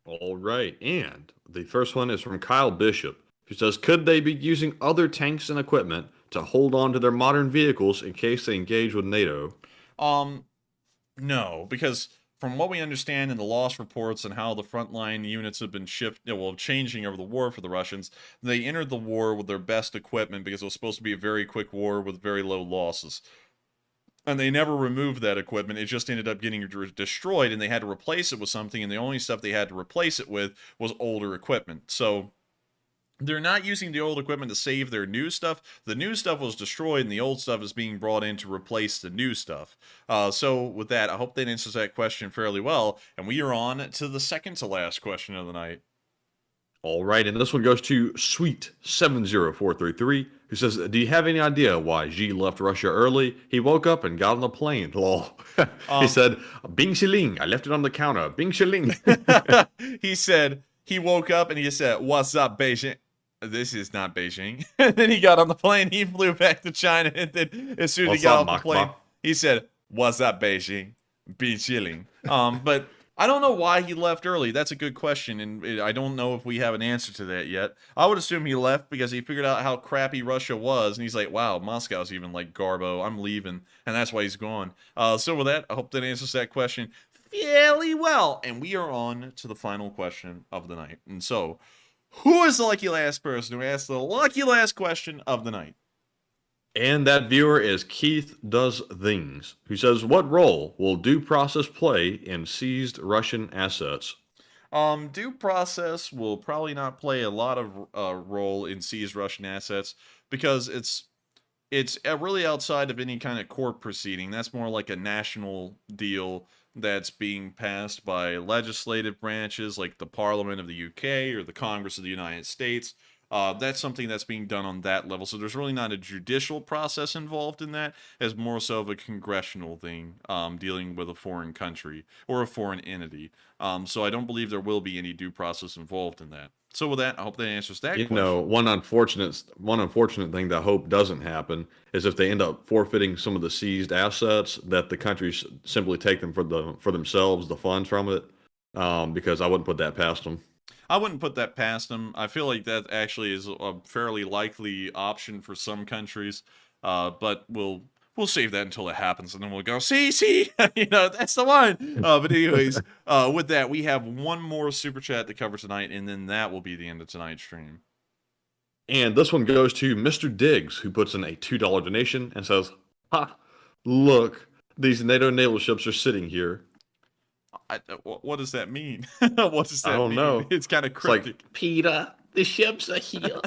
Speaker 3: All right, and the first one is from Kyle Bishop, who says, could they be using other tanks and equipment to hold on to their modern vehicles in case they engage with NATO?
Speaker 6: No, because from what we understand in the loss reports and how the frontline units have been changing over the war for the Russians, they entered the war with their best equipment because it was supposed to be a very quick war with very low losses. And they never removed that equipment. It just ended up getting destroyed, and they had to replace it with something, and the only stuff they had to replace it with was older equipment. So they're not using the old equipment to save their new stuff. The new stuff was destroyed, and the old stuff is being brought in to replace the new stuff. So with that, I hope that answers that question fairly well. And we are on to the second to last question of the night.
Speaker 3: All right, and this one goes to Sweet70433, who says, do you have any idea why Xi left Russia early? He woke up and got on the plane, lol. He said, Bing Shiling, I left it on the counter, Bing Shiling.
Speaker 6: He said, he woke up and he said, what's up, Beijing? This is not Beijing. And then he got on the plane, he flew back to China, and then as soon as he got off the plane, he said, what's up, Beijing? Be chilling. But I don't know why he left early. That's a good question, and I don't know if we have an answer to that yet. I would assume he left because he figured out how crappy Russia was, and he's like, wow, Moscow's even like Garbo, I'm leaving, and that's why he's gone. So with that, I hope that answers that question fairly well. And we are on to the final question of the night. And so, who is the lucky last person who asked the lucky last question of the night?
Speaker 3: And that viewer is Keith Does Things, who says, what role will due process play in seized Russian assets?
Speaker 6: Due process will probably not play a lot of role in seized Russian assets because it's really outside of any kind of court proceeding. That's more like a national deal that's being passed by legislative branches like the Parliament of the UK or the Congress of the United States. That's something that's being done on that level. So there's really not a judicial process involved in that, as more so of a congressional thing, dealing with a foreign country or a foreign entity. So I don't believe there will be any due process involved in that. So with that, I hope that answers that question.
Speaker 3: You know, one unfortunate thing that I hope doesn't happen is if they end up forfeiting some of the seized assets, that the countries simply take them for themselves, the funds from it, because I wouldn't put that past them.
Speaker 6: I wouldn't put that past them. I feel like that actually is a fairly likely option for some countries, but we'll save that until it happens, and then we'll go, see, you know, that's the one. But anyways, with that, we have one more super chat to cover tonight, and then that will be the end of tonight's stream.
Speaker 3: And this one goes to Mr. Diggs, who puts in a $2 donation and says, "Ha, look, these NATO naval ships are sitting here."
Speaker 6: What does that mean? What does that mean?
Speaker 3: I don't know.
Speaker 6: It's kind of cryptic.
Speaker 3: It's like, Peter, the ships are here.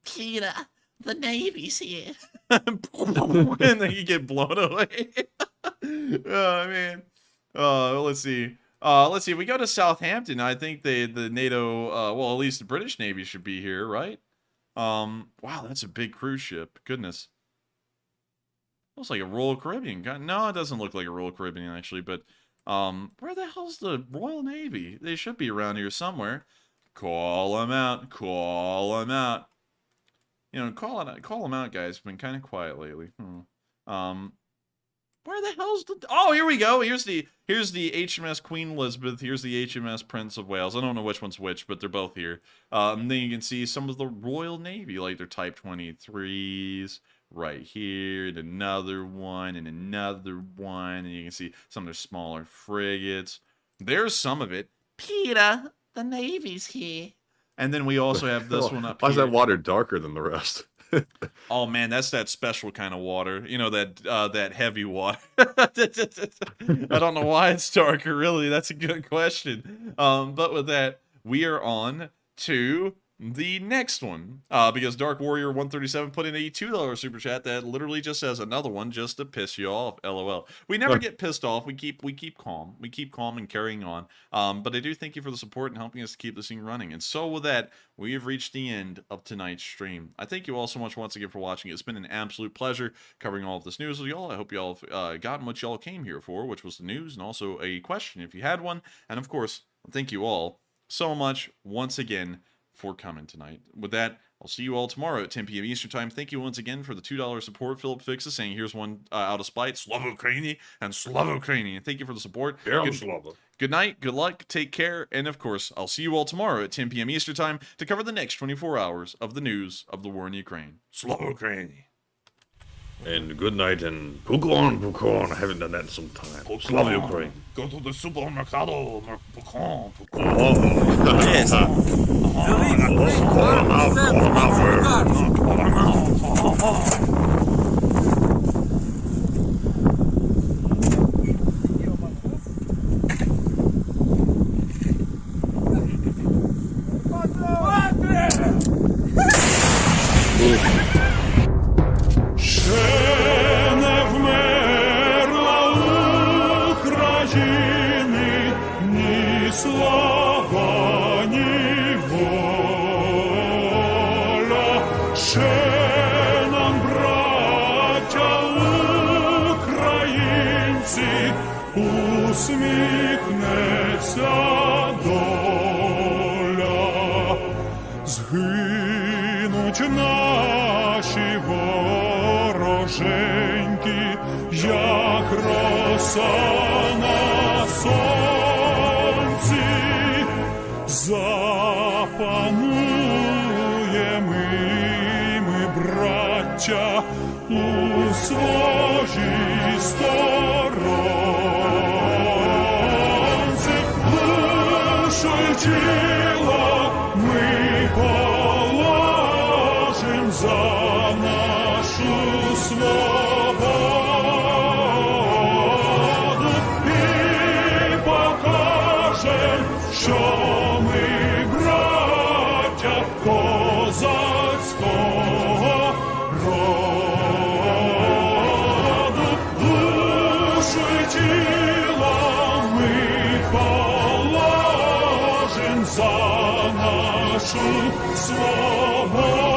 Speaker 17: Peter, the Navy's here.
Speaker 6: And then you get blown away. Oh, man. Let's see. If we go to Southampton, I think the NATO, well, at least the British Navy should be here, right? Wow, that's a big cruise ship. Goodness. Looks like a Royal Caribbean. No, it doesn't look like a Royal Caribbean, actually, but where the hell's the Royal Navy? They should be around here somewhere. Call them out. Call them out. You know, call them out, guys. It's been kind of quiet lately. Where the hell's the... Oh, here we go. Here's the HMS Queen Elizabeth. Here's the HMS Prince of Wales. I don't know which one's which, but they're both here. And then you can see some of the Royal Navy, like their Type 23s right here, and another one, and another one. And you can see some of their smaller frigates. There's some of it.
Speaker 17: Peter, the Navy's here.
Speaker 6: And then we also have this one up here.
Speaker 3: Why is that water darker than the rest?
Speaker 6: Oh man, that's that special kind of water. You know, that heavy water. I don't know why it's darker, really. That's a good question. But with that, we are on to the next one. Because Dark Warrior 137 put in a $2 super chat that literally just says another one just to piss you off. LOL. We never get pissed off. We keep calm. We keep calm and carrying on. But I do thank you for the support and helping us to keep this thing running. And so with that, we have reached the end of tonight's stream. I thank you all so much once again for watching. It's been an absolute pleasure covering all of this news with y'all. I hope y'all have gotten what y'all came here for, which was the news and also a question if you had one. And of course, thank you all so much once again for coming tonight. With that, I'll see you all tomorrow at 10 p.m. Eastern Time. Thank you once again for the $2 support. Philip Fixes saying here's one out of spite. Slava Ukraini and Slava Ukraini. Thank you for the support. Good night, good luck, take care, and of course, I'll see you all tomorrow at 10 p.m. Eastern Time to cover the next 24 hours of the news of the war in Ukraine. Slava Ukraini.
Speaker 3: And good night, and Pukon. I haven't done that in some time. Slava Ukraine.
Speaker 16: Go to the supermercado. Pukon.
Speaker 3: Yes.
Speaker 16: Ще не вмерла України ні слава, ні воля. Ще нам, браття українці, усміхнеться доля. Згинуть наші вороженьки, як роса на сонці, запануємо ми, браття, у своїй сторонці. Душу й тіло ми положим за нашу свободу і покажем, що ми браття козацького роду. Душу й тіло ми положим за
Speaker 1: нашу свободу.